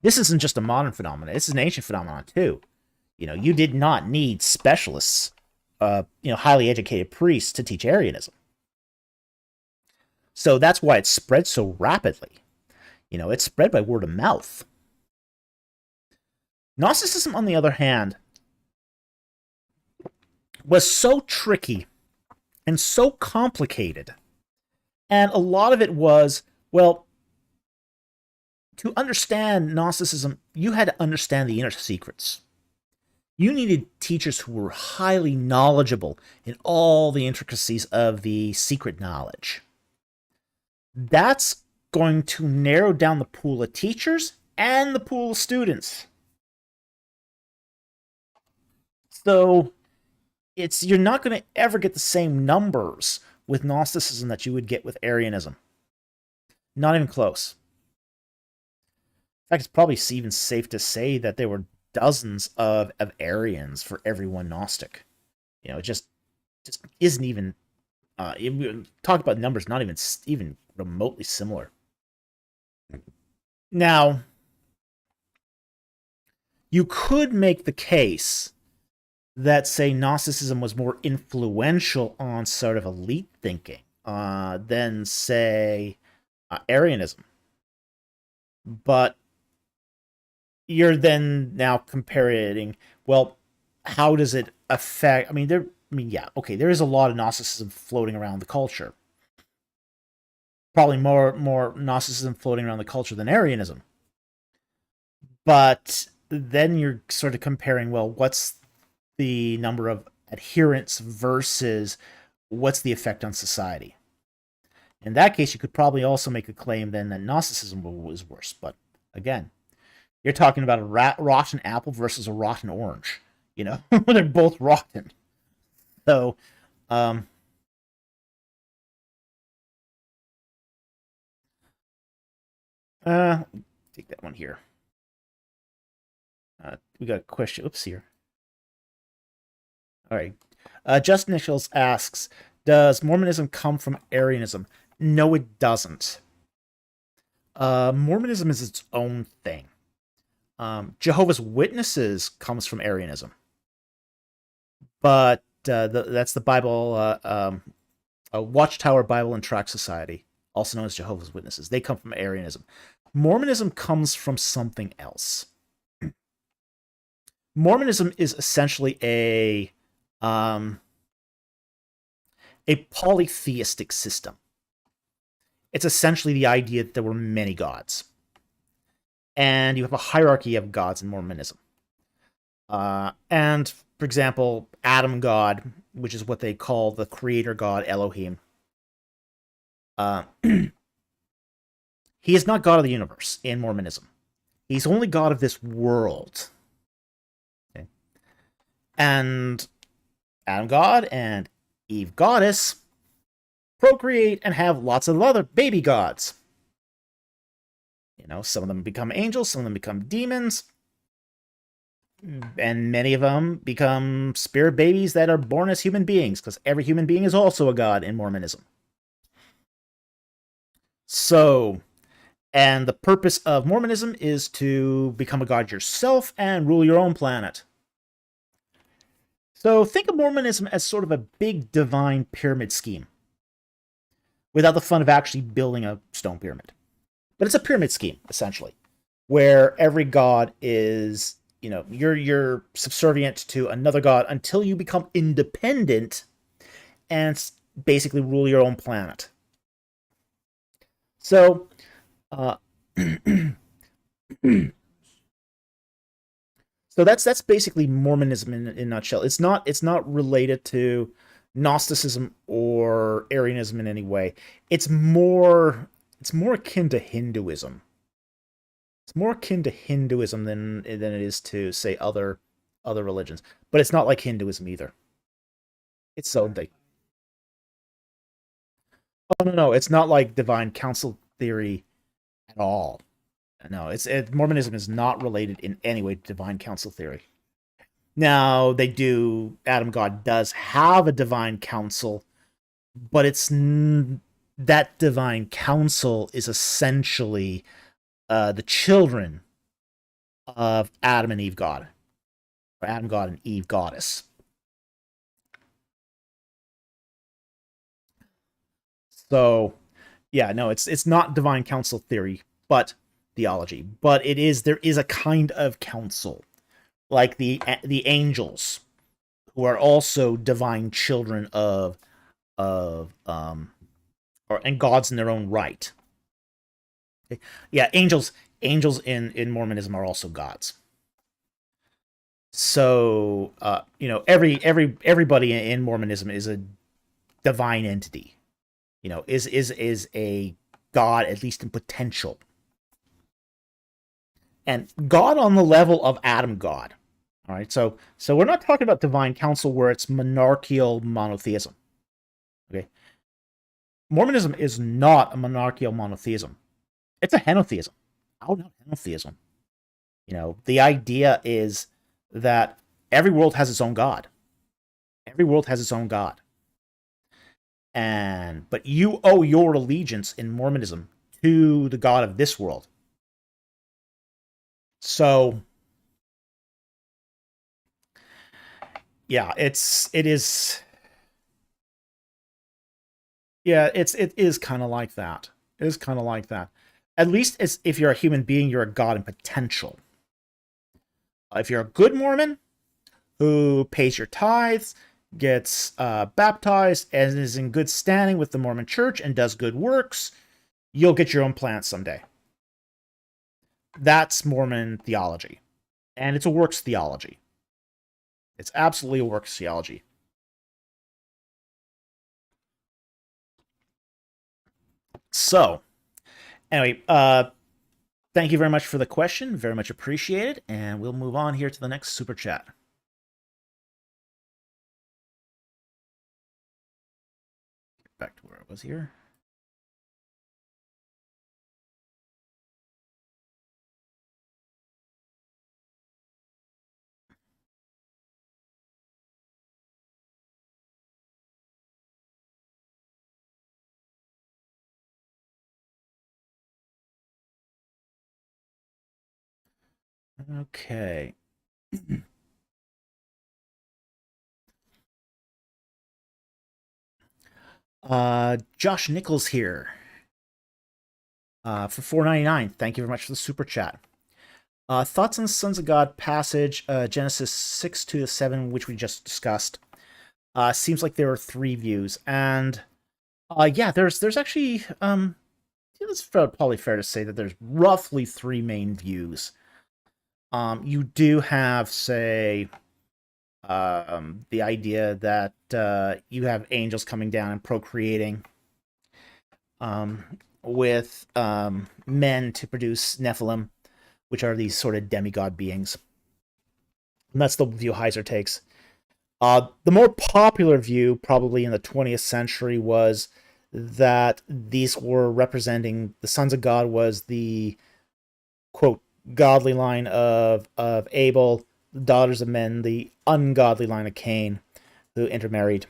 this isn't just a modern phenomenon. This is an ancient phenomenon, too. You did not need specialists, highly educated priests to teach Arianism. So that's why it spread so rapidly. It spread by word of mouth. Gnosticism, on the other hand, was so tricky and so complicated. And a lot of it was, well, to understand Gnosticism, you had to understand the inner secrets. You needed teachers who were highly knowledgeable in all the intricacies of the secret knowledge. That's going to narrow down the pool of teachers and the pool of students. So you're not going to ever get the same numbers with Gnosticism that you would get with Arianism. Not even close. In fact, it's probably even safe to say that there were dozens of Arians for every one Gnostic. It just isn't even... talk about numbers, not even remotely similar. Now, you could make the case that, say, Gnosticism was more influential on sort of elite thinking than, say, Arianism. But you're then now comparing, well, how does it affect... there is a lot of Gnosticism floating around the culture. Probably more Gnosticism floating around the culture than Arianism. But then you're sort of comparing, well, what's the number of adherents versus what's the effect on society? In that case, you could probably also make a claim then that Gnosticism was worse. But again, you're talking about a rotten apple versus a rotten orange. They're both rotten. So, take that one here. We got a question. Oops, here. All right. Justin Nichols asks, does Mormonism come from Arianism? No, it doesn't. Mormonism is its own thing. Jehovah's Witnesses comes from Arianism. But that's the Bible, Watchtower Bible and Tract Society, also known as Jehovah's Witnesses. They come from Arianism. Mormonism comes from something else. Mormonism is essentially a polytheistic system. It's essentially the idea that there were many gods. And you have a hierarchy of gods in Mormonism. And, for example, Adam God, which is what they call the creator god Elohim. He is not God of the universe in Mormonism. He's only God of this world. Okay. And Adam God and Eve Goddess procreate and have lots of other baby gods. Some of them become angels, some of them become demons, and many of them become spirit babies that are born as human beings, because every human being is also a god in Mormonism. So, and the purpose of Mormonism is to become a god yourself and rule your own planet. So think of Mormonism as sort of a big divine pyramid scheme, without the fun of actually building a stone pyramid. But it's a pyramid scheme, essentially, where every god is, you're subservient to another god until you become independent and basically rule your own planet. So, uh, so that's basically Mormonism in a nutshell. It's not related to Gnosticism or Arianism in any way. It's more akin to Hinduism. It's more akin to Hinduism than it is to, say, other religions. But it's not like Hinduism either. It's so thing. Oh no, it's not like divine council theory at all. No, Mormonism is not related in any way to divine council theory. Now, Adam God does have a divine council, but that divine council is essentially the children of Adam and Eve God, or Adam God and Eve Goddess. So, yeah, no, it's not divine council theory, but theology. But there is a kind of council, like the angels, who are also divine children and gods in their own right. Okay? Yeah, angels in Mormonism are also gods. So everybody in Mormonism is a divine entity. Is a god, at least in potential, and God on the level of Adam God. All right, so we're not talking about divine council where it's monarchical monotheism. Okay, Mormonism is not a monarchical monotheism. It's a henotheism. Oh, not henotheism. The idea is that every world has its own god. Every world has its own god. But you owe your allegiance in Mormonism to the god of this world. So, yeah, it is. Yeah, it is kind of like that. It is kind of like that. At least if you're a human being, you're a god in potential. If you're a good Mormon who pays your tithes, gets baptized, and is in good standing with the Mormon Church and does good works, you'll get your own planet someday. That's Mormon theology. And it's a works theology. It's absolutely a works theology. So, anyway, thank you very much for the question. Very much appreciated. And we'll move on here to the next super chat. Get back to where I was here. Okay. Josh Nichols here. For $4.99. Thank you very much for the super chat. Thoughts on the Sons of God passage, Genesis 6-7, which we just discussed. Seems like there are three views, and yeah, there's actually it's probably fair to say that there's roughly three main views. You do have, say, the idea that you have angels coming down and procreating with men to produce Nephilim, which are these sort of demigod beings. And that's the view Heiser takes. The more popular view, probably in the 20th century, was that these were representing the sons of God was the, quote, godly line of Abel, the daughters of men, the ungodly line of Cain, who intermarried.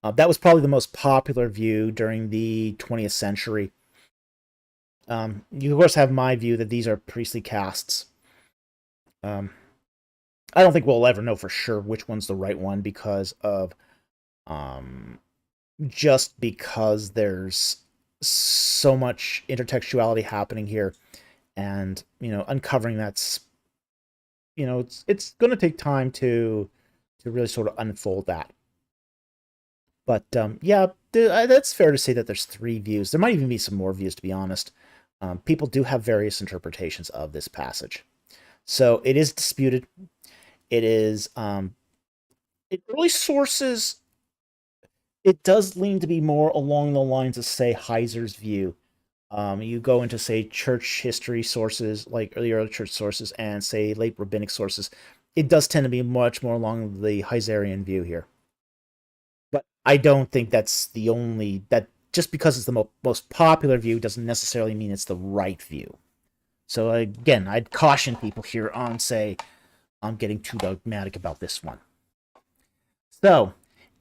That was probably the most popular view during the 20th century. You of course have my view that these are priestly castes. Um, I don't think we'll ever know for sure which one's the right one because of um, just because there's so much intertextuality happening here, and uncovering that's it's going to take time to really sort of unfold that. But yeah, that's fair to say that there's three views. There might even be some more views, to be honest. People do have various interpretations of this passage, so it is disputed. It is early sources. It does lean to be more along the lines of, say, Heiser's view. You go into, say, church history sources, like early church sources, and, say, late rabbinic sources. It does tend to be much more along the Heiserian view here. But I don't think that's the only, that just because it's the most popular view doesn't necessarily mean it's the right view. So again, I'd caution people here on, say, I'm getting too dogmatic about this one. So,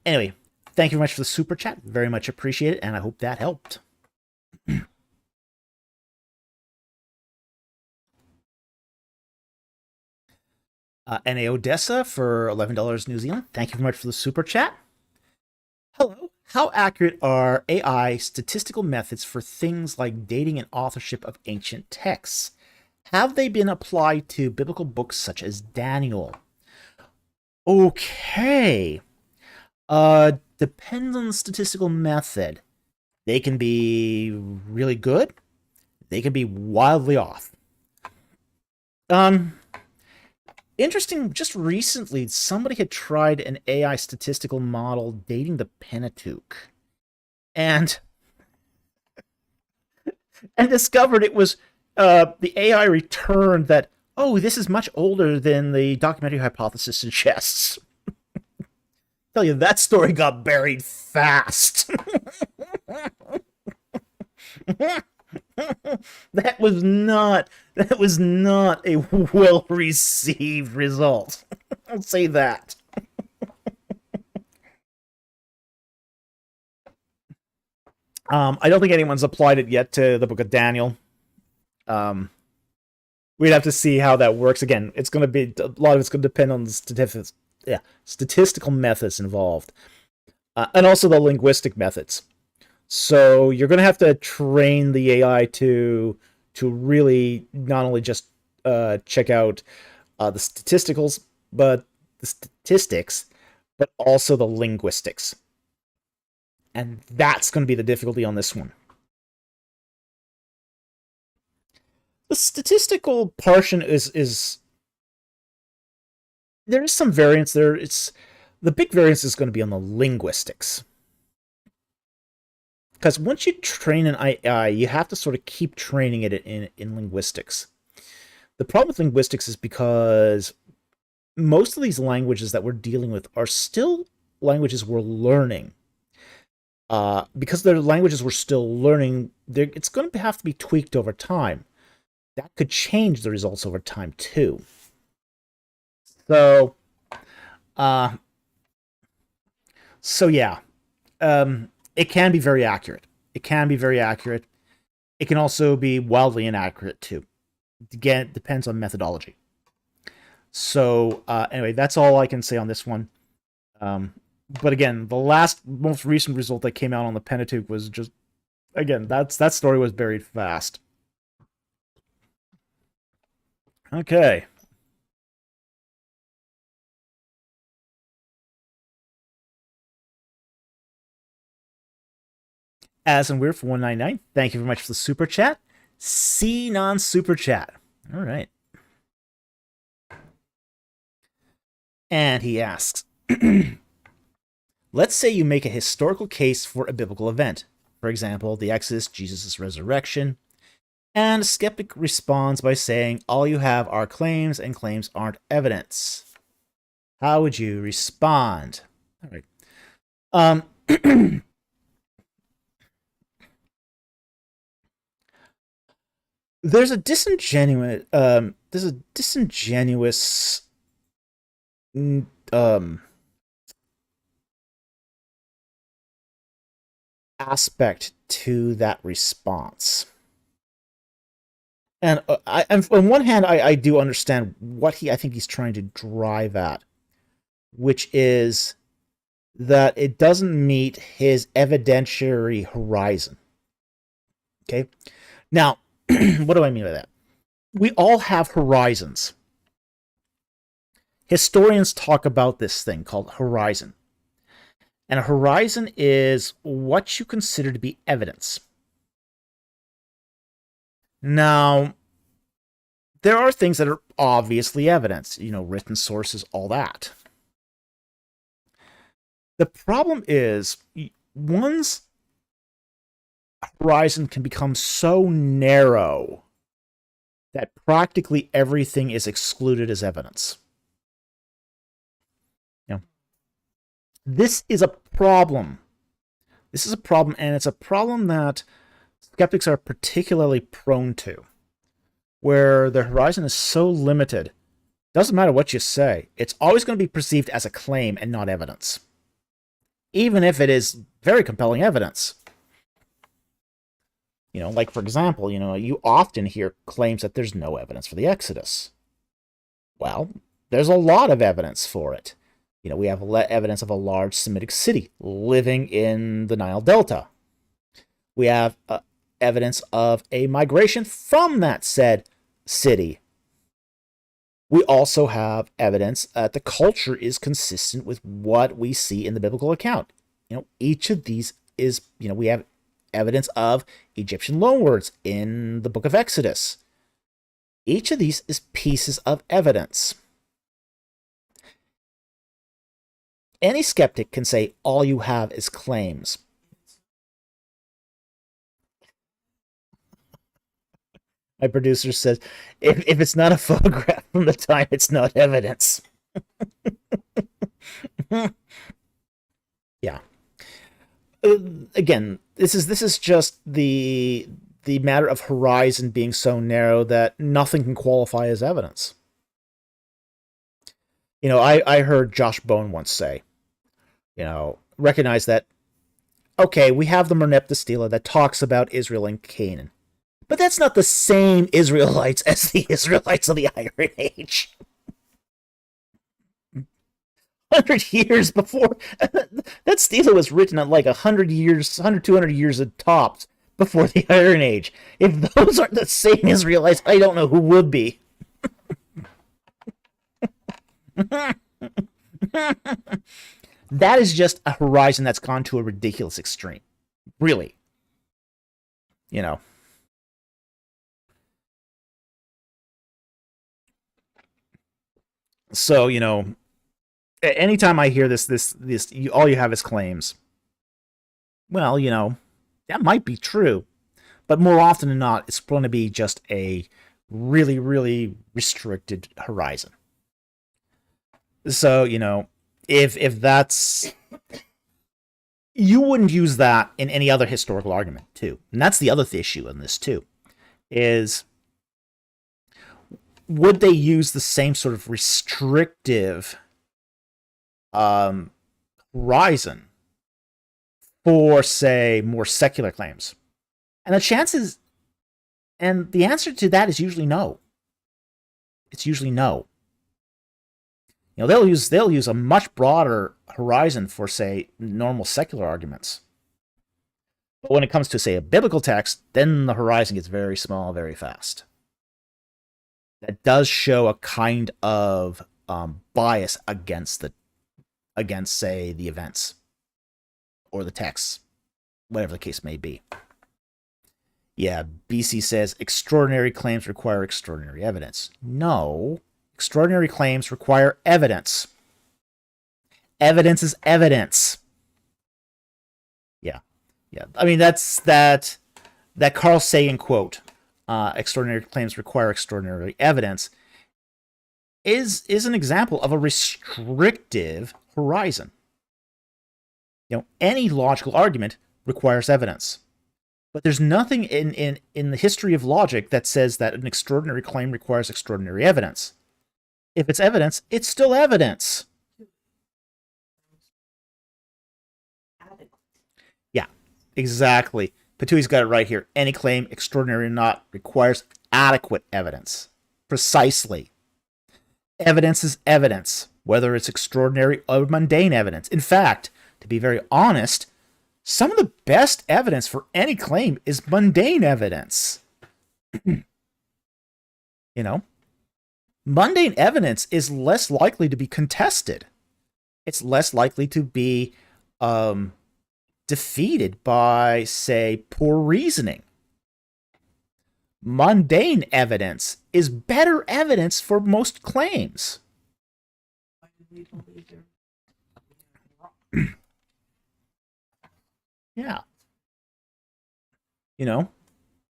anyway, thank you very much for the super chat. Very much appreciate it, and I hope that helped. NA Odessa for $11 New Zealand. Thank you very much for the super chat. Hello. How accurate are AI statistical methods for things like dating and authorship of ancient texts? Have they been applied to biblical books such as Daniel? Okay. Depends on the statistical method. They can be really good. They can be wildly off. Interesting, just recently, somebody had tried an AI statistical model dating the Pentateuch. And discovered it was the AI returned that, oh, this is much older than the documentary hypothesis suggests. Tell you, that story got buried fast. that was not a well received result. I'll say that. I don't think anyone's applied it yet to the Book of Daniel. We'd have to see how that works. Again, it's going to be a lot of it's going to depend on the statistical methods involved, and also the linguistic methods. So you're going to have to train the AI to really not only just check out the statisticals, but the statistics, but also the linguistics. And that's going to be the difficulty on this one. The statistical portion is there is some variance there. It's the big variance is going to be on the linguistics. Because once you train an AI, you have to sort of keep training it in linguistics. The problem with linguistics is because most of these languages that we're dealing with are still languages we're learning. Because they're languages we're still learning, it's going to have to be tweaked over time. That could change the results over time too. So, yeah, it can be very accurate. It can be very accurate. It can also be wildly inaccurate too. Again, it depends on methodology. So anyway, that's all I can say on this one. But again, the most recent result that came out on the Pentateuch was just, again, that story was buried fast. Okay. As and Weird for 199, thank you very much for the super chat. C non super chat. All right. And he asks, let's say you make a historical case for a biblical event. For example, the Exodus, Jesus' resurrection. And a skeptic responds by saying, all you have are claims, and claims aren't evidence. How would you respond? All right. There's a disingenuous aspect to that response. And on one hand, I do understand what I think he's trying to drive at, which is that it doesn't meet his evidentiary horizon. Okay? Now, what do I mean by that? We all have horizons. Historians talk about this thing called horizon. And a horizon is what you consider to be evidence. Now, there are things that are obviously evidence, written sources, all that. The problem is one's horizon can become so narrow that practically everything is excluded as evidence. This is a problem. This is a problem, and it's a problem that skeptics are particularly prone to, where their horizon is so limited. Doesn't matter what you say, it's always going to be perceived as a claim and not evidence, even if it is very compelling evidence. Like, for example, you often hear claims that there's no evidence for the Exodus. Well, there's a lot of evidence for it. We have evidence of a large Semitic city living in the Nile Delta. We have evidence of a migration from that said city. We also have evidence that the culture is consistent with what we see in the biblical account. Each of these is, we have evidence of Egyptian loanwords in the book of Exodus. Each of these is pieces of evidence. Any skeptic can say all you have is claims. My producer says, if it's not a photograph from the time, it's not evidence. Yeah. Again, this is just the matter of horizon being so narrow that nothing can qualify as evidence. I heard Josh Bone once say, recognize that, okay, we have the Merneptah Stela that talks about Israel and Canaan. But that's not the same Israelites as the Israelites of the Iron Age. 100 years before, that Stela was written at like 200 years at tops before the Iron Age. If those aren't the same Israelites, I don't know who would be. That is just a horizon that's gone to a ridiculous extreme. Really. So, anytime I hear this, all you have is claims. Well, that might be true, but more often than not, it's going to be just a really, really restricted horizon. So, if that's, you wouldn't use that in any other historical argument, too. And that's the other issue in this, too, is would they use the same sort of restrictive horizon for, say, more secular claims? And the answer to that is usually no. It's usually no. They'll use a much broader horizon for, say, normal secular arguments. But when it comes to, say, a biblical text, then the horizon gets very small very fast. That does show a kind of bias against, say, the events or the texts, whatever the case may be. Yeah, BC says extraordinary claims require extraordinary evidence. No, extraordinary claims require evidence. Evidence is evidence. Yeah. I mean, that's that Carl Sagan quote, extraordinary claims require extraordinary evidence, is an example of a restrictive horizon. Any logical argument requires evidence. But there's nothing in the history of logic that says that an extraordinary claim requires extraordinary evidence. If it's evidence, it's still evidence. Yeah, exactly. Patui's got it right here. Any claim, extraordinary or not, requires adequate evidence. Precisely. Evidence is evidence, whether it's extraordinary or mundane evidence. In fact, to be very honest, some of the best evidence for any claim is mundane evidence. You know? Mundane evidence is less likely to be contested. It's less likely to be defeated by, say, poor reasoning. Mundane evidence is better evidence for most claims. Yeah. You know,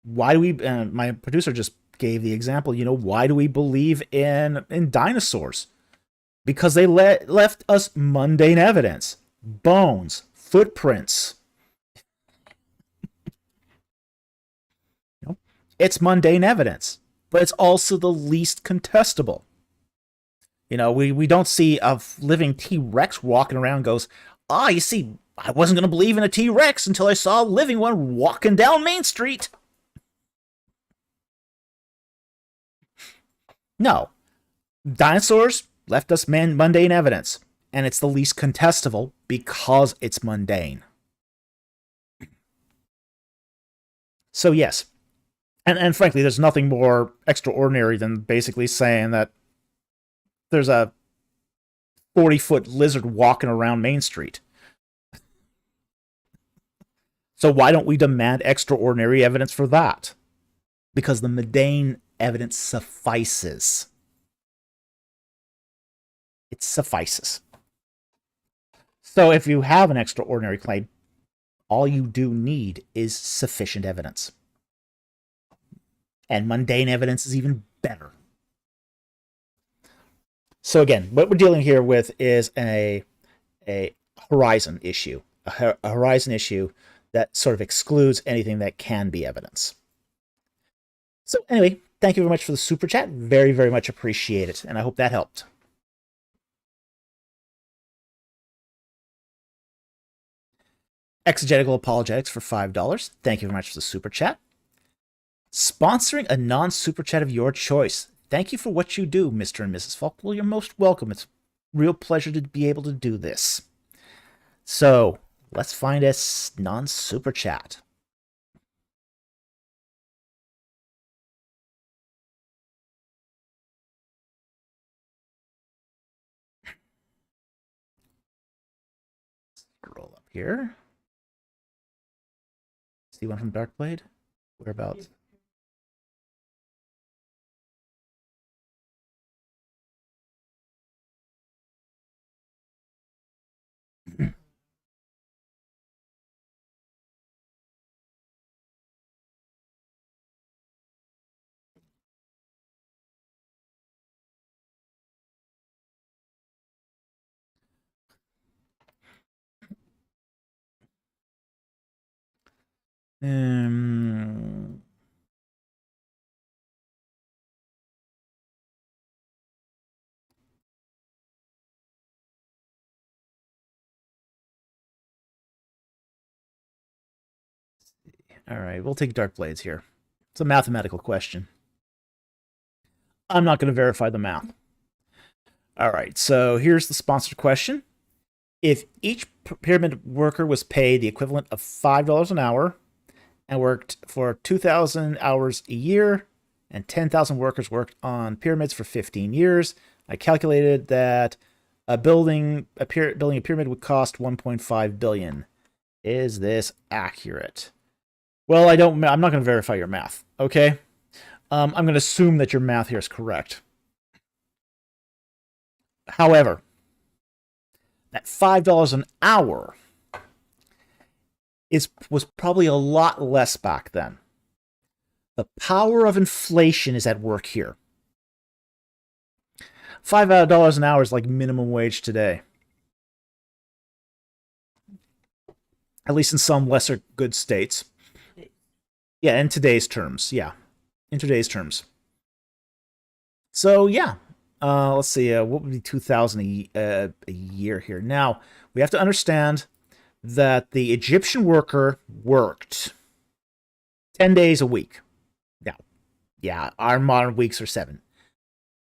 why do we, my producer just gave the example, why do we believe in dinosaurs? Because they left us mundane evidence. Bones, footprints. It's mundane evidence, but it's also the least contestable. We don't see a living T-Rex walking around and goes, you see, I wasn't going to believe in a T-Rex until I saw a living one walking down Main Street. No. Dinosaurs left us mundane evidence, and it's the least contestable because it's mundane. So yes, and frankly, there's nothing more extraordinary than basically saying that there's a 40-foot lizard walking around Main Street. So why don't we demand extraordinary evidence for that? Because the mundane evidence suffices. It suffices. So if you have an extraordinary claim, all you do need is sufficient evidence. And mundane evidence is even better. So again, what we're dealing here with is a horizon issue. A horizon issue that sort of excludes anything that can be evidence. So anyway, thank you very much for the super chat. Very, very much appreciate it. And I hope that helped. Exegetical Apologetics for $5. Thank you very much for the super chat. Sponsoring a non-super chat of your choice. Thank you for what you do, Mr. and Mrs. Falk. Well, you're most welcome. It's a real pleasure to be able to do this. So, let's find a non-super chat. Scroll up here. See one from Darkblade? Whereabouts? All right, we'll take Darkblades here. It's a mathematical question. I'm not going to verify the math. All right, so here's the sponsored question. If each pyramid worker was paid the equivalent of $5 an hour and worked for 2,000 hours a year, and 10,000 workers worked on pyramids for 15 years, I calculated that building a pyramid would cost $1.5 billion. Is this accurate? Well, I'm not going to verify your math, okay? I'm going to assume that your math here is correct. However, that $5 an hour was probably a lot less back then. The power of inflation is at work here. $5 an hour is like minimum wage today. At least in some lesser good states. Yeah, in today's terms. Yeah, in today's terms. So, yeah. Let's see. What would be 2,000 a year here? Now, we have to understand that the Egyptian worker worked 10 days a week. Now, Yeah, our modern weeks are 7.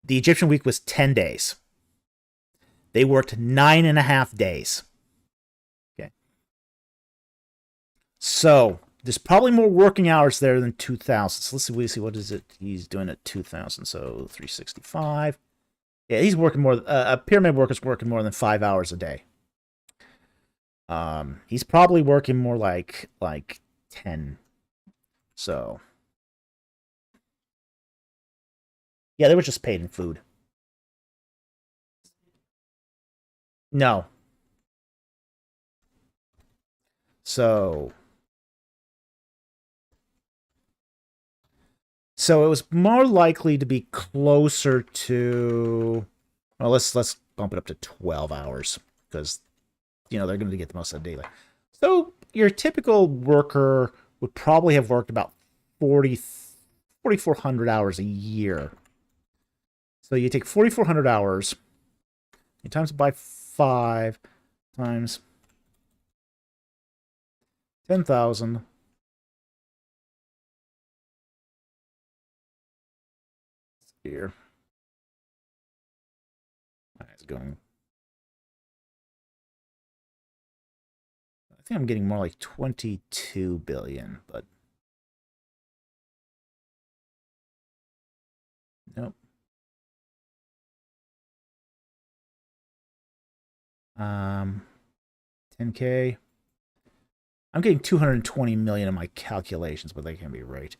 The Egyptian week was 10 days. They worked 9.5 days. Okay. So there's probably more working hours there than 2,000. So let's see what is it he's doing at 2,000. So 365. Yeah, he's working more. A pyramid worker's working more than 5 hours a day. He's probably working more like 10. So yeah, they were just paid in food. No. So it was more likely to be closer to, well, let's bump it up to 12 hours because they're going to get the most out of daily. So your typical worker would probably have worked about 4,400 hours a year. So you take 4,400 hours, you times it by 5 times 10,000. Here. It's going. I think I'm getting more like 22 billion, but nope. 10K. I'm getting 220 million in my calculations, but they can't be right.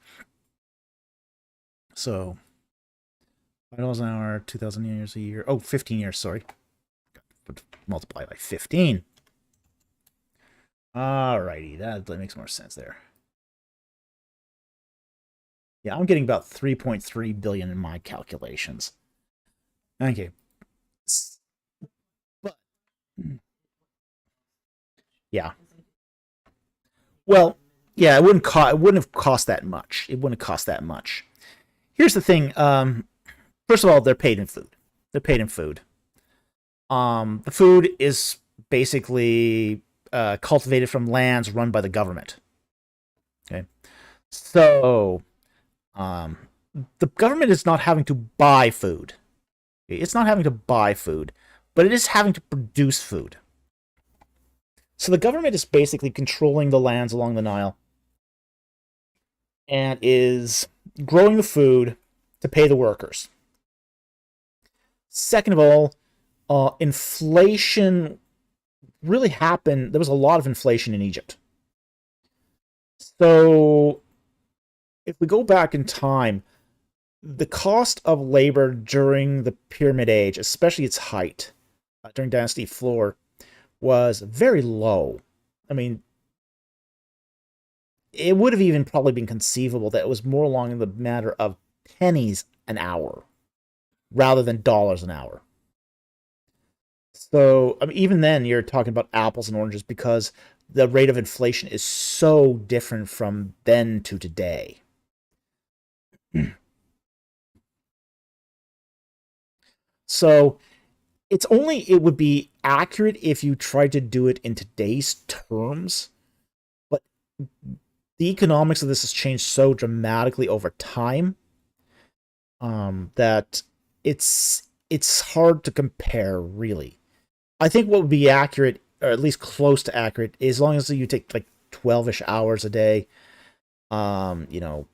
So $5 an hour, 2,000 years a year. Oh, 15 years, sorry. Multiply by 15. Alrighty, that makes more sense there. Yeah, I'm getting about 3.3 billion in my calculations. Okay. But yeah. Well, yeah, it wouldn't have cost that much. It wouldn't have cost that much. Here's the thing. First of all, they're paid in food. They're paid in food. The food is basically cultivated from lands run by the government. Okay. So, the government is not having to buy food. It's not having to buy food, but it is having to produce food. So the government is basically controlling the lands along the Nile and is growing the food to pay the workers. Second of all, inflation really happened. There was a lot of inflation in Egypt. So if we go back in time, the cost of labor during the Pyramid Age, especially its height, during Dynasty 4, was very low. I mean, it would have even probably been conceivable that it was more along the matter of pennies an hour rather than dollars an hour. So, I mean, even then, you're talking about apples and oranges because the rate of inflation is so different from then to today. So, it would be accurate if you tried to do it in today's terms, but the economics of this has changed so dramatically over time that it's hard to compare, really. I think what would be accurate, or at least close to accurate, is as long as you take like 12-ish hours a day, you know,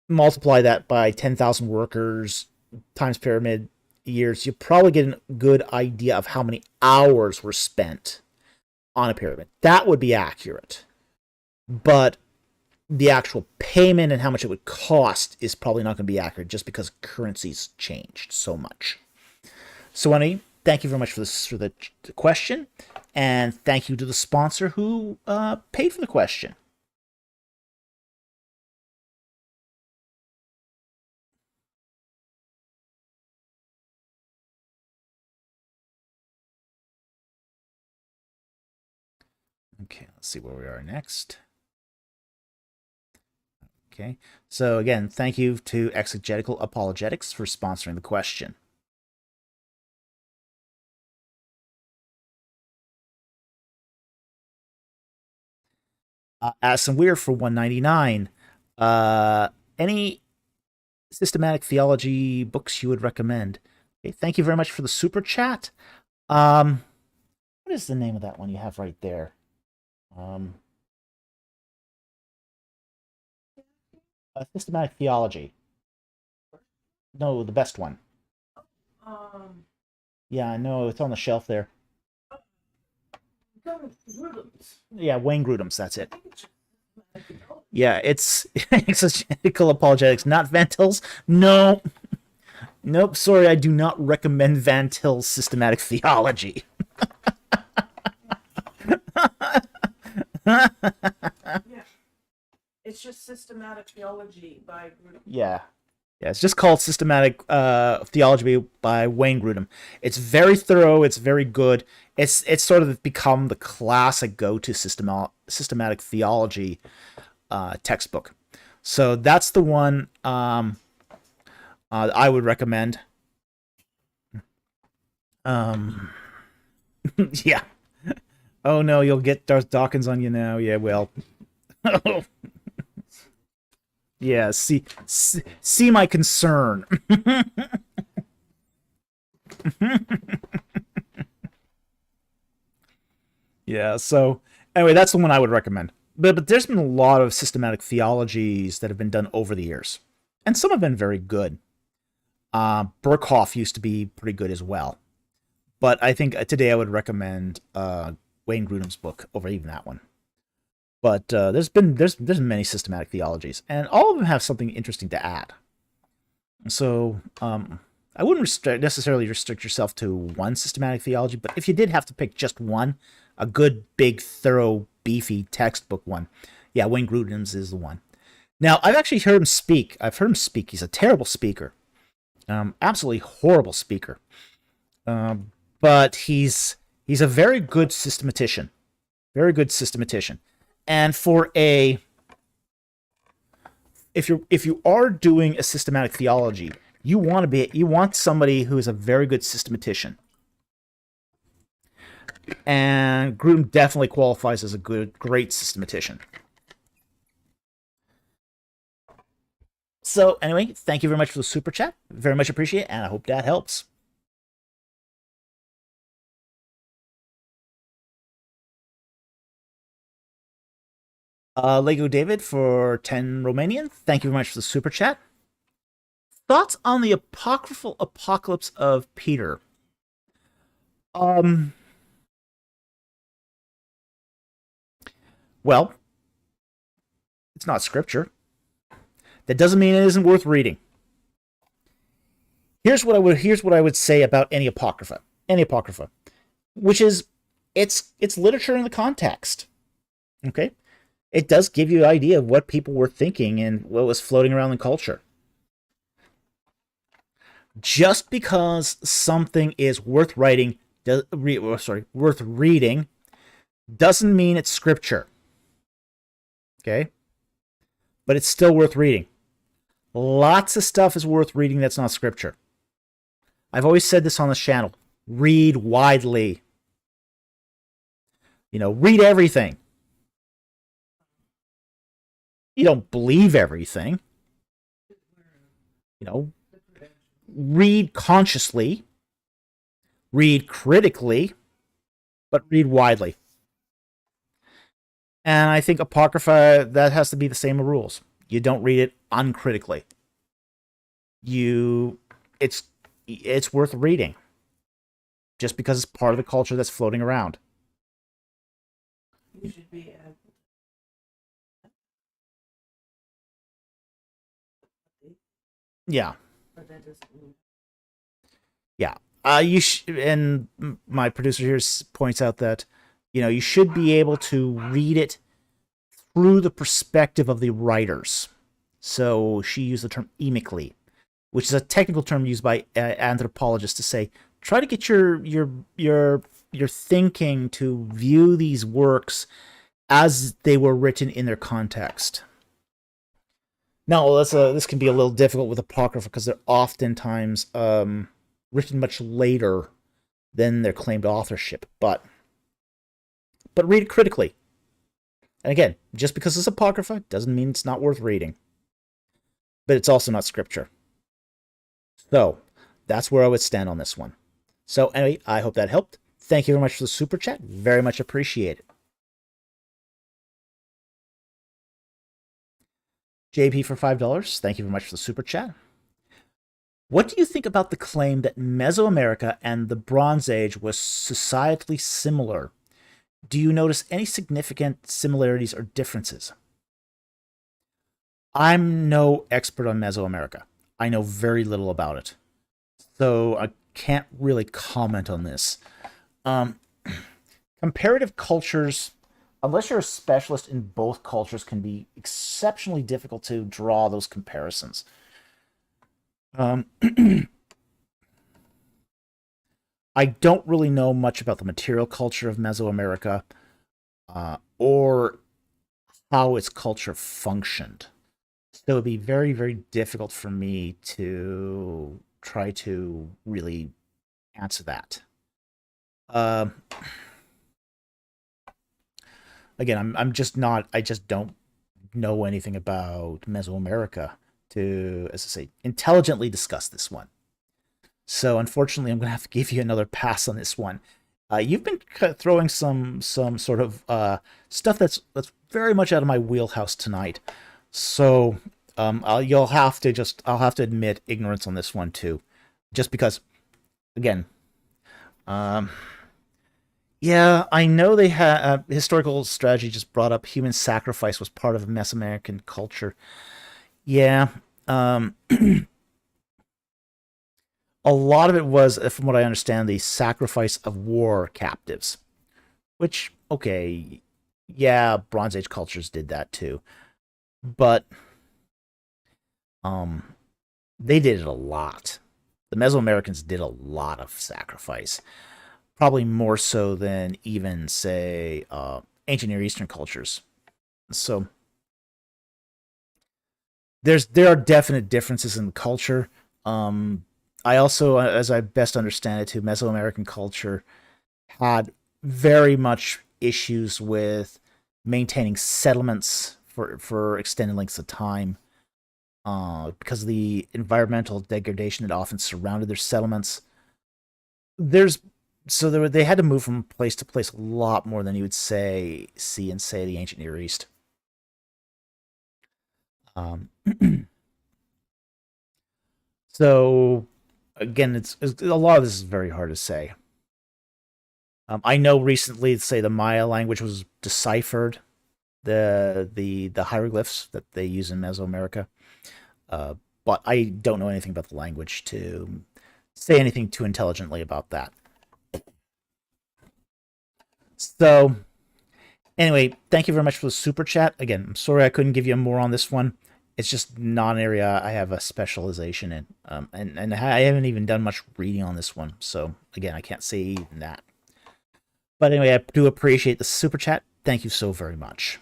multiply that by 10,000 workers times pyramid years, you probably get a good idea of how many hours were spent on a pyramid. That would be accurate. But the actual payment and how much it would cost is probably not going to be accurate just because currencies changed so much. So, anyway, thank you very much for the question, and thank you to the sponsor who paid for the question. Okay, let's see where we are next. Okay, so again, thank you to Exegetical Apologetics for sponsoring the question. Addison Weir for $199. Any systematic theology books you would recommend. Okay, thank you very much for the super chat. What is the name of that one you have right there? Systematic theology. No, the best one. Yeah, I know, it's on the shelf there. Yeah, Wayne Grudem's, that's it. Yeah, it's exegetical apologetics, not Van Til's. No. Nope, sorry, I do not recommend Van Til's systematic theology. Yeah. It's just systematic theology by Grudem. Yeah. Yeah, it's just called Systematic Theology by Wayne Grudem. It's very thorough. It's very good. It's sort of become the classic go-to systematic theology textbook. So that's the one I would recommend. Yeah. Oh no, you'll get Darth Dawkins on you now. Yeah, well. Yeah, see my concern. Yeah, so anyway, that's the one I would recommend. But there's been a lot of systematic theologies that have been done over the years, and some have been very good. Burkhoff used to be pretty good as well, but I think today I would recommend Wayne Grudem's book over even that one. But there's many systematic theologies, and all of them have something interesting to add. So I wouldn't necessarily restrict yourself to one systematic theology, but if you did have to pick just one, a good, big, thorough, beefy textbook one, yeah, Wayne Grudem's is the one. Now, I've actually heard him speak. He's a terrible speaker, absolutely horrible speaker. But he's a very good systematician, very good systematician. And for if you are doing a systematic theology, you want somebody who is a very good systematician. And Grudem definitely qualifies as a great systematician. So anyway, thank you very much for the super chat. Very much appreciate it, and I hope that helps. Lego David for 10 Romanian. Thank you very much for the super chat. Thoughts on the apocryphal apocalypse of Peter? Well, it's not scripture. That doesn't mean it isn't worth reading. Here's what I would say about any apocrypha, which is it's literature in the context. Okay? It does give you an idea of what people were thinking and what was floating around in culture. Just because something is worth reading doesn't mean it's scripture. Okay? But it's still worth reading. Lots of stuff is worth reading that's not scripture. I've always said this on this channel. Read widely. Read everything. You don't believe everything. Read consciously. Read critically. But read widely. And I think Apocrypha, that has to be the same rules. You don't read it uncritically. It's worth reading. Just because it's part of the culture that's floating around. You should be yeah. Yeah. And my producer here points out that you should be able to read it through the perspective of the writers. So she used the term emically, which is a technical term used by anthropologists to say, try to get your thinking to view these works as they were written in their context. Now, this can be a little difficult with Apocrypha because they're oftentimes written much later than their claimed authorship, but read it critically. And again, just because it's Apocrypha doesn't mean it's not worth reading. But it's also not scripture. So that's where I would stand on this one. So anyway, I hope that helped. Thank you very much for the super chat. Very much appreciated. JP for $5. Thank you very much for the super chat. What do you think about the claim that Mesoamerica and the Bronze Age was societally similar? Do you notice any significant similarities or differences? I'm no expert on Mesoamerica. I know very little about it, so I can't really comment on this. Comparative cultures, unless you're a specialist in both cultures, can be exceptionally difficult to draw those comparisons. I don't really know much about the material culture of Mesoamerica or how its culture functioned. So it would be very, very difficult for me to try to really answer that. Again, I'm just not, I just don't know anything about Mesoamerica to, as I say, intelligently discuss this one. So unfortunately, I'm going to have to give you another pass on this one. You've been throwing some sort of stuff that's very much out of my wheelhouse tonight. So I'll have to admit ignorance on this one too, just because, again, yeah, I know they had historical strategy just brought up human sacrifice was part of Mesoamerican culture. Yeah, a lot of it was, from what I understand, the sacrifice of war captives, which, okay, yeah, Bronze Age cultures did that too, but they did it a lot. The Mesoamericans did a lot of sacrifice, probably more so than even, say, ancient Near Eastern cultures. So there are definite differences in culture. I also, as I best understand it, too, Mesoamerican culture had very much issues with maintaining settlements for extended lengths of time because of the environmental degradation that often surrounded their settlements. They had to move from place to place a lot more than you would see in, say, the ancient Near East. So again, it's a lot of this is very hard to say. I know recently, say, the Maya language was deciphered, the hieroglyphs that they use in Mesoamerica, but I don't know anything about the language to say anything too intelligently about that. So anyway, thank you very much for the super chat. Again, I'm sorry I couldn't give you more on this one. It's just not an area I have a specialization in, and I haven't even done much reading on this one. So again, I can't say even that. But anyway, I do appreciate the super chat. Thank you so very much.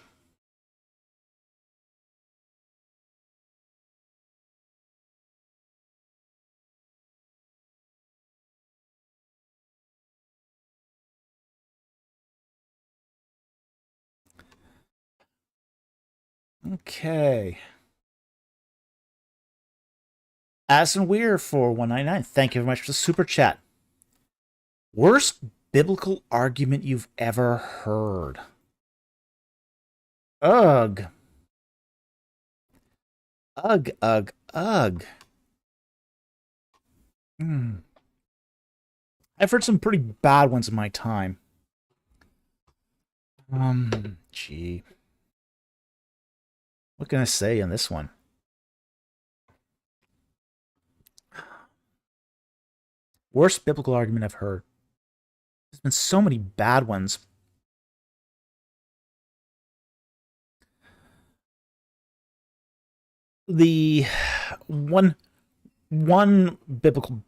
Okay. Addison Weir for 199. Thank you very much for the super chat. Worst biblical argument you've ever heard? Ugh. Ugh, ugh, ugh. I've heard some pretty bad ones in my time. Gee. What can I say on this one? Worst biblical argument I've heard. There's been so many bad ones. The one biblical,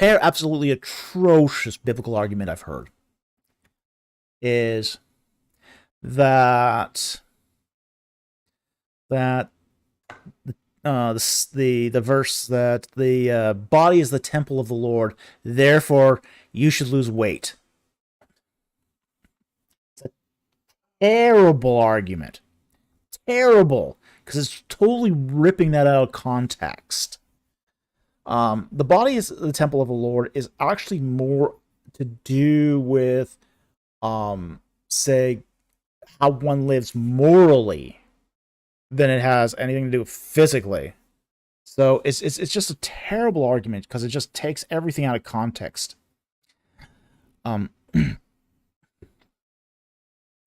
absolutely atrocious biblical argument I've heard is that the verse that the body is the temple of the Lord, therefore you should lose weight. It's a terrible argument. Terrible. Because it's totally ripping that out of context. The body is the temple of the Lord is actually more to do with, say, how one lives morally than it has anything to do physically. So it's just a terrible argument because it just takes everything out of context.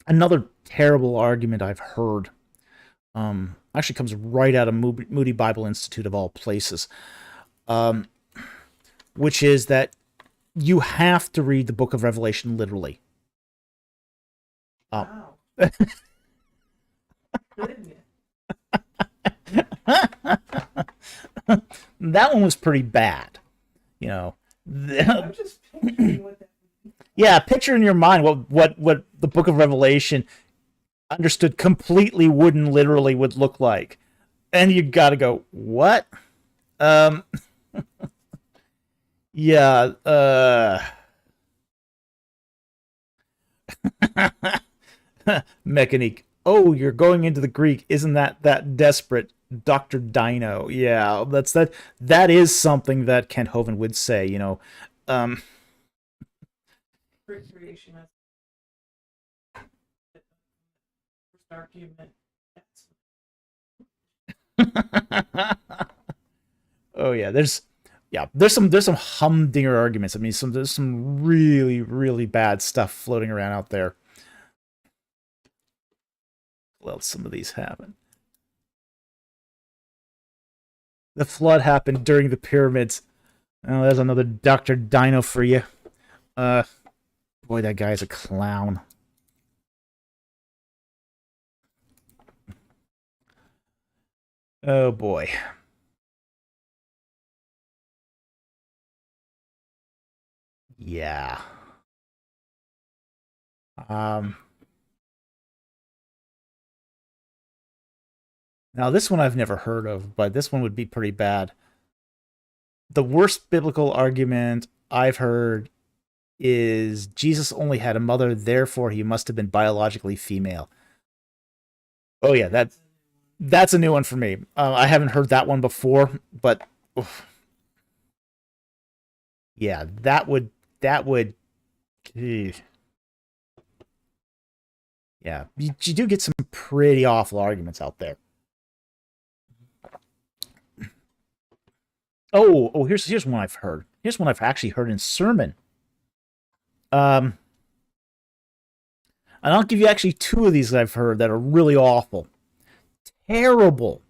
Another terrible argument I've heard actually comes right out of Moody Bible Institute of all places, which is that you have to read the book of Revelation literally. Wow. Goodness. That one was pretty bad, you know. I'm just picturing what that would be. Yeah, picture in your mind what the book of Revelation understood completely wooden literally would look like. And you gotta go, what? Yeah, Mechanique. Oh, you're going into the Greek. Isn't that desperate? Dr. Dino. Yeah, that is something that Kent Hovind would say, you know. Recreationist. First argument. Oh yeah, there's some humdinger arguments. I mean, there's some really, really bad stuff floating around out there. Well, some of these happen. The flood happened during the pyramids. Oh, there's another Dr. Dino for you. Boy, that guy's a clown. Oh boy. Yeah. Now this one I've never heard of, but this one would be pretty bad. The worst biblical argument I've heard is Jesus only had a mother, therefore he must have been biologically female. Oh yeah, that's a new one for me. I haven't heard that one before, but oof. Yeah, that would. Eesh. Yeah, you do get some pretty awful arguments out there. Here's one I've heard. Here's one I've actually heard in sermon. And I'll give you actually two of these that I've heard that are really awful. Terrible.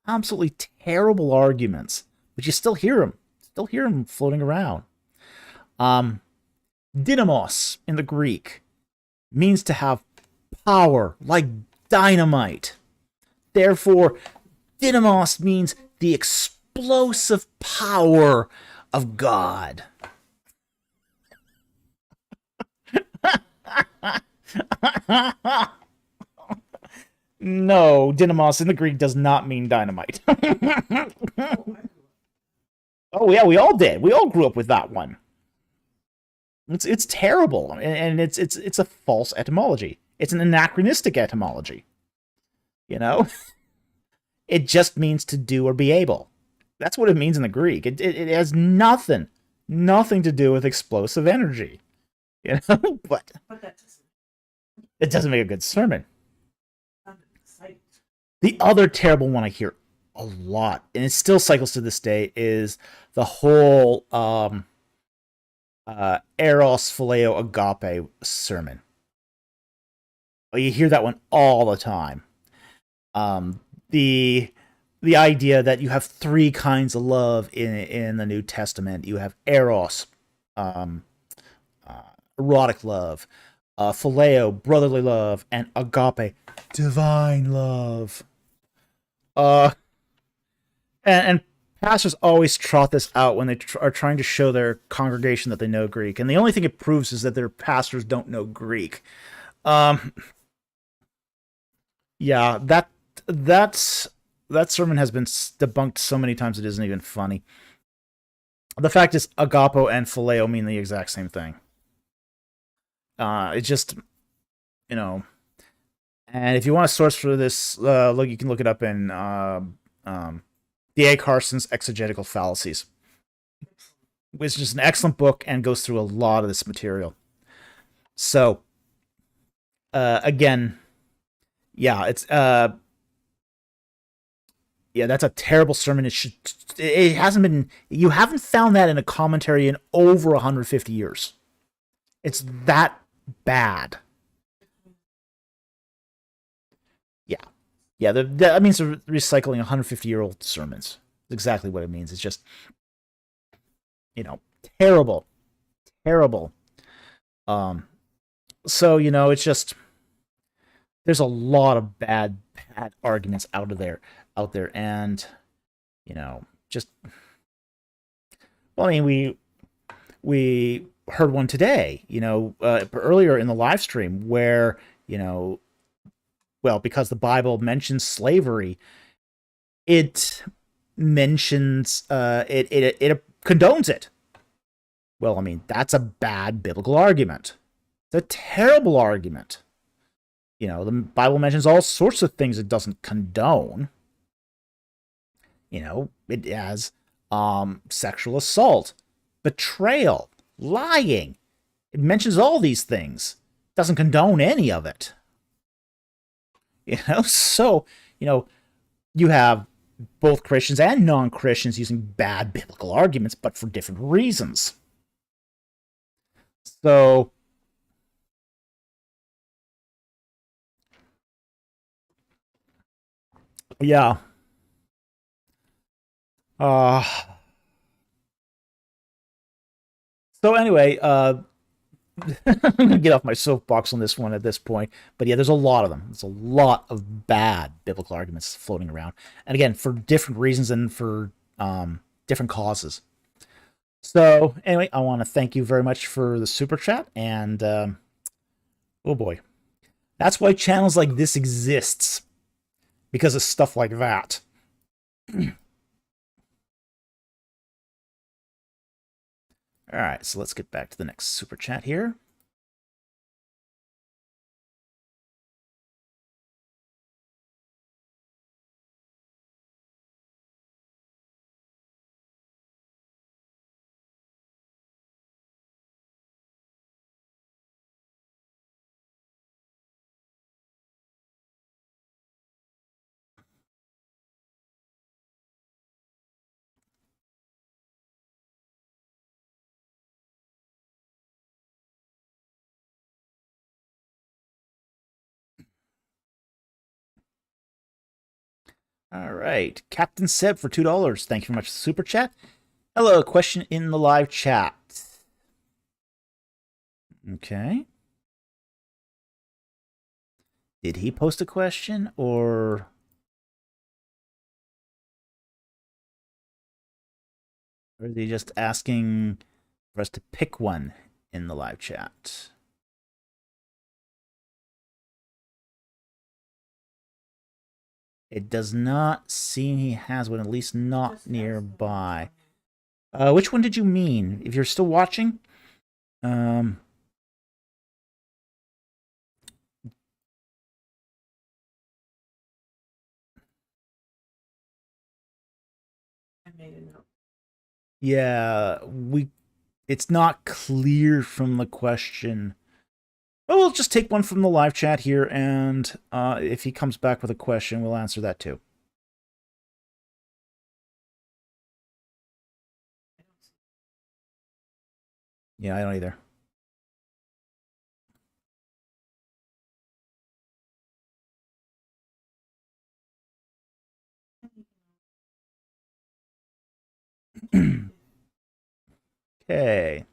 Absolutely terrible arguments. But you still hear them. Still hear them floating around. Dynamos in the Greek means to have power, like dynamite. Therefore, dynamos means the explosive power of God. No, dynamos in the Greek does not mean dynamite. Oh yeah, we all did. We all grew up with that one. It's terrible, and it's a false etymology. It's an anachronistic etymology. You know, it just means to do or be able. That's what it means in the Greek. It has nothing to do with explosive energy. You know, but that it doesn't make a good sermon. sound exciting. The other terrible one I hear a lot, and it still cycles to this day, is the whole eros phileo agape sermon. You hear that one all the time. The idea that you have three kinds of love in the New Testament. You have eros, erotic love, phileo, brotherly love, and agape, divine love. And pastors always trot this out when they are trying to show their congregation that they know Greek, and the only thing it proves is that their pastors don't know Greek. Yeah, that sermon has been debunked so many times it isn't even funny. The fact is, agapo and phileo mean the exact same thing. It's just, you know, and if you want a source for this, you can look it up in D.A. Carson's Exegetical Fallacies. which is an excellent book and goes through a lot of this material. So, again, yeah, it's yeah, that's a terrible sermon. It hasn't been, you haven't found that in a commentary in over 150 years. It's that bad. Yeah. Yeah, that means they're recycling 150-year-old sermons. That's exactly what it means. It's just, terrible. Terrible. Um, so, it's just, there's a lot of bad arguments out there. And, just, well, I mean, we heard one today, earlier in the live stream where, well, because the Bible mentions slavery, it mentions it condones it. Well, I mean, that's a bad biblical argument. It's a terrible argument. The Bible mentions all sorts of things it doesn't condone. It has sexual assault, betrayal, lying. It mentions all these things. It doesn't condone any of it. So, you have both Christians and non-Christians using bad biblical arguments, but for different reasons. So, yeah. So anyway, I'm gonna get off my soapbox on this one at this point, but yeah, there's a lot of them. There's a lot of bad biblical arguments floating around, and again, for different reasons and for different causes. So anyway, I want to thank you very much for the super chat, and oh boy, that's why channels like this exists, because of stuff like that. All right, so let's get back to the next super chat here. All right, Captain Seb for $2. Thank you very much for the super chat. Hello, question in the live chat. Okay. Did he post a question, or is he just asking for us to pick one in the live chat? It does not seem he has one, at least not nearby. Which one did you mean? If you're still watching, I made a note. Yeah, it's not clear from the question. Well, we'll just take one from the live chat here, and if he comes back with a question, we'll answer that too. Yeah, I don't either. Okay.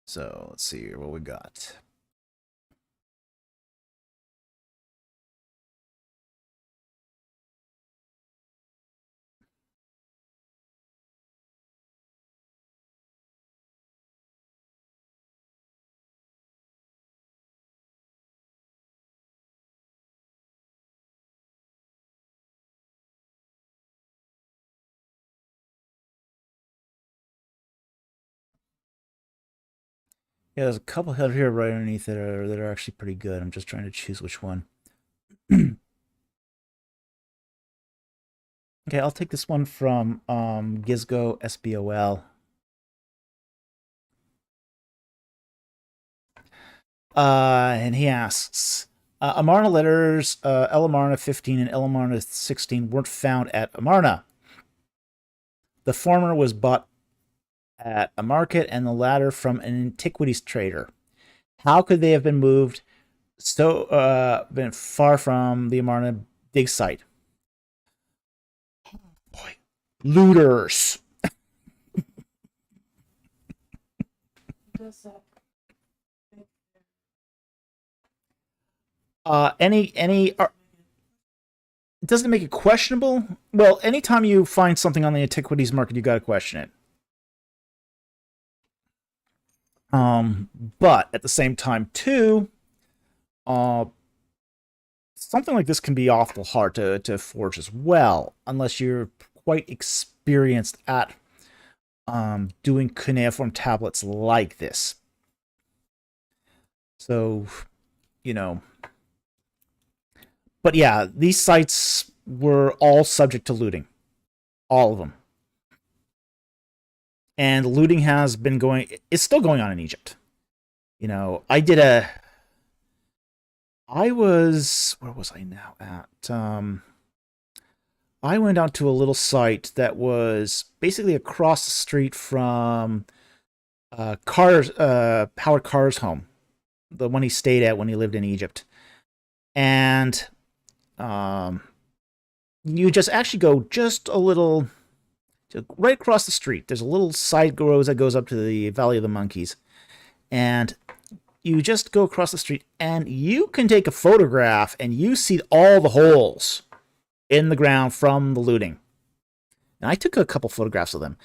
So let's see here what we got. Yeah, there's a couple here right underneath that are actually pretty good. I'm just trying to choose which one. Okay, I'll take this one from Gizgo SBOL. And he asks, Amarna letters L Amarna 15 and L Amarna 16 weren't found at Amarna. The former was bought at a market and the latter from an antiquities trader. How could they have been moved been far from the Amarna dig site? Boy, looters. Does that Any doesn't it make it questionable? Well, anytime you find something on the antiquities market, you got to question it. But at the same time, too, something like this can be awful hard to forge as well, unless you're quite experienced at doing cuneiform tablets like this. So, you know. But yeah, these sites were all subject to looting. All of them. And looting has been going, it's still going on in Egypt. You know, where was I now at? I went out to a little site that was basically across the street from Howard Carr's home, the one he stayed at when he lived in Egypt. And you just actually go just a little, right across the street. There's a little side road that goes up to the Valley of the Monkeys. And you just go across the street and you can take a photograph and you see all the holes in the ground from the looting. And I took a couple photographs of them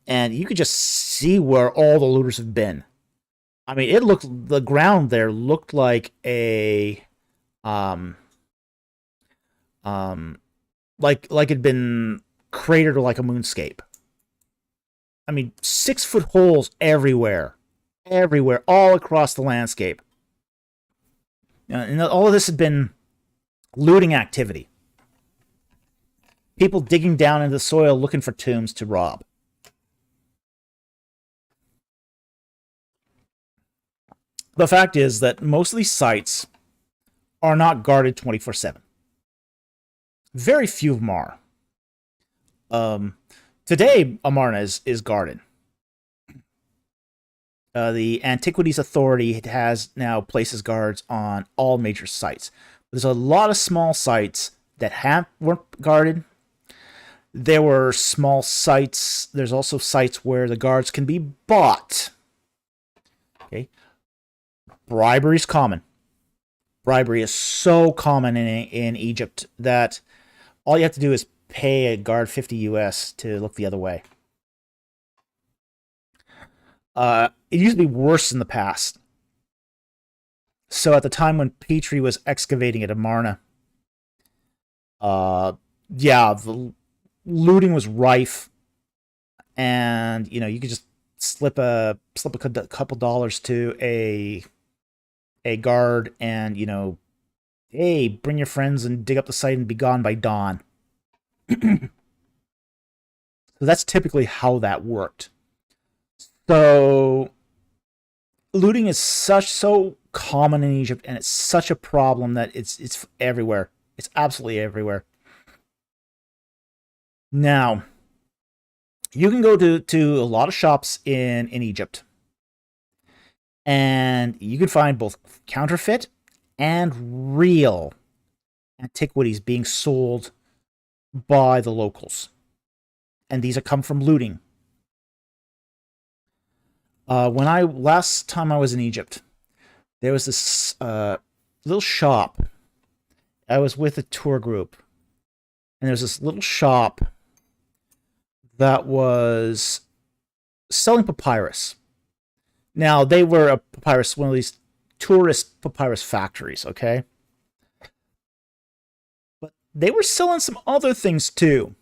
and you could just see where all the looters have been. I mean, the ground there looked like a, like it'd been cratered like a moonscape. I mean, 6-foot holes everywhere, all across the landscape. And all of this had been looting activity. People digging down into the soil looking for tombs to rob. The fact is that most of these sites are not guarded 24/7. Very few of them are. Today, Amarna is guarded. The Antiquities Authority has now places guards on all major sites. There's a lot of small sites that weren't guarded. There were small sites. There's also sites where the guards can be bought. Okay, bribery is common. Bribery is so common in Egypt that all you have to do is pay a guard 50 US to look the other way. It used to be worse in the past. So at the time when Petrie was excavating at Amarna, the looting was rife, and you could just slip a couple dollars to a guard, and hey, bring your friends and dig up the site and be gone by dawn. So that's typically how that worked. So looting is so common in Egypt, and it's such a problem that it's everywhere. It's absolutely everywhere. Now, you can go to a lot of shops in Egypt, and you can find both counterfeit and real antiquities being sold by the locals. And these have come from looting. Last time I was in Egypt, there was this little shop. I was with a tour group, and there was this little shop that was selling papyrus. Now, they were a papyrus, one of these tourist papyrus factories, okay? But they were selling some other things too.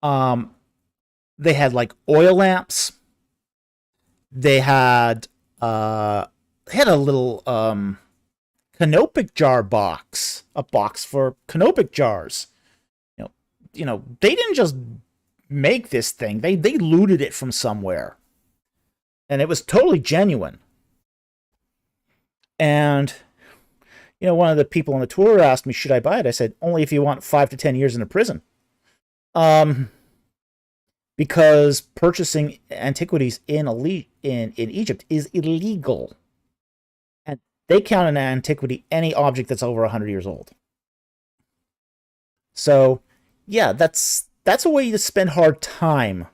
They had like oil lamps. They had a little canopic jar box, a box for canopic jars. They didn't just make this thing; they looted it from somewhere, and it was totally genuine. And one of the people on the tour asked me, "Should I buy it?" I said, "Only if you want 5 to 10 years in a prison." Um, because purchasing antiquities in Egypt is illegal, and they count an antiquity any object that's over 100 years old. So, yeah, that's a way to spend hard time,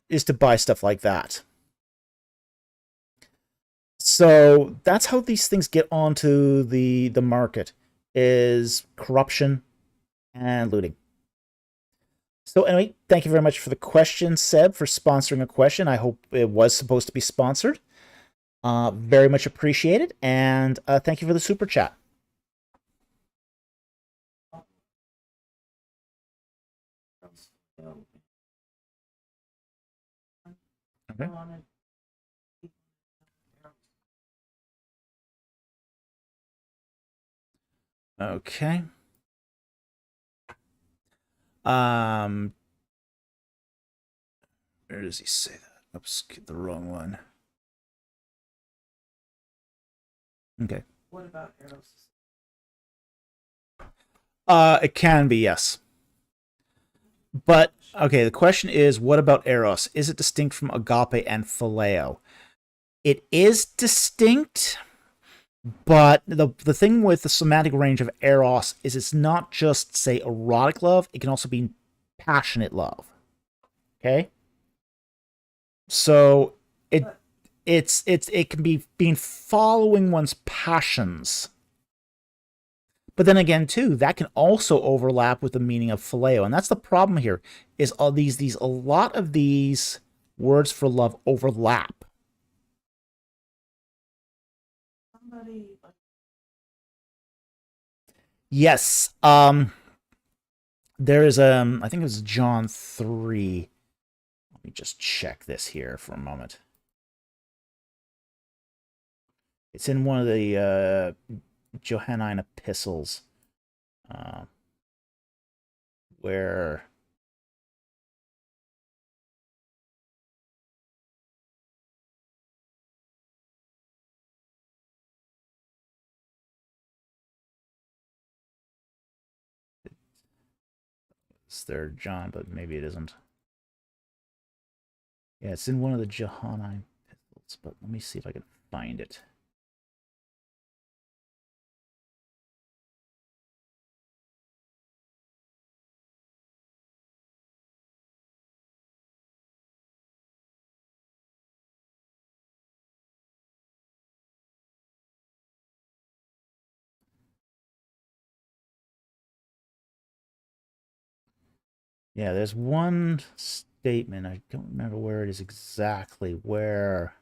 is to buy stuff like that. So that's how these things get onto the market, is corruption and looting. So anyway, thank you very much for the question, Seb, for sponsoring a question. I hope it was supposed to be sponsored. Very much appreciated, and thank you for the super chat. Okay. Okay. Where does he say that? Oops, get the wrong one. Okay. What about Eros? It can be, yes. But okay, the question is, what about Eros? Is it distinct from agape and phileo? It is distinct, but the thing with the semantic range of Eros is it's not just, say, erotic love, it can also be passionate love. Okay? So it can be being following one's passions. But then again, too, that can also overlap with the meaning of phileo, and that's the problem here. Is all these a lot of these words for love overlap. Yes. There is I think it was John 3. Let me just check this here for a moment. It's in one of the Johannine epistles, where it's there, John, but maybe it isn't. Yeah, it's in one of the Johannine epistles, but let me see if I can find it. Yeah, there's one statement. I don't remember where it is exactly, where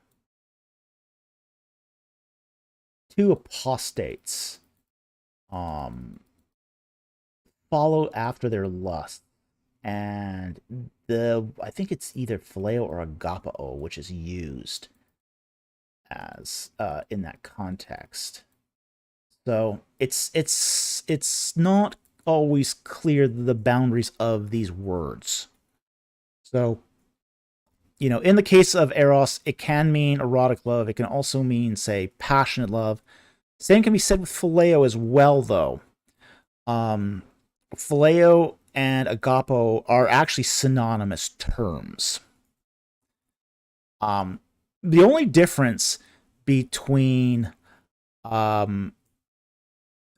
two apostates follow after their lust, and I think it's either phileo or agapao, which is used as in that context. So it's not always clear the boundaries of these words. So, in the case of Eros, it can mean erotic love. It can also mean, say, passionate love. Same can be said with phileo as well, though. Phileo and agapo are actually synonymous terms. The only difference between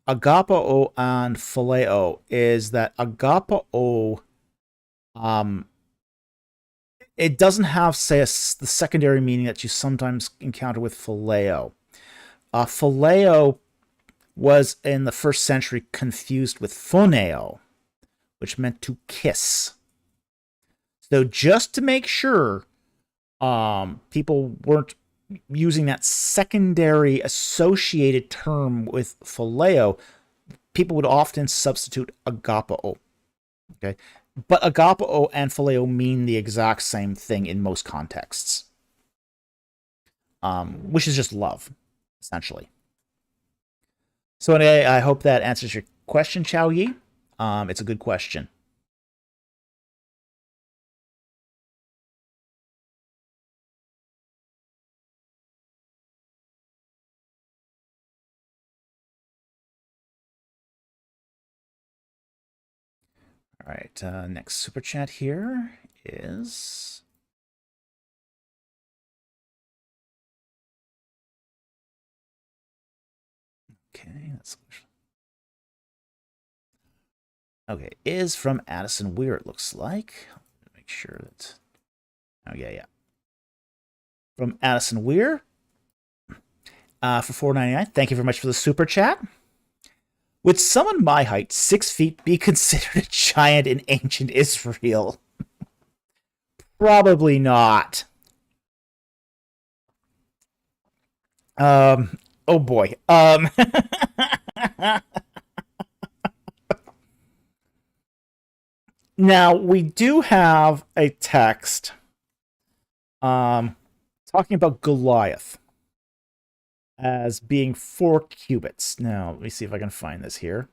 agapao and phileo is that agapao, it doesn't have, say, the secondary meaning that you sometimes encounter with phileo. Phileo was in the first century confused with phoneo, which meant to kiss. So just to make sure people weren't using that secondary associated term with phileo, people would often substitute agapao. Okay, but agapao and phileo mean the exact same thing in most contexts. which is just love, essentially. So anyway, I hope that answers your question, Chao Yi. It's a good question. All right, next super chat here is... Okay, okay, is from Addison Weir, it looks like. Make sure that... Oh, yeah. From Addison Weir for $4.99. Thank you very much for the super chat. Would someone my height, 6 feet, be considered a giant in ancient Israel? Probably not. Oh boy. Now, we do have a text talking about Goliath as being 4 cubits. Now, let me see if I can find this here.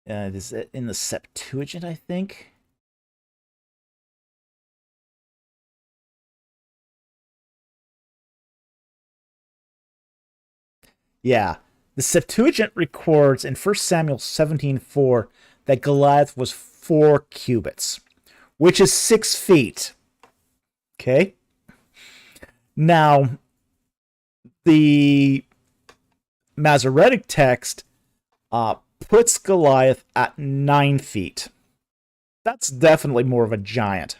Is it in the Septuagint, I think? Yeah. The Septuagint records in 1 Samuel 17:4 that Goliath was 4 cubits, which is 6 feet. Okay? Now, the Masoretic text puts Goliath at 9 feet. That's definitely more of a giant.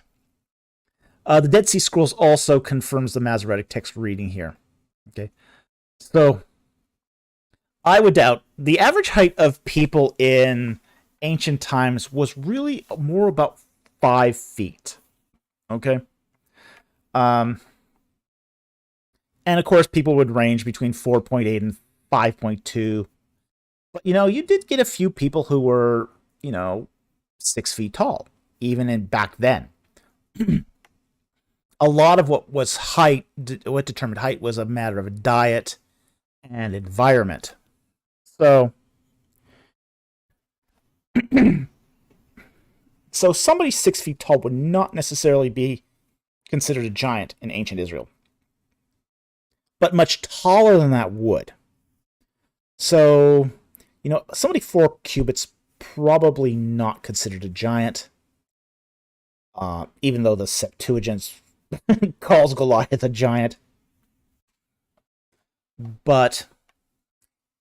The Dead Sea Scrolls also confirms the Masoretic text reading here. Okay? So, I would doubt the average height of people in ancient times was really more about 5 feet. Okay? And of course, people would range between 4.8 and 5.2. But, you did get a few people who were, 6 feet tall, even in back then. A lot of what determined height was a matter of diet and environment. So, somebody 6 feet tall would not necessarily be considered a giant in ancient Israel. But much taller than that would. So, somebody 4 cubits probably not considered a giant. Even though the Septuagint calls Goliath a giant. But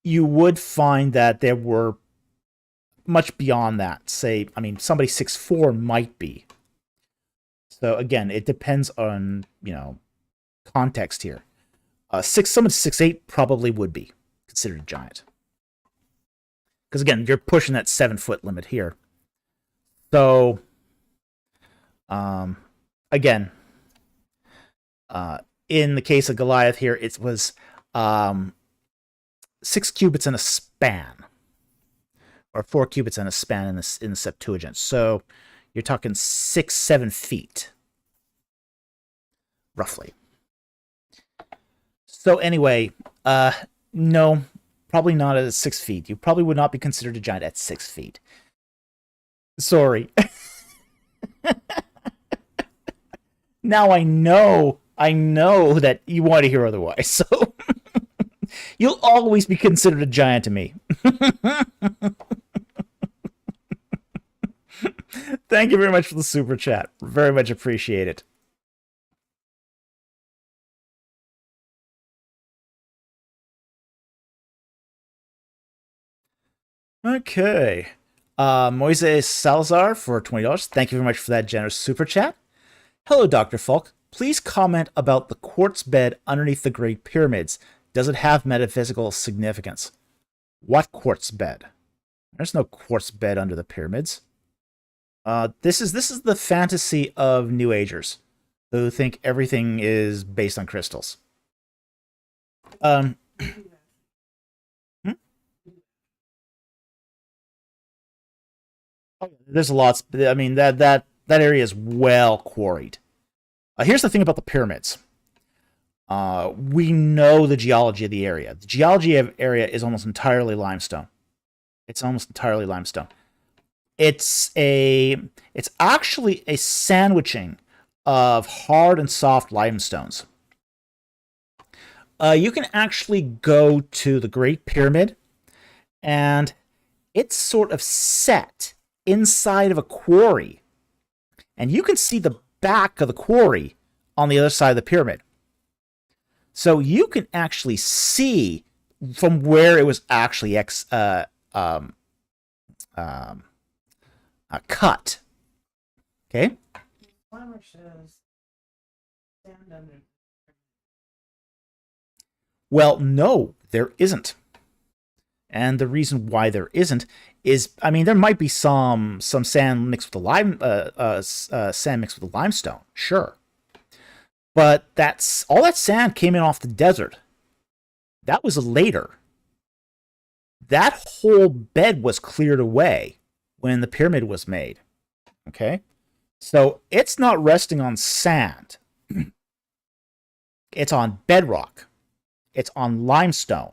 you would find that there were much beyond that. Somebody 6'4" might be. So again, it depends on, context here. Someone 6'8" probably would be considered a giant. Because again, you're pushing that 7-foot limit here. So, again, in the case of Goliath here, it was 6 cubits in a span, or 4 cubits in a span in the Septuagint. So you're talking 6-7 feet, roughly. So anyway, no, probably not at 6 feet. You probably would not be considered a giant at 6 feet. Sorry. Now I know that you want to hear otherwise, so you'll always be considered a giant to me. Thank you very much for the super chat. Very much appreciate it. Okay. Moises Salazar for $20. Thank you very much for that generous super chat. Hello, Dr. Falk. Please comment about the quartz bed underneath the Great Pyramids. Does it have metaphysical significance? What quartz bed? There's no quartz bed under the pyramids. This is the fantasy of New Agers who think everything is based on crystals. Hmm? There's a lot. I mean, that area is well quarried. Here's the thing about the pyramids. We know the geology of the area. The geology of area is almost entirely limestone. It's almost entirely limestone. It's actually a sandwiching of hard and soft limestones. You can actually go to the Great Pyramid, and it's sort of set inside of a quarry, and you can see the back of the quarry on the other side of the pyramid. So you can actually see from where it was actually cut. Okay. Blemishes stand under. Well, no, there isn't. And the reason why there isn't is, I mean, there might be some sand mixed with the sand mixed with the limestone, sure, but that's all. That sand came in off the desert. That was later. That whole bed was cleared away when the pyramid was made. Okay, so it's not resting on sand. It's on bedrock. It's on limestone.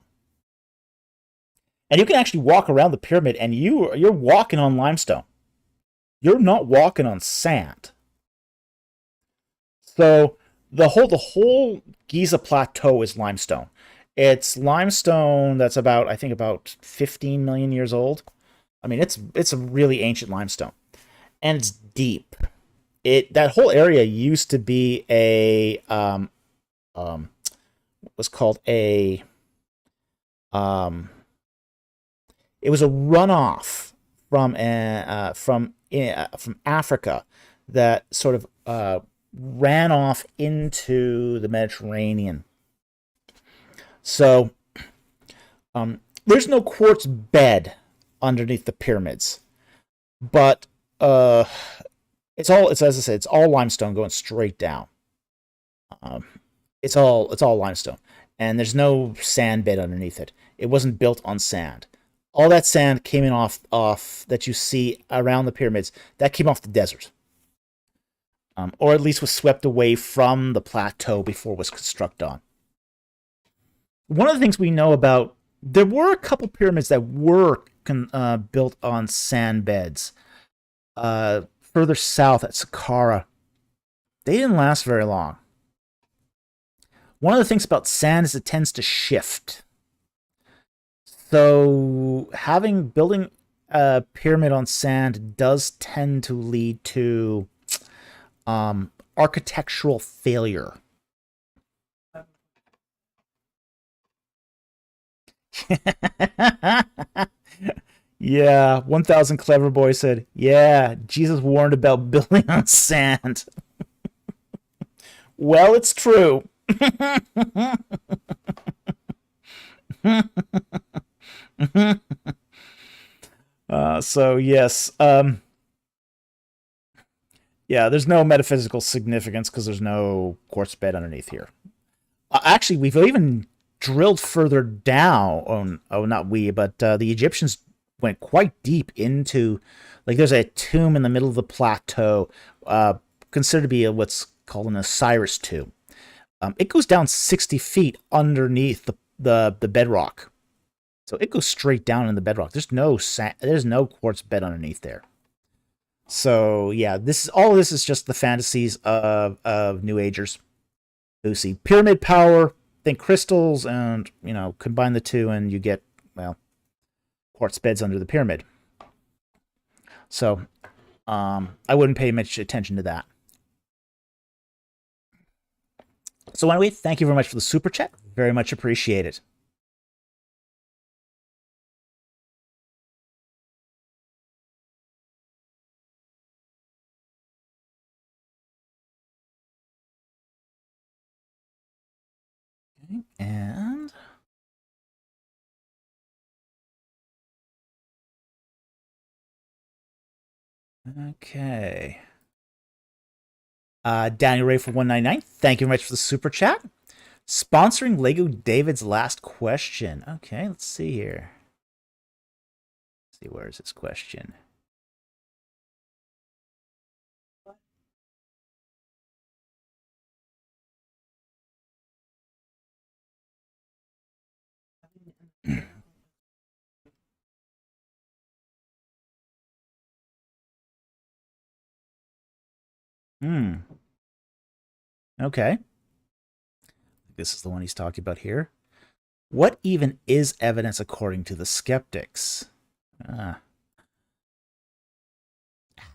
And you can actually walk around the pyramid, and you're walking on limestone. You're not walking on sand. So the whole Giza plateau is limestone. It's limestone that's about, I think, about 15 million years old. I mean, it's a really ancient limestone, and it's deep. That whole area used to be a what was called a it was a runoff from Africa that sort of ran off into the Mediterranean. So there's no quartz bed underneath the pyramids, but it's as I said, it's all limestone going straight down. It's all limestone, and there's no sand bed underneath it. It wasn't built on sand. All that sand came in off that you see around the pyramids. That came off the desert, or at least was swept away from the plateau before it was constructed on. One of the things we know about, there were a couple pyramids that were built on sand beds. Further south at Saqqara, they didn't last very long. One of the things about sand is it tends to shift. So building a pyramid on sand does tend to lead to architectural failure. Yeah, 1000 Clever Boy said, yeah, Jesus warned about building on sand. Well, it's true. So yes, yeah, there's no metaphysical significance because there's no quartz bed underneath here. Actually, we've even drilled further down. Oh, not we, but the Egyptians went quite deep into, like, there's a tomb in the middle of the plateau, considered to be what's called an Osiris tomb. It goes down 60 feet underneath the bedrock. So it goes straight down in the bedrock. There's no quartz bed underneath there. So yeah, all of this is just the fantasies of New Agers who see pyramid power, think crystals, and combine the two, and you get, well, quartz beds under the pyramid. So I wouldn't pay much attention to that. So anyway, thank you very much for the super chat. Very much appreciate it. Okay, and okay. Daniel Ray for 199. Thank you very much for the super chat. Sponsoring Lego David's last question. Okay, let's see here. Let's see, where is this question? Hmm. Okay. This is the one he's talking about here. What even is evidence according to the skeptics? Ah.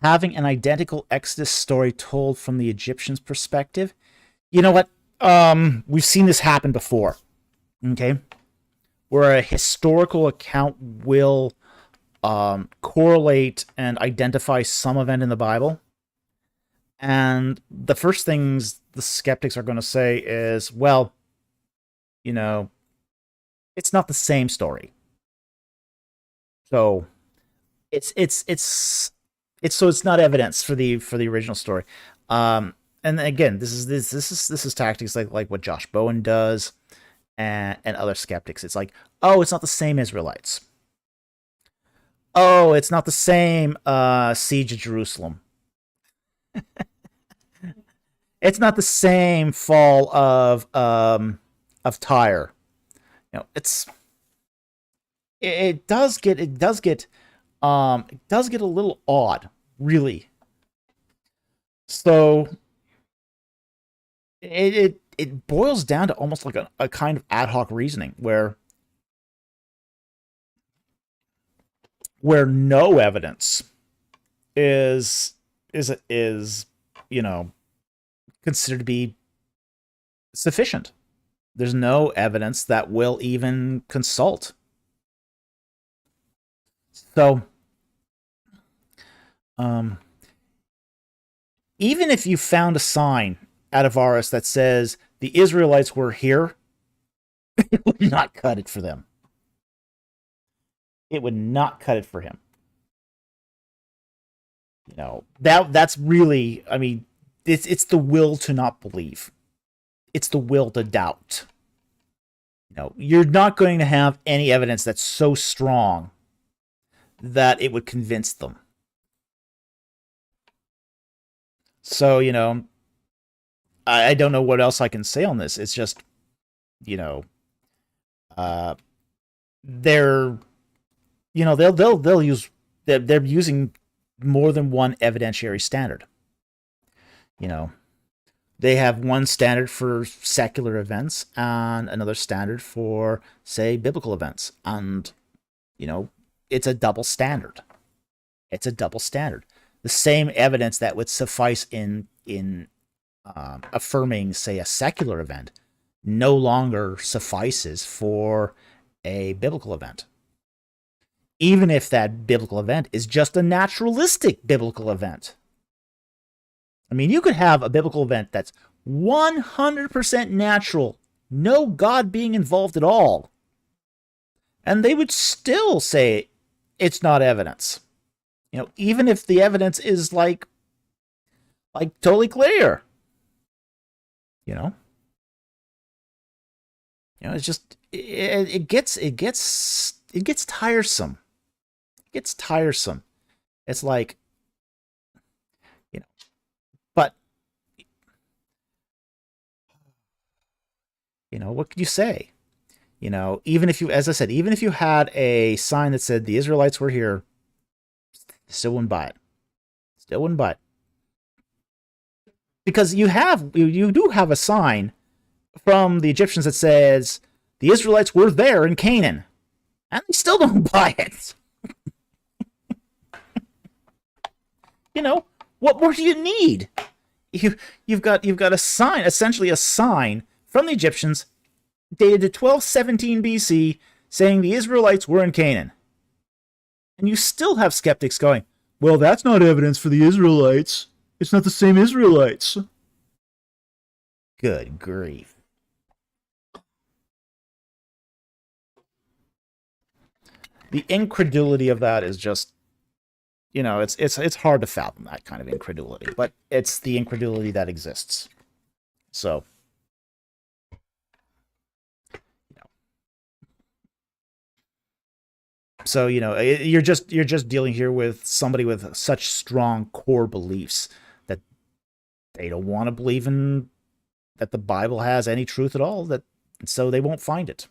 Having an identical Exodus story told from the Egyptians' perspective. You know what? We've seen this happen before. Okay, where a historical account will correlate and identify some event in the Bible, and the first things the skeptics are going to say is, "Well, you know, it's not the same story." So it's not evidence for the original story. And again, this is tactics like what Josh Bowen does and other skeptics. It's like, oh, it's not the same Israelites. Oh, it's not the same siege of Jerusalem. It's not the same fall of Tyre. It does get a little odd, really. So it boils down to almost like a kind of ad hoc reasoning where no evidence is you know considered to be sufficient. There's no evidence that will even consult. So um even if you found a sign out of Aris that says the Israelites were here, it would not cut it for them. It would not cut it for him. That's really, I mean, it's the will to not believe. It's the will to doubt. You're not going to have any evidence that's so strong that it would convince them. So, I don't know what else I can say on this. It's just, you know, uh, they're, they'll use, they're using more than one evidentiary standard. You know, they have one standard for secular events and another standard for, say, biblical events. And, you know, it's a double standard. It's a double standard. The same evidence that would suffice in affirming, say, a secular event no longer suffices for a biblical event. Even if that biblical event is just a naturalistic biblical event. I mean, you could have a biblical event that's 100% natural, no God being involved at all, and they would still say it's not evidence. Even if the evidence is like totally clear. You know, it's just it gets tiresome. It gets tiresome. It's like, you know, but what could you say? Even if you, as I said, even if you had a sign that said the Israelites were here, still wouldn't buy it. Still wouldn't buy it. Because you do have a sign from the Egyptians that says the Israelites were there in Canaan, and they still don't buy it. What more do you need? You've got a sign, essentially a sign from the Egyptians dated to 1217 BC saying the Israelites were in Canaan. And you still have skeptics going, well, that's not evidence for the Israelites. It's not the same Israelites. Good grief. The incredulity of that is just, it's hard to fathom that kind of incredulity, but it's the incredulity that exists. So, you're just dealing here with somebody with such strong core beliefs that they don't want to believe in that the Bible has any truth at all, so they won't find it.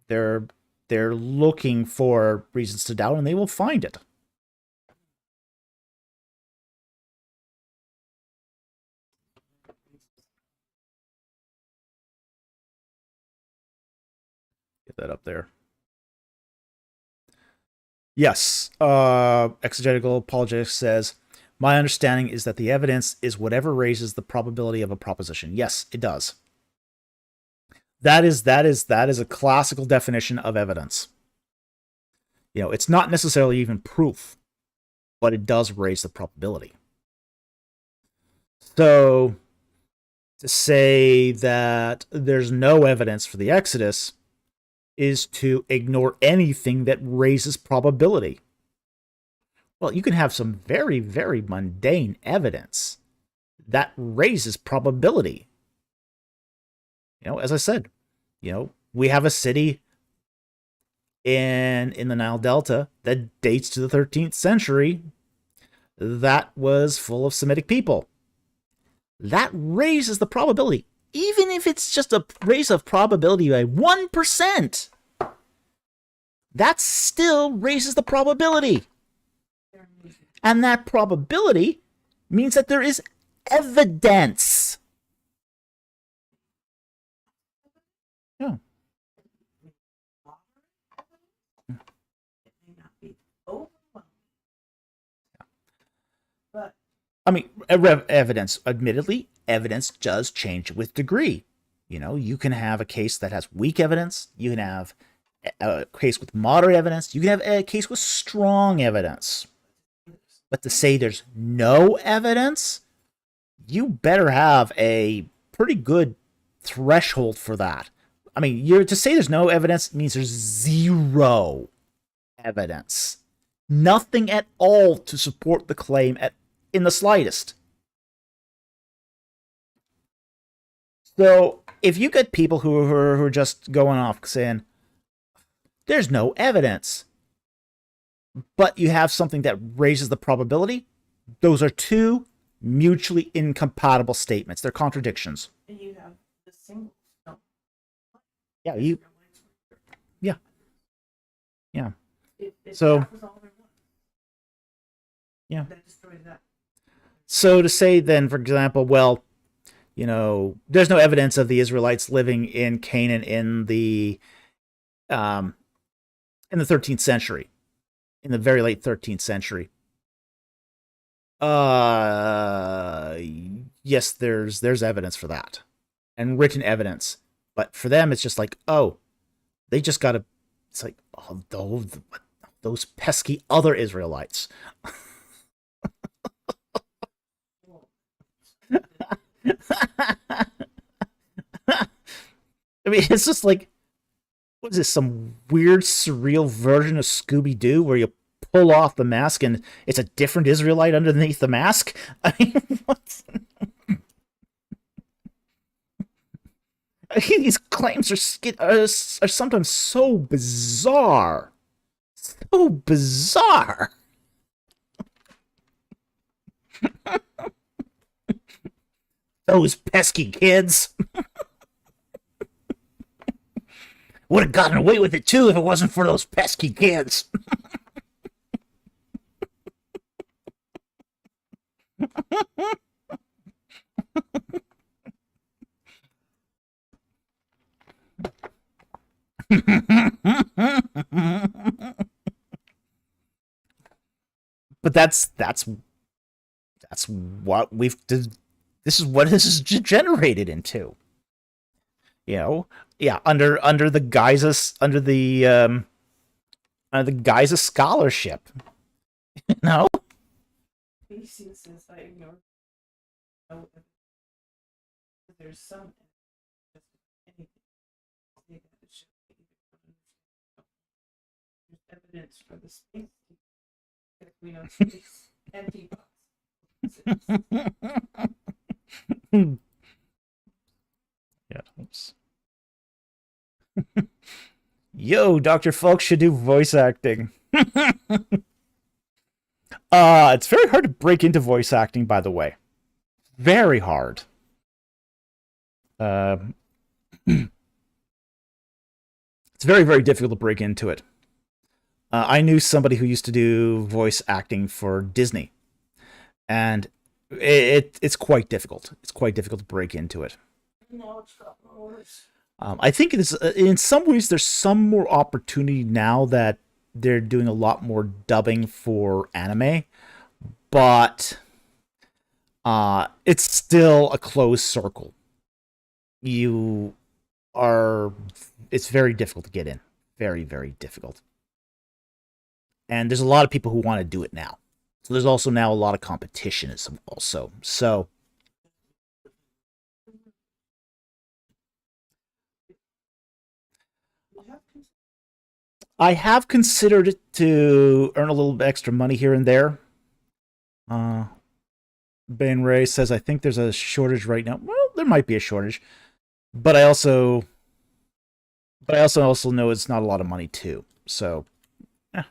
They're looking for reasons to doubt, and they will find it. Get that up there. Yes. Exegetical Apologetics says, my understanding is that the evidence is whatever raises the probability of a proposition. Yes, it does. That is a classical definition of evidence. You know, it's not necessarily even proof, but it does raise the probability. So to say that there's no evidence for the Exodus is to ignore anything that raises probability. Well, you can have some very, very mundane evidence that raises probability. You know, as I said, you know, we have a city in the Nile Delta that dates to the 13th century that was full of Semitic people. That raises the probability, even if it's just a raise of probability by 1%. That still raises the probability. And that probability means that there is evidence. Yeah. It may not be overwhelming. But I mean, evidence, admittedly, evidence does change with degree. You know, you can have a case that has weak evidence. You can have a case with moderate evidence. You can have a case with strong evidence. But to say there's no evidence, you better have a pretty good threshold for that. I mean, to say there's no evidence means there's zero evidence. Nothing at all to support the claim in the slightest. So if you get people who are just going off saying, there's no evidence, but you have something that raises the probability, those are two mutually incompatible statements. They're contradictions. and you have the singles. No. Yeah, yeah. If So- that was all there was, Yeah. that destroys that. So to say then, for example, well, you know, there's no evidence of the Israelites living in Canaan in the 13th century, in the very late 13th century. Yes, there's evidence for that, and written evidence. But for them, it's just like, oh, they just gotta. It's like, oh, those pesky other Israelites. I mean, it's just like, what is this, some weird, surreal version of Scooby-Doo where you pull off the mask and it's a different Israelite underneath the mask? I mean, what's... I mean, these claims are sometimes so bizarre. So bizarre. Those pesky kids. Would have gotten away with it too if it wasn't for those pesky kids. But that's what we've did. This is what this is degenerated into. You know, yeah, under the guise of scholarship. You know? Thesis is I ignore. No, there's some anything that should be there's evidence for the space. If we know space empty box. Yeah, oops. Yo, Dr. Fulk should do voice acting. It's very hard to break into voice acting, by the way. Very hard. It's very, very difficult to break into it. I knew somebody who used to do voice acting for Disney, and it's quite difficult. It's quite difficult to break into it. No, it's not worse. I think it's in some ways there's some more opportunity now that they're doing a lot more dubbing for anime, but it's still a closed circle. You are it's very difficult to get in. Very, very difficult. And there's a lot of people who want to do it now. So there's also now a lot of competition also. So I have considered it to earn a little bit extra money here and there. Uh, Ben Ray says I think there's a shortage right now. Well, there might be a shortage, but I also know it's not a lot of money too. So, yeah.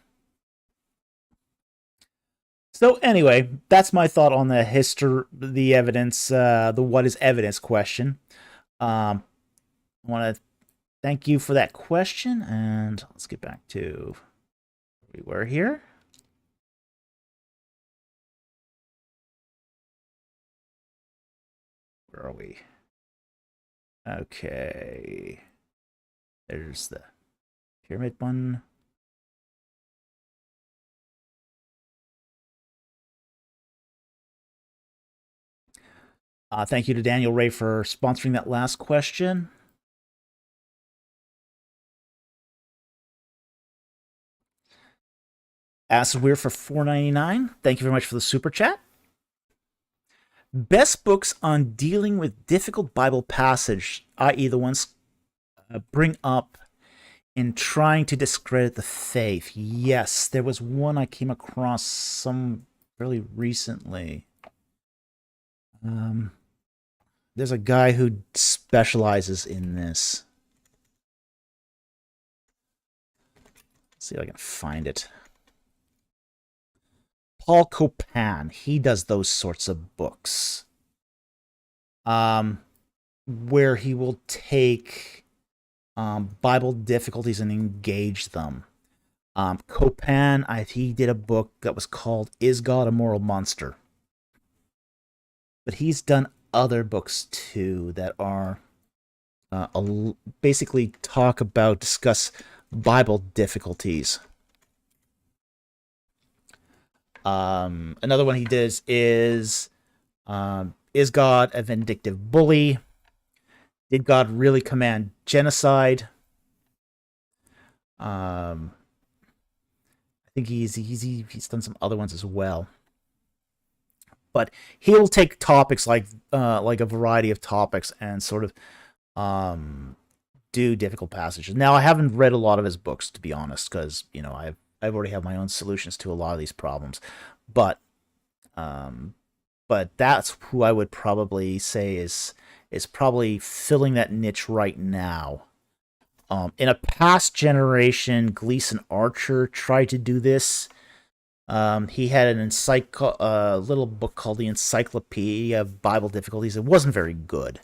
So anyway, that's my thought on the evidence, the what is evidence question. I want to thank you for that question, and let's get back to where we were here. Where are we? Okay. There's the pyramid one. Thank you to Daniel Ray for sponsoring that last question. Acid Weir for $4.99. Thank you very much for the super chat. Best books on dealing with difficult Bible passage, i.e., the ones bring up in trying to discredit the faith. Yes, there was one I came across some fairly recently. There's a guy who specializes in this. Let's see if I can find it. Paul Copan, he does those sorts of books. Where he will take Bible difficulties and engage them. Copan, he did a book that was called Is God a Moral Monster? But he's done other books too that are basically discuss Bible difficulties. Another one he does is God a vindictive bully? Did God really command genocide? I think he's done some other ones as well. But he'll take topics like a variety of topics and sort of do difficult passages. Now, I haven't read a lot of his books, to be honest, because I've already have my own solutions to a lot of these problems. But that's who I would probably say is probably filling that niche right now. In a past generation, Gleason Archer tried to do this. He had an little book called the Encyclopedia of Bible Difficulties. It wasn't very good.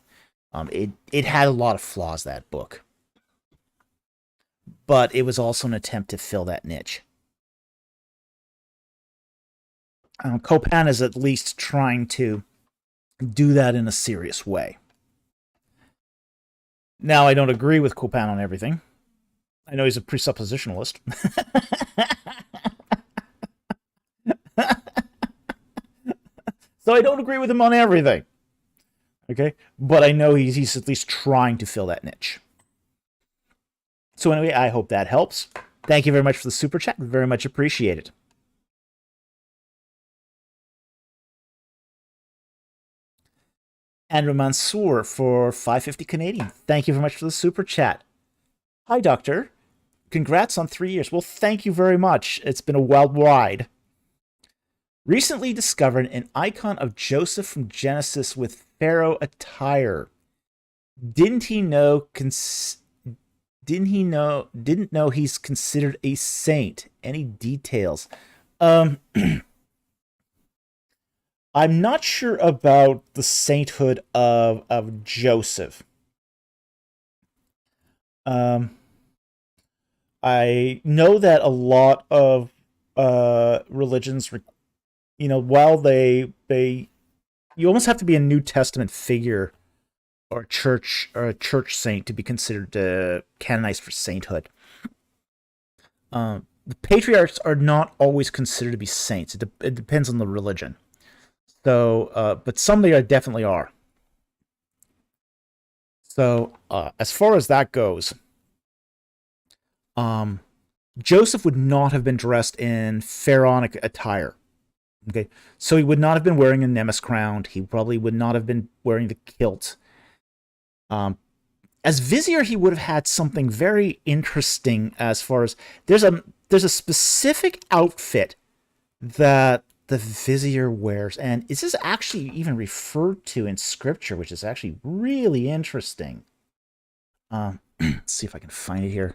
It had a lot of flaws, that book. But it was also an attempt to fill that niche. Copan is at least trying to do that in a serious way. Now, I don't agree with Copan on everything. I know he's a presuppositionalist. So I don't agree with him on everything. Okay? But I know he's at least trying to fill that niche. So anyway, I hope that helps. Thank you very much for the super chat. Very much appreciated. Andrew Mansour for $5.50 Canadian. Thank you very much for the super chat. Hi, Doctor. Congrats on 3 years. Well, thank you very much. It's been a wild ride. Recently discovered an icon of Joseph from Genesis with pharaoh attire. Didn't know he's considered a saint? Any details? I'm not sure about the sainthood of Joseph. I know that a lot of religions, while you almost have to be a New Testament figure or a church saint to be considered canonized for sainthood. The patriarchs are not always considered to be saints. It depends on the religion. So, but some they definitely are. So, as far as that goes, Joseph would not have been dressed in pharaonic attire. Okay, so he would not have been wearing a nemes crown. He probably would not have been wearing the kilt. As Vizier, he would have had something very interesting as far as there's a specific outfit that the Vizier wears, and this is actually even referred to in scripture, which is actually really interesting. Let's see if I can find it here.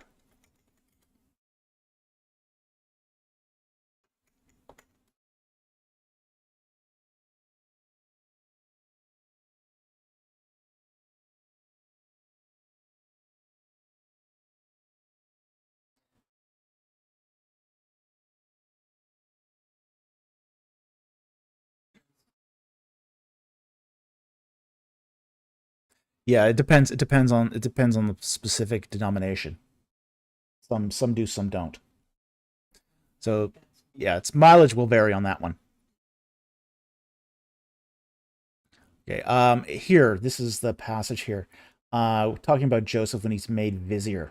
Yeah, it depends. It depends on the specific denomination. Some do, some don't. So yeah, its mileage will vary on that one. Okay. Here, this is the passage here. Talking about Joseph when he's made vizier.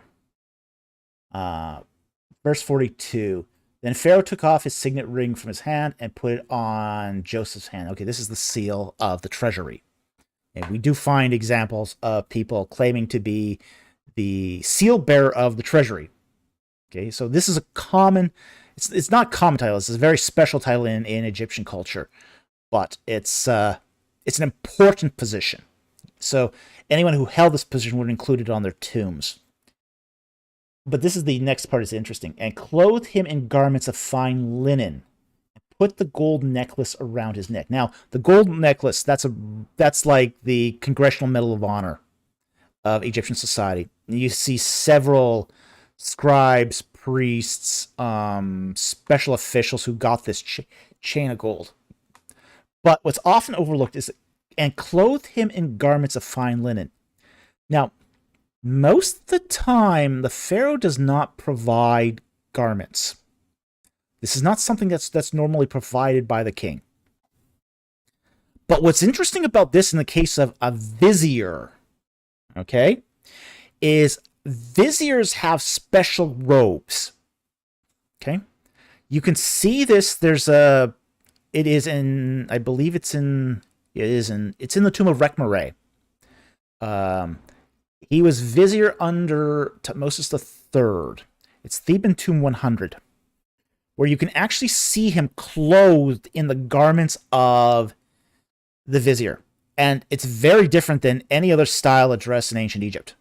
Verse 42. Then Pharaoh took off his signet ring from his hand and put it on Joseph's hand. Okay, this is the seal of the treasury. And we do find examples of people claiming to be the seal bearer of the treasury. Okay, so this is a common, it's not common title, it's a very special title in Egyptian culture, but it's an important position. So anyone who held this position would include it on their tombs. But this is the next part is interesting. And clothed him in garments of fine linen, and put the gold necklace around his neck. Now, the gold necklace, that's like the Congressional Medal of Honor of Egyptian society. You see several scribes, priests, special officials who got this chain of gold. But what's often overlooked is, and clothed him in garments of fine linen. Now, most of the time, the Pharaoh does not provide garments. This is not something that's normally provided by the king. But what's interesting about this in the case of a vizier, okay, is viziers have special robes. Okay, you can see this. It is in the tomb of Rekhmere. He was vizier under Tutmosis III. It's Theban tomb 100, where you can actually see him clothed in the garments of the vizier. And it's very different than any other style of dress in ancient Egypt.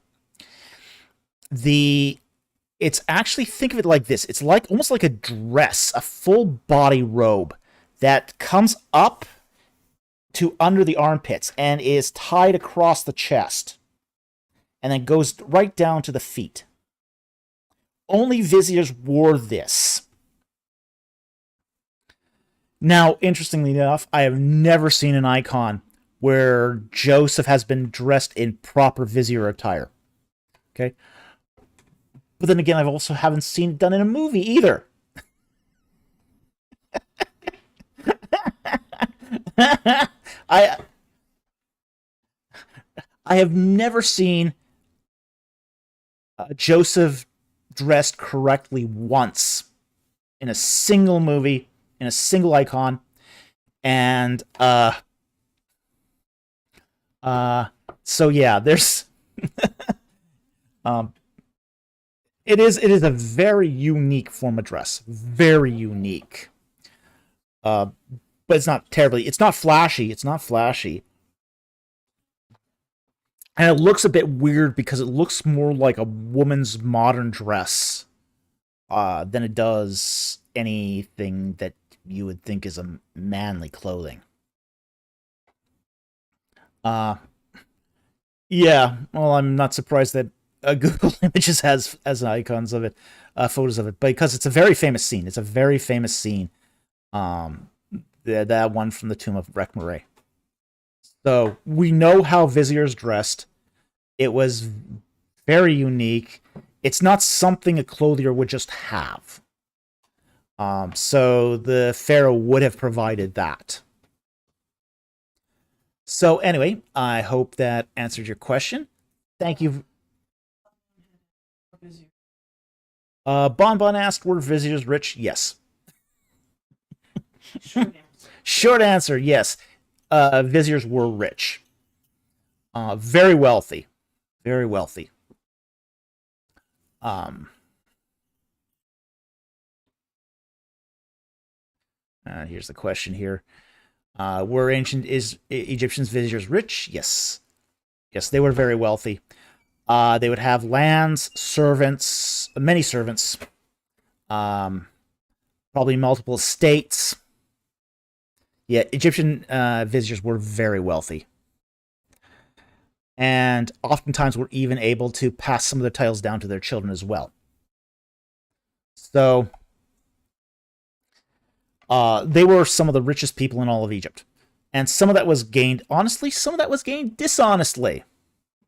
It's actually, think of it like this. It's like almost like a dress, a full body robe that comes up to under the armpits and is tied across the chest and then goes right down to the feet. Only viziers wore this. Now, interestingly enough, I have never seen an icon where Joseph has been dressed in proper vizier attire. Okay? But then again, I also haven't seen it done in a movie either. I have never seen Joseph dressed correctly once in a single movie, in a single icon, and so yeah, there's it is a very unique form of dress, very unique. But it's not flashy. It's not flashy. And it looks a bit weird because it looks more like a woman's modern dress than it does anything that you would think is a manly clothing. Yeah, well, I'm not surprised that Google Images has icons of it, photos of it, because it's a very famous scene. It's a very famous scene. That one from the tomb of Rekhmere. So we know how viziers dressed. It was very unique. It's not something a clothier would just have. So the pharaoh would have provided that. So anyway, I hope that answered your question. Thank you. Vizier. Bonbon asked, were Viziers rich? Yes. Short answer. Short answer, yes. Viziers were rich. Very wealthy. Very wealthy. Here's the question here. Were ancient Egyptians viziers rich? Yes. Yes, they were very wealthy. They would have lands, servants, many servants, probably multiple estates. Yeah, Egyptian viziers were very wealthy. And oftentimes were even able to pass some of their titles down to their children as well. So they were some of the richest people in all of Egypt. And some of that was gained, honestly, some of that was gained dishonestly.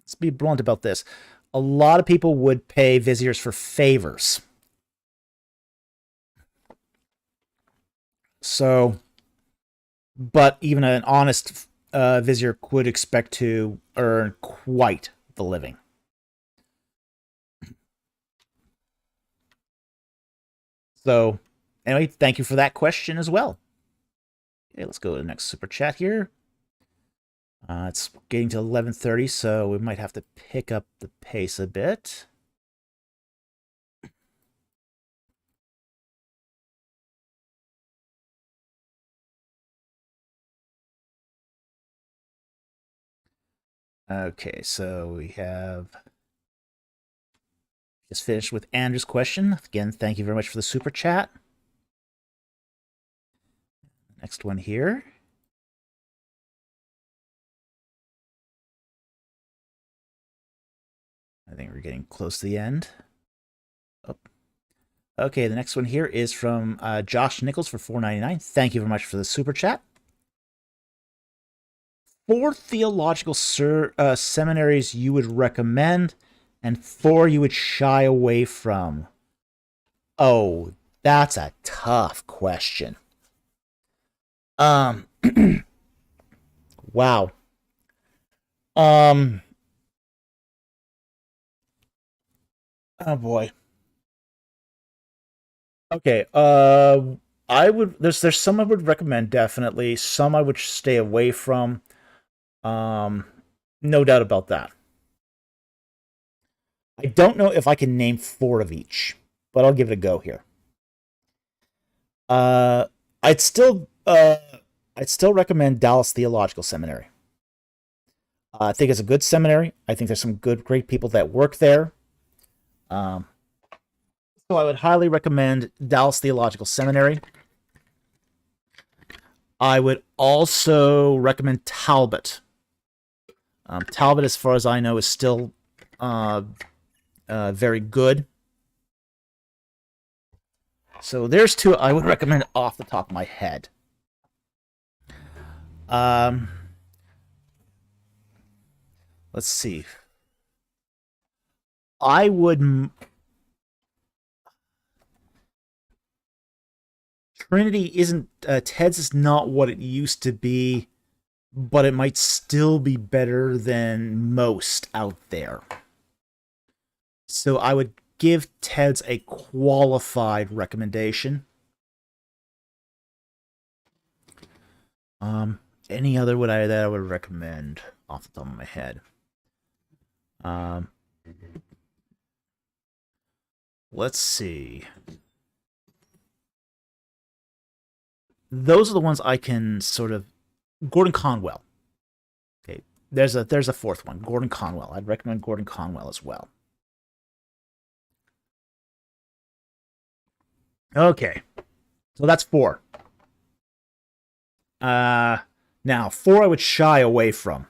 Let's be blunt about this. A lot of people would pay viziers for favors. So, but even an honest vizier could expect to earn quite the living. So, anyway, thank you for that question as well. Okay, let's go to the next super chat here. It's getting to 11:30, so we might have to pick up the pace a bit. Okay, so we have just finished with Andrew's question. Again, thank you very much for the super chat. Next one here. I think we're getting close to the end. Oh. Okay, the next one here is from Josh Nichols for $4.99. Thank you very much for the super chat. 4 theological seminaries you would recommend, and 4 you would shy away from. Oh, that's a tough question. Wow. Oh boy. Okay. I would. There's some I would recommend definitely. Some I would stay away from. No doubt about that. I don't know if I can name 4 of each, but I'll give it a go here. Uh, I'd still recommend Dallas Theological Seminary. I think it's a good seminary. I think there's some great people that work there. So I would highly recommend Dallas Theological Seminary. I would also recommend Talbot. Talbot, as far as I know, is still very good. So there's 2 I would recommend off the top of my head. Let's see. I would... Trinity isn't... TEDS is not what it used to be, but it might still be better than most out there. So I would give TEDS a qualified recommendation. Any other that I would recommend off the top of my head? Let's see. Those are the ones I can sort of... Gordon Conwell. Okay, there's a 4th one, Gordon Conwell. I'd recommend Gordon Conwell as well. Okay, so that's 4. Now 4 I would shy away from.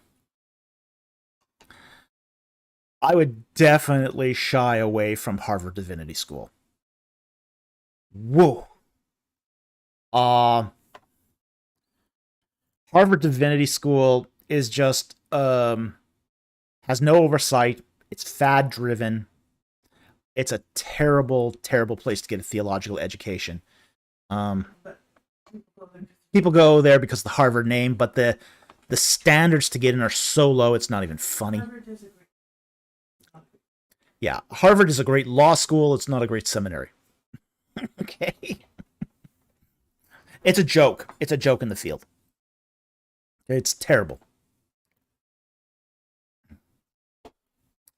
I would definitely shy away from Harvard Divinity School. Whoa. Harvard Divinity School is just has has no oversight. It's fad driven. It's a terrible, terrible place to get a theological education. People go there because of the Harvard name, but the standards to get in are so low, it's not even funny. Yeah, Harvard is a great law school. It's not a great seminary. Okay. It's a joke. It's a joke in the field. It's terrible.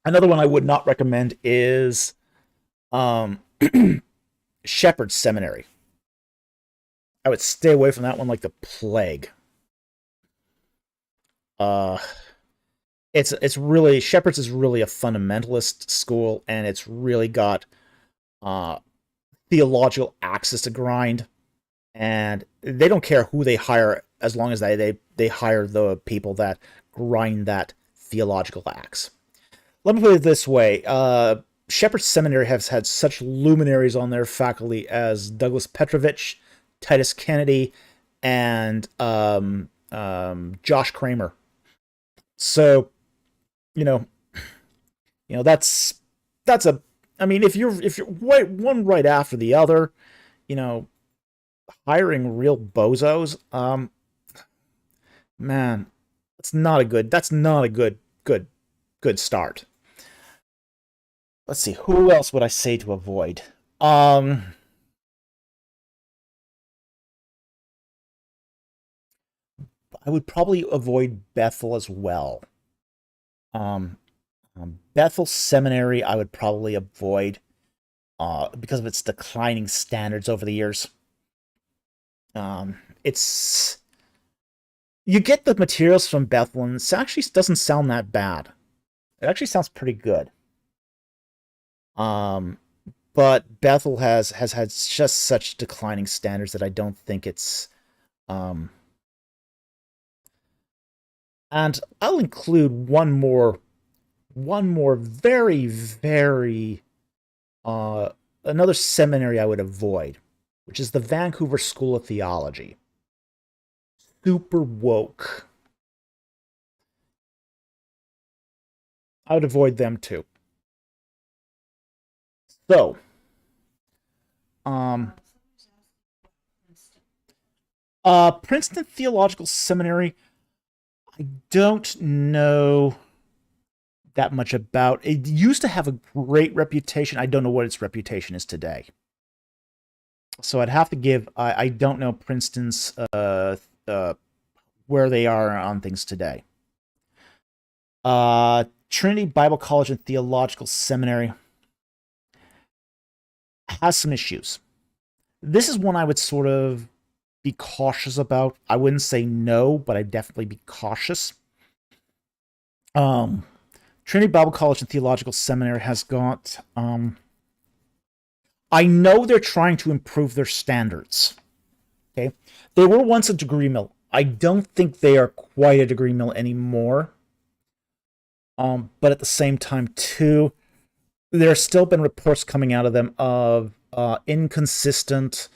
Another one I would not recommend is Shepherd's Seminary. I would stay away from that one like the plague. It's really, Shepherd's is really a fundamentalist school, and it's really got theological axes to grind, and they don't care who they hire as long as they hire the people that grind that theological axe. Let me put it this way. Shepherd's Seminary has had such luminaries on their faculty as Douglas Petrovich, Titus Kennedy, and Josh Kramer. So, that's a. I mean, if you're one right after the other, hiring real bozos, man, that's not a good start. Let's see, who else would I say to avoid? I would probably avoid Bethel as well. Bethel Seminary I would probably avoid because of its declining standards over the years. You get the materials from Bethel, and it actually doesn't sound that bad. It actually sounds pretty good. But Bethel has had just such declining standards that I don't think it's. And I'll include one more very, very another seminary I would avoid, which is the Vancouver School of Theology. Super woke. I would avoid them too. So, Princeton Theological Seminary, I don't know that much about. It used to have a great reputation. I don't know what its reputation is today. So I'd have to give, I don't know Princeton's, where they are on things today. Trinity Bible College and Theological Seminary has some issues. This is one I would sort of be cautious about. I wouldn't say no, but I'd definitely be cautious. Trinity Bible College and Theological Seminary has got, I know they're trying to improve their standards. Okay. They were once a degree mill. I don't think they are quite a degree mill anymore. But at the same time, too, there's still been reports coming out of them of inconsistent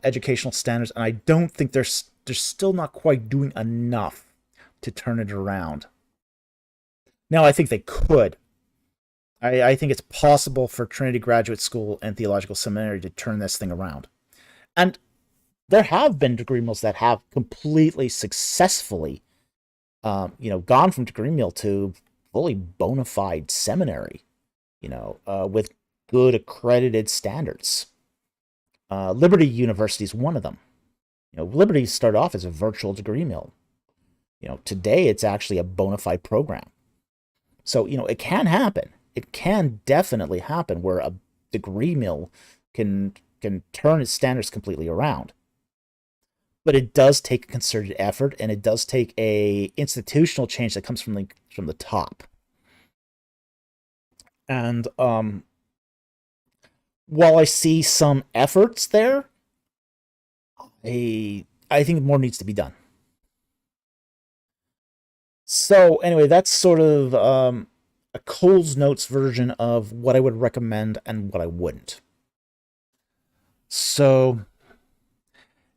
educational standards, and I don't think they're still not quite doing enough to turn it around. Now, I think they could. I think it's possible for Trinity Graduate School and Theological Seminary to turn this thing around. And there have been degree mills that have completely successfully gone from degree mill to fully bona fide seminary, with good accredited standards. Liberty University is one of them. Liberty started off as a virtual degree mill. Today it's actually a bona fide program. So, it can happen. It can definitely happen where a degree mill can turn its standards completely around. But it does take a concerted effort, and it does take a institutional change that comes from the top. And while I see some efforts there, I think more needs to be done. So anyway, that's sort of a Cole's Notes version of what I would recommend and what I wouldn't. So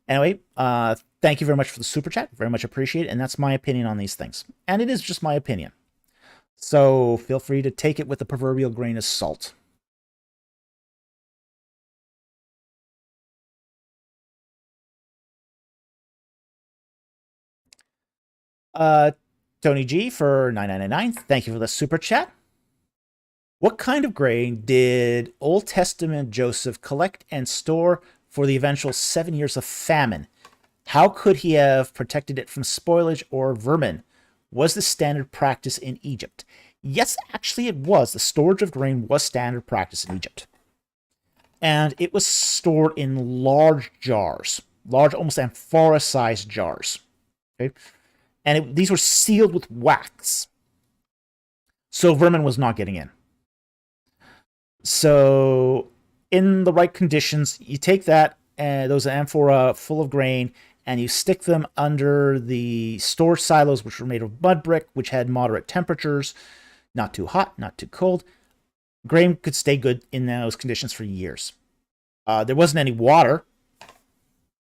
anyway, thank you very much for the super chat. Very much appreciate it. And that's my opinion on these things. And it is just my opinion. So feel free to take it with the proverbial grain of salt. Uh, Tony G for 999. Thank you for the super chat. What kind of grain did Old Testament Joseph collect and store for the eventual 7 years of famine? How could he have protected it from spoilage or vermin? Was this standard practice in Egypt? Yes, actually it was. The storage of grain was standard practice in Egypt. And it was stored in large jars, large, almost amphora-sized jars. Okay? And these were sealed with wax. So vermin was not getting in. So in the right conditions, you take that, those amphora full of grain, and you stick them under the storage silos, which were made of mud brick, which had moderate temperatures, not too hot, not too cold. Grain could stay good in those conditions for years. There wasn't any water,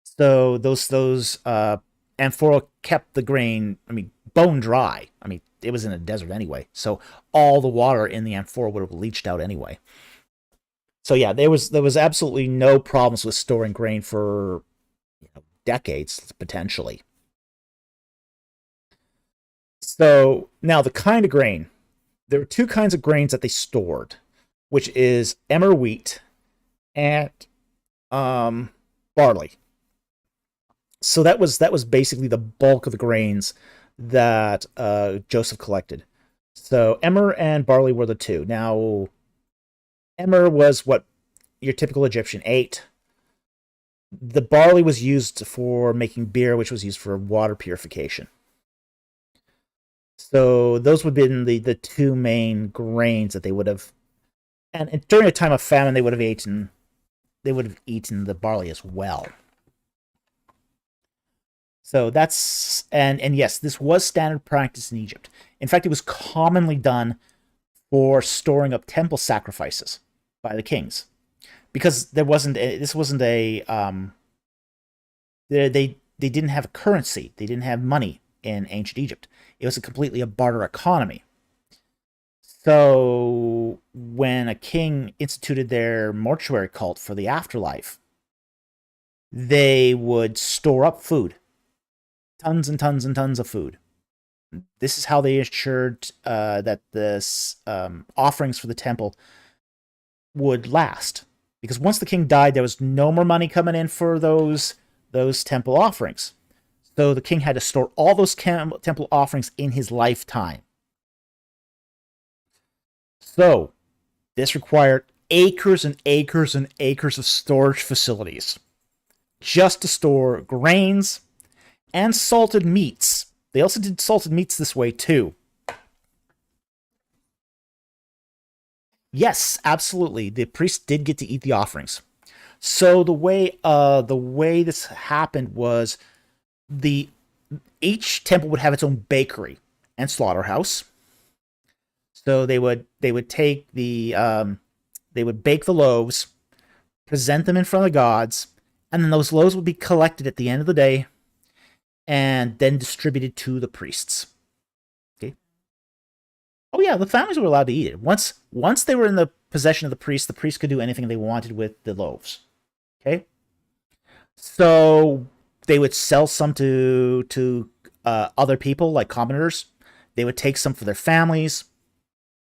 so those amphora kept the grain, bone dry. It was in a desert anyway, so all the water in the amphora would have leached out anyway. So yeah, there was absolutely no problems with storing grain for decades, potentially. So now the kind of grain. There were two kinds of grains that they stored, which is emmer wheat and barley. So that was basically the bulk of the grains that Joseph collected. So emmer and barley were the two. Now, emmer was what your typical Egyptian ate. The barley was used for making beer, which was used for water purification. So those would have been the two main grains that they would have. And during a time of famine, they would have eaten the barley as well. So that's and yes, this was standard practice in Egypt. In fact, it was commonly done for storing up temple sacrifices by the kings, because they didn't have a currency, they didn't have money in ancient Egypt. It was completely a barter economy. So when a king instituted their mortuary cult for the afterlife, they would store up food, tons and tons and tons of food. This is how they assured that the offerings for the temple would last. Because once the king died, there was no more money coming in for those temple offerings. So the king had to store all those temple offerings in his lifetime. So this required acres and acres and acres of storage facilities just to store grains and salted meats. They also did salted meats this way too. Yes, absolutely. The priest did get to eat the offerings. So the way this happened was each temple would have its own bakery and slaughterhouse. So they would take they would bake the loaves, present them in front of the gods, and then those loaves would be collected at the end of the day and then distributed to the priests. Okay. Oh yeah, the families were allowed to eat it. Once they were in the possession of the priest could do anything they wanted with the loaves. Okay. So they would sell some to other people, like commoners. They would take some for their families.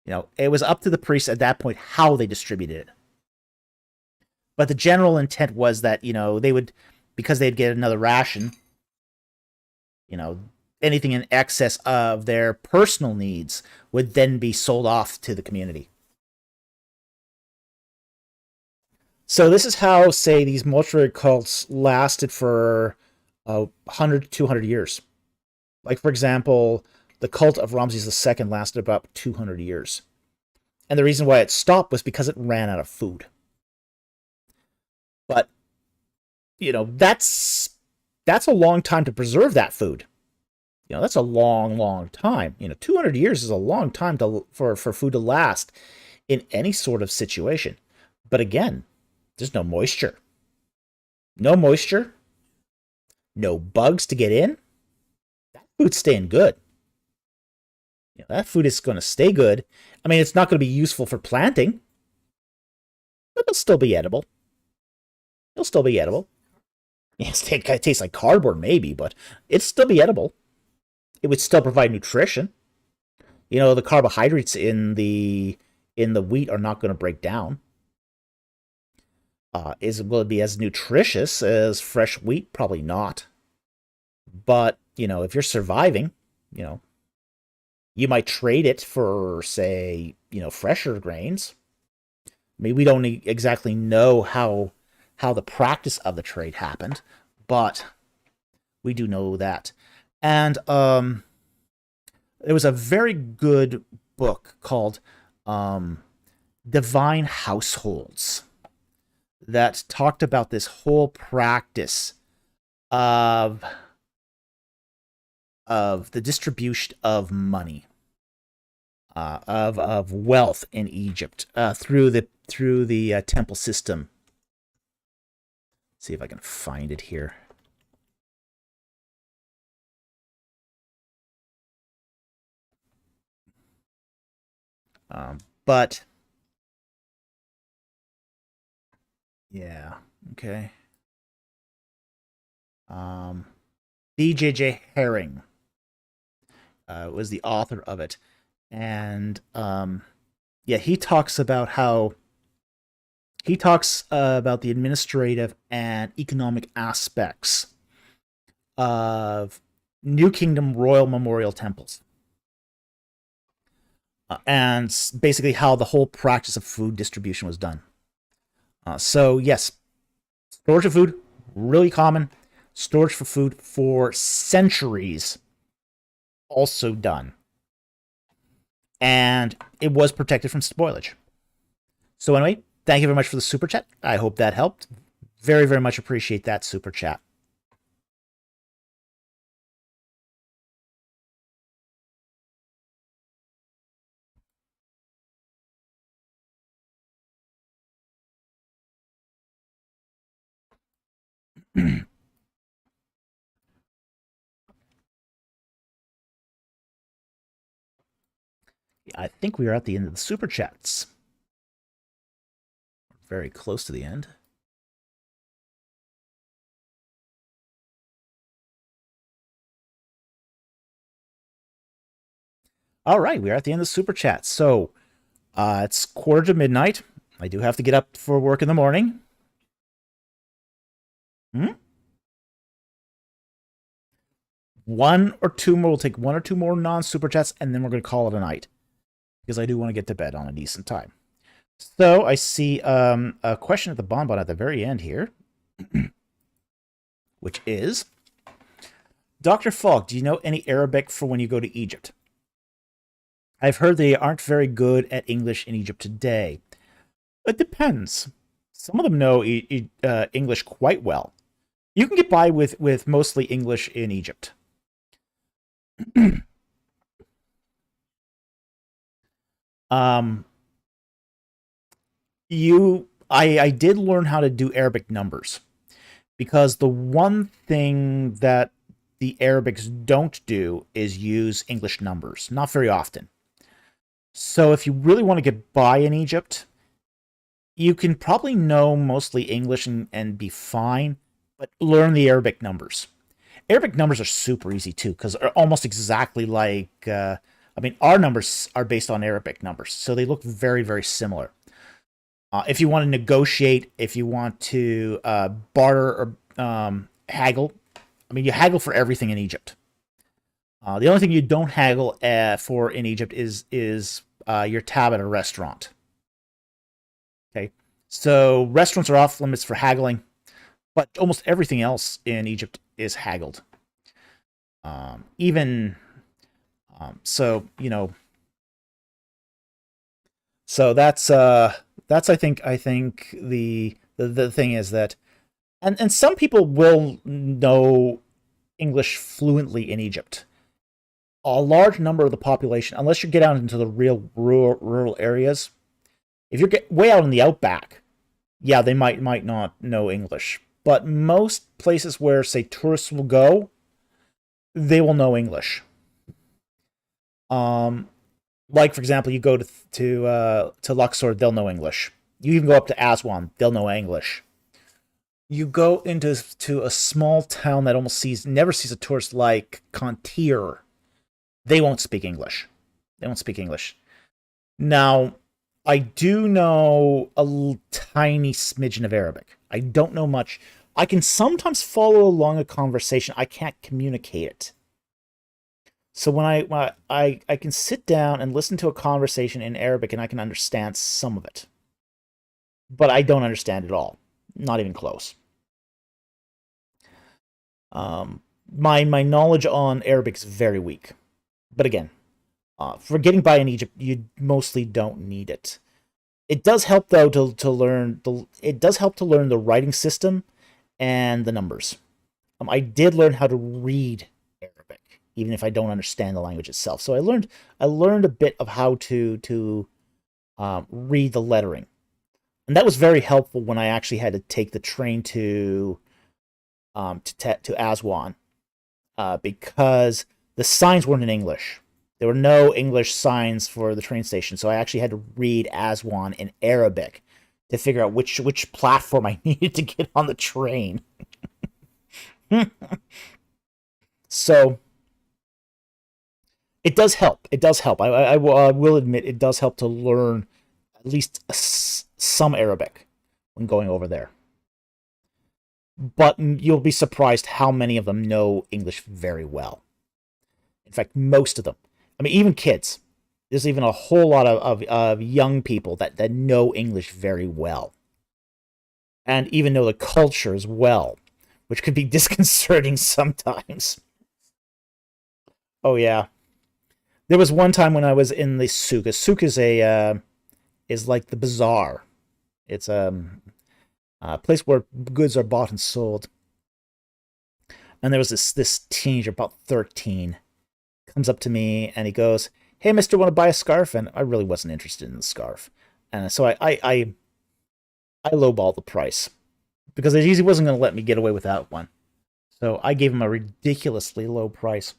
It was up to the priests at that point how they distributed it. But the general intent was that, they would, because they'd get another ration, anything in excess of their personal needs would then be sold off to the community. So this is how, say, these mortuary cults lasted for 100 to 200 years. Like, for example, the cult of Ramses II lasted about 200 years. And the reason why it stopped was because it ran out of food. But, that's a long time to preserve that food. That's a long, long time. 200 years is a long time for food to last in any sort of situation. But again, there's no moisture. No moisture. No bugs to get in. That food's staying good. That food is going to stay good. I mean, it's not going to be useful for planting, but it'll still be edible. It'll still be edible. Yes, it tastes like cardboard, maybe, but it'd still be edible. It would still provide nutrition. The carbohydrates in the wheat are not going to break down. Will it be as nutritious as fresh wheat? Probably not. But, if you're surviving, you might trade it for, say, fresher grains. I mean, we don't exactly know how the practice of the trade happened, but we do know that. And there was a very good book called Divine Households that talked about this whole practice of the distribution of money, of wealth in Egypt through the temple system. Let's see if I can find it here. But yeah, okay. B.J.J. Herring was the author of it, and he talks about about the administrative and economic aspects of New Kingdom royal memorial temples. And basically how the whole practice of food distribution was done. So yes, storage of food, really common. Storage for food for centuries, also done. And it was protected from spoilage. So anyway, thank you very much for the super chat. I hope that helped. Very, very much appreciate that super chat. I think we are at the end of the super chats. Very close to the end. All right, we are at the end of the super chat. So it's 1:45. I do have to get up for work in the morning. One or two more. We'll take one or two more non-super chats, and then we're going to call it a night, because I do want to get to bed on a decent time. So I see a question at the bonbon at the very end here, which is, Dr. Falk, do you know any Arabic for when you go to Egypt? I've heard they aren't very good at English in Egypt today. It depends. Some of them know English quite well. You can get by with mostly English in Egypt. I did learn how to do Arabic numbers, because the one thing that the Arabics don't do is use English numbers, not very often. So if you really want to get by in Egypt, you can probably know mostly English and be fine, but learn the Arabic numbers. Arabic numbers are super easy too, because they're almost exactly like, our numbers are based on Arabic numbers, so they look very, very similar. If you want to negotiate, if you want to barter or haggle, you haggle for everything in Egypt. The only thing you don't haggle for in Egypt is your tab at a restaurant. Okay, so restaurants are off limits for haggling, but almost everything else in Egypt is haggled. So that's I think the thing is that, and some people will know English fluently in Egypt. A large number of the population, unless you get out into the real rural areas, if you get way out in the outback, yeah, they might not know English. But most places where, say, tourists will go, they will know English. Like, for example, you go to Luxor, they'll know English. You even go up to Aswan, they'll know English. You go into a small town that never sees a tourist, like Contir, they won't speak English. They won't speak English. Now, I do know a tiny smidgen of Arabic. I don't know much. I can sometimes follow along a conversation. I can't communicate it. So when I can sit down and listen to a conversation in Arabic and I can understand some of it, but I don't understand it all, not even close. My knowledge on Arabic is very weak, but again, for getting by in Egypt, you mostly don't need it. It does help though to learn the. It does help to learn the writing system and the numbers. I did learn how to read Arabic, even if I don't understand the language itself. So I learned a bit of how to read the lettering, and that was very helpful when I actually had to take the train to Aswan, because the signs weren't in English. There were no English signs for the train station, so I actually had to read Aswan in Arabic to figure out which platform I needed to get on the train. So it does help. It does help. I will admit it does help to learn at least some Arabic when going over there. But you'll be surprised how many of them know English very well. In fact, most of them. I mean, even kids. There's even a whole lot of young people that know English very well. And even know the culture as well, which could be disconcerting sometimes. Oh, yeah. There was one time when I was in the souk. A souk is like the bazaar. It's a place where goods are bought and sold. And there was this teenager, about 13, comes up to me and he goes, "Hey, mister, want to buy a scarf?" And I really wasn't interested in the scarf. And so I lowballed the price because he wasn't going to let me get away without one. So I gave him a ridiculously low price.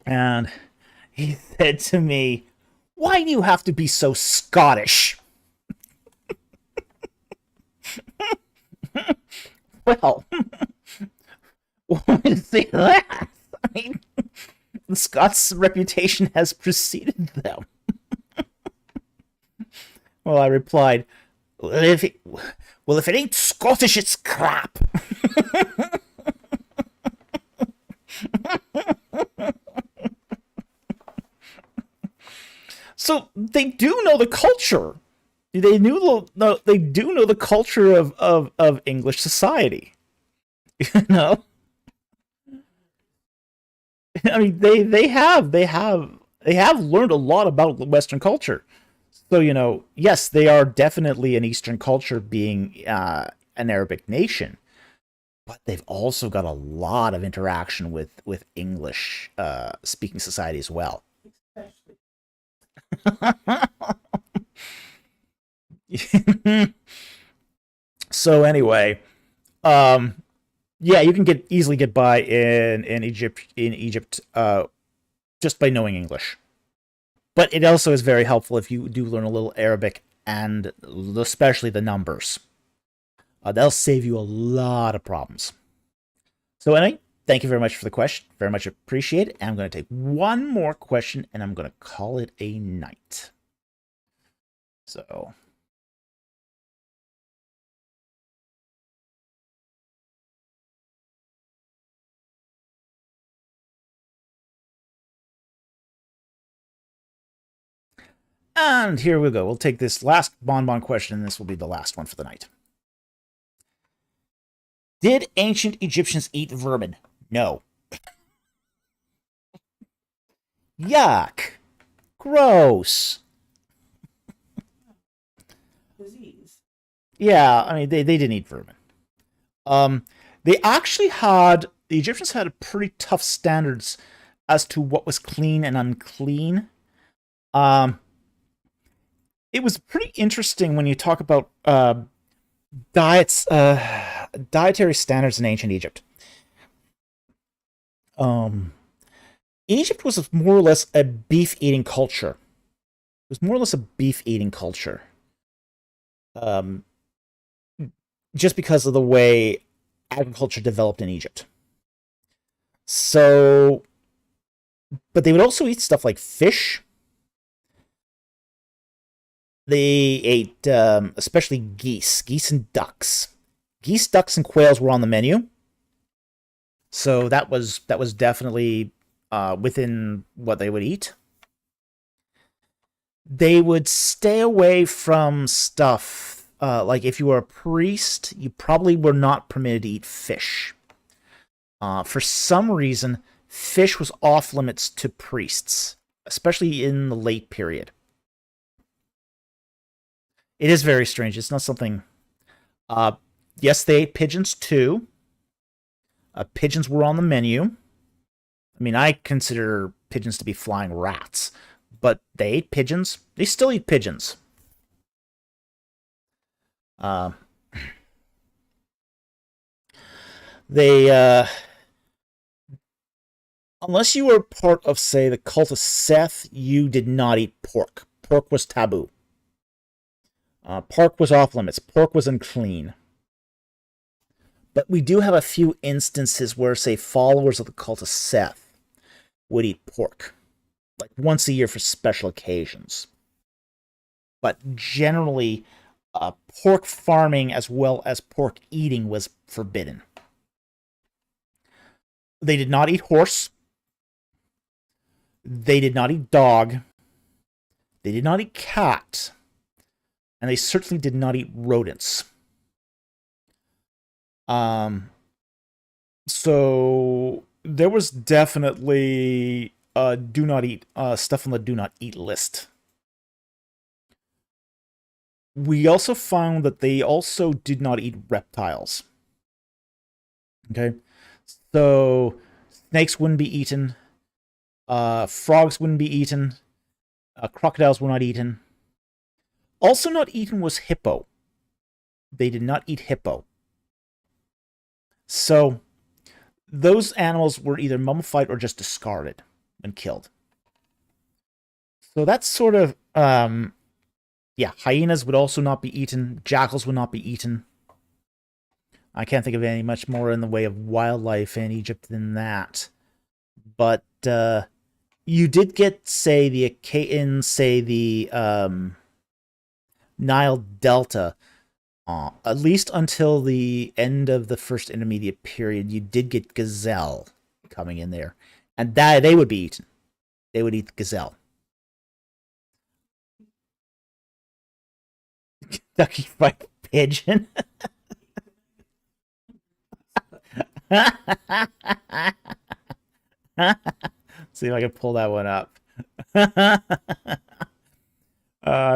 And he said to me, "Why do you have to be so Scottish?" Well, why to say that? I mean, the Scots' reputation has preceded them. Well, I replied, if it ain't Scottish, it's crap. So they do know the culture. They do know the culture of English society. You know, I mean, they have learned a lot about Western culture. So, yes, they are definitely an Eastern culture, being an Arabic nation, but they've also got a lot of interaction with English speaking society as well. Especially. So anyway, um, yeah, you can easily get by in Egypt just by knowing English. But it also is very helpful if you do learn a little Arabic and especially the numbers. That'll save you a lot of problems. So anyway, thank you very much for the question. Very much appreciate it. And I'm going to take one more question and I'm going to call it a night. So. And here we go. We'll take this last bonbon question, and this will be the last one for the night. Did ancient Egyptians eat vermin? No. Yuck. Gross. Disease. Yeah, I mean, they didn't eat vermin. Um, they actually the Egyptians had pretty tough standards as to what was clean and unclean. Um, it was pretty interesting when you talk about dietary standards in ancient Egypt. Um, Egypt was more or less a beef-eating culture. It was more or less a beef-eating culture. Um, just because of the way agriculture developed in Egypt. So, but they would also eat stuff like fish. They ate especially geese and ducks. Geese, ducks, and quails were on the menu. So that was definitely within what they would eat. They would stay away from stuff like if you were a priest, you probably were not permitted to eat fish. For some reason, fish was off limits to priests, especially in the late period. It is very strange. It's not something. Yes, they ate pigeons too. Pigeons were on the menu. I mean, I consider pigeons to be flying rats, but they ate pigeons. They still eat pigeons. They, unless you were part of, say, the cult of Seth, you did not eat pork. Pork was taboo. Pork was off limits. Pork was unclean. But we do have a few instances where, say, followers of the cult of Seth would eat pork, like once a year for special occasions. But generally, pork farming as well as pork eating was forbidden. They did not eat horse. They did not eat dog. They did not eat cat. And they certainly did not eat rodents. So there was definitely do not eat stuff on the do not eat list. We also found that they also did not eat reptiles. Okay, so snakes wouldn't be eaten, frogs wouldn't be eaten, crocodiles were not eaten. Also not eaten was hippo. They did not eat hippo. So those animals were either mummified or just discarded when killed. So that's sort of, yeah, hyenas would also not be eaten. Jackals would not be eaten. I can't think of any much more in the way of wildlife in Egypt than that. But you did get, say, the Nile Delta, at least until the end of the first intermediate period, you did get gazelle coming in there. And that they would be eaten. They would eat the gazelle. Kentucky Fried Pigeon. See if I can pull that one up.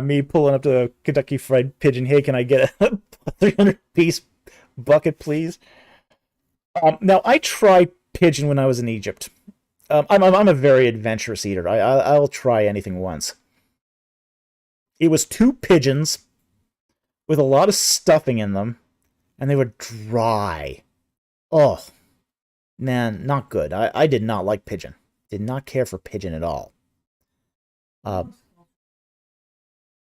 Me pulling up to Kentucky Fried Pigeon. Hey, can I get a 300-piece bucket, please? Now, I tried pigeon when I was in Egypt. I'm a very adventurous eater. I'll try anything once. It was 2 pigeons with a lot of stuffing in them, and they were dry. Oh, man, not good. I did not like pigeon. Did not care for pigeon at all.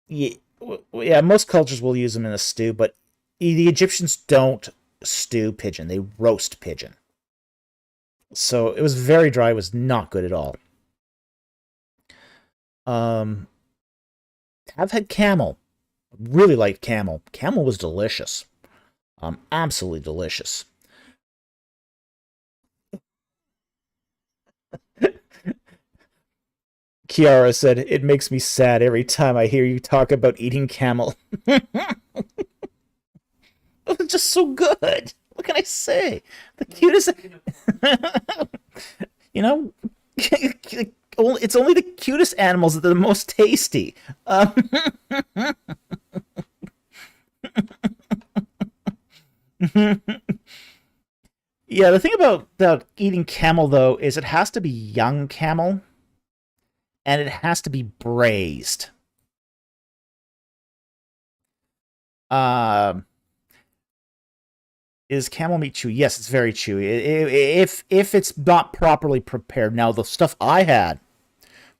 Yeah, most cultures will use them in a stew, but the Egyptians don't stew pigeon. They roast pigeon. So it was very dry. It was not good at all. I've had camel. Really liked camel. Camel was delicious. Absolutely delicious. Kiara said, "It makes me sad every time I hear you talk about eating camel." It's just so good. What can I say? The cutest. You know, it's only the cutest animals that are the most tasty. Yeah, the thing about eating camel, though, is it has to be young camel, and it has to be braised. Uh, Is camel meat chewy? Yes, it's very chewy. If it's not properly prepared. Now, the stuff I had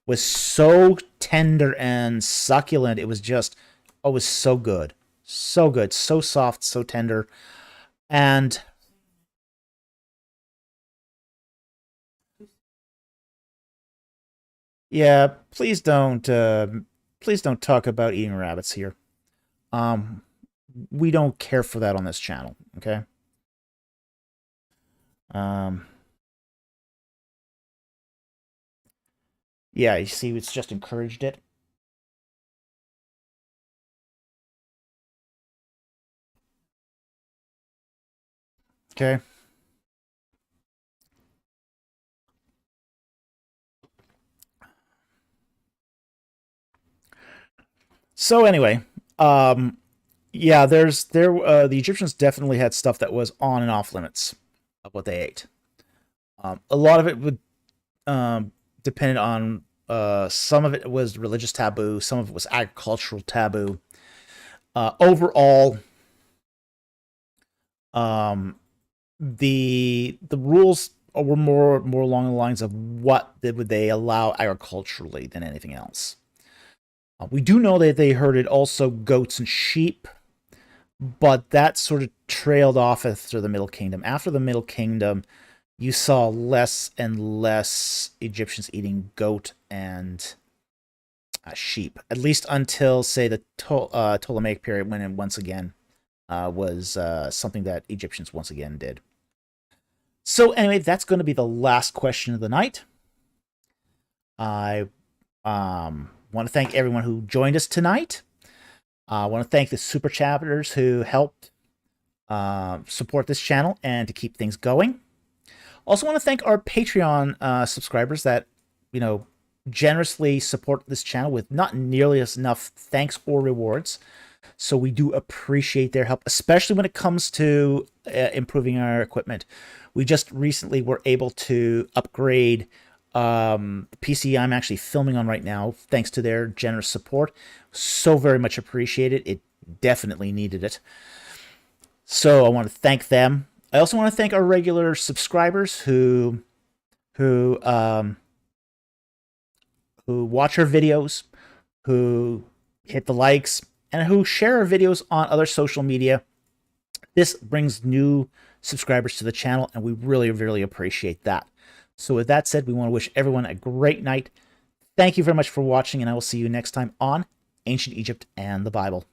was so tender and succulent. It was just, oh, it was so good. So good. So soft, so tender. And yeah, please don't talk about eating rabbits here. Um, we don't care for that on this channel, okay? Um, yeah, you see, it's just encouraged it. Okay. So anyway, yeah, the Egyptians definitely had stuff that was on and off limits of what they ate. A lot of it would depend on some of it was religious taboo, some of it was agricultural taboo. Overall, the rules were more along the lines of what would they allow agriculturally than anything else. We do know that they herded also goats and sheep, but that sort of trailed off after the Middle Kingdom. After the Middle Kingdom, you saw less and less Egyptians eating goat and sheep, at least until, say, the Ptolemaic period, when it once again was something that Egyptians once again did. So anyway, that's going to be the last question of the night. I want to thank everyone who joined us tonight. I want to thank the super chatters who helped support this channel and to keep things going. Also want to thank our Patreon subscribers that, generously support this channel with not nearly enough thanks or rewards. So we do appreciate their help, especially when it comes to improving our equipment. We just recently were able to upgrade the PC I'm actually filming on right now, thanks to their generous support. So very much appreciated. It definitely needed it. So I want to thank them. I also want to thank our regular subscribers who watch our videos, who hit the likes, and who share our videos on other social media. This brings new subscribers to the channel, and we really, really appreciate that. So with that said, we want to wish everyone a great night. Thank you very much for watching, and I will see you next time on Ancient Egypt and the Bible.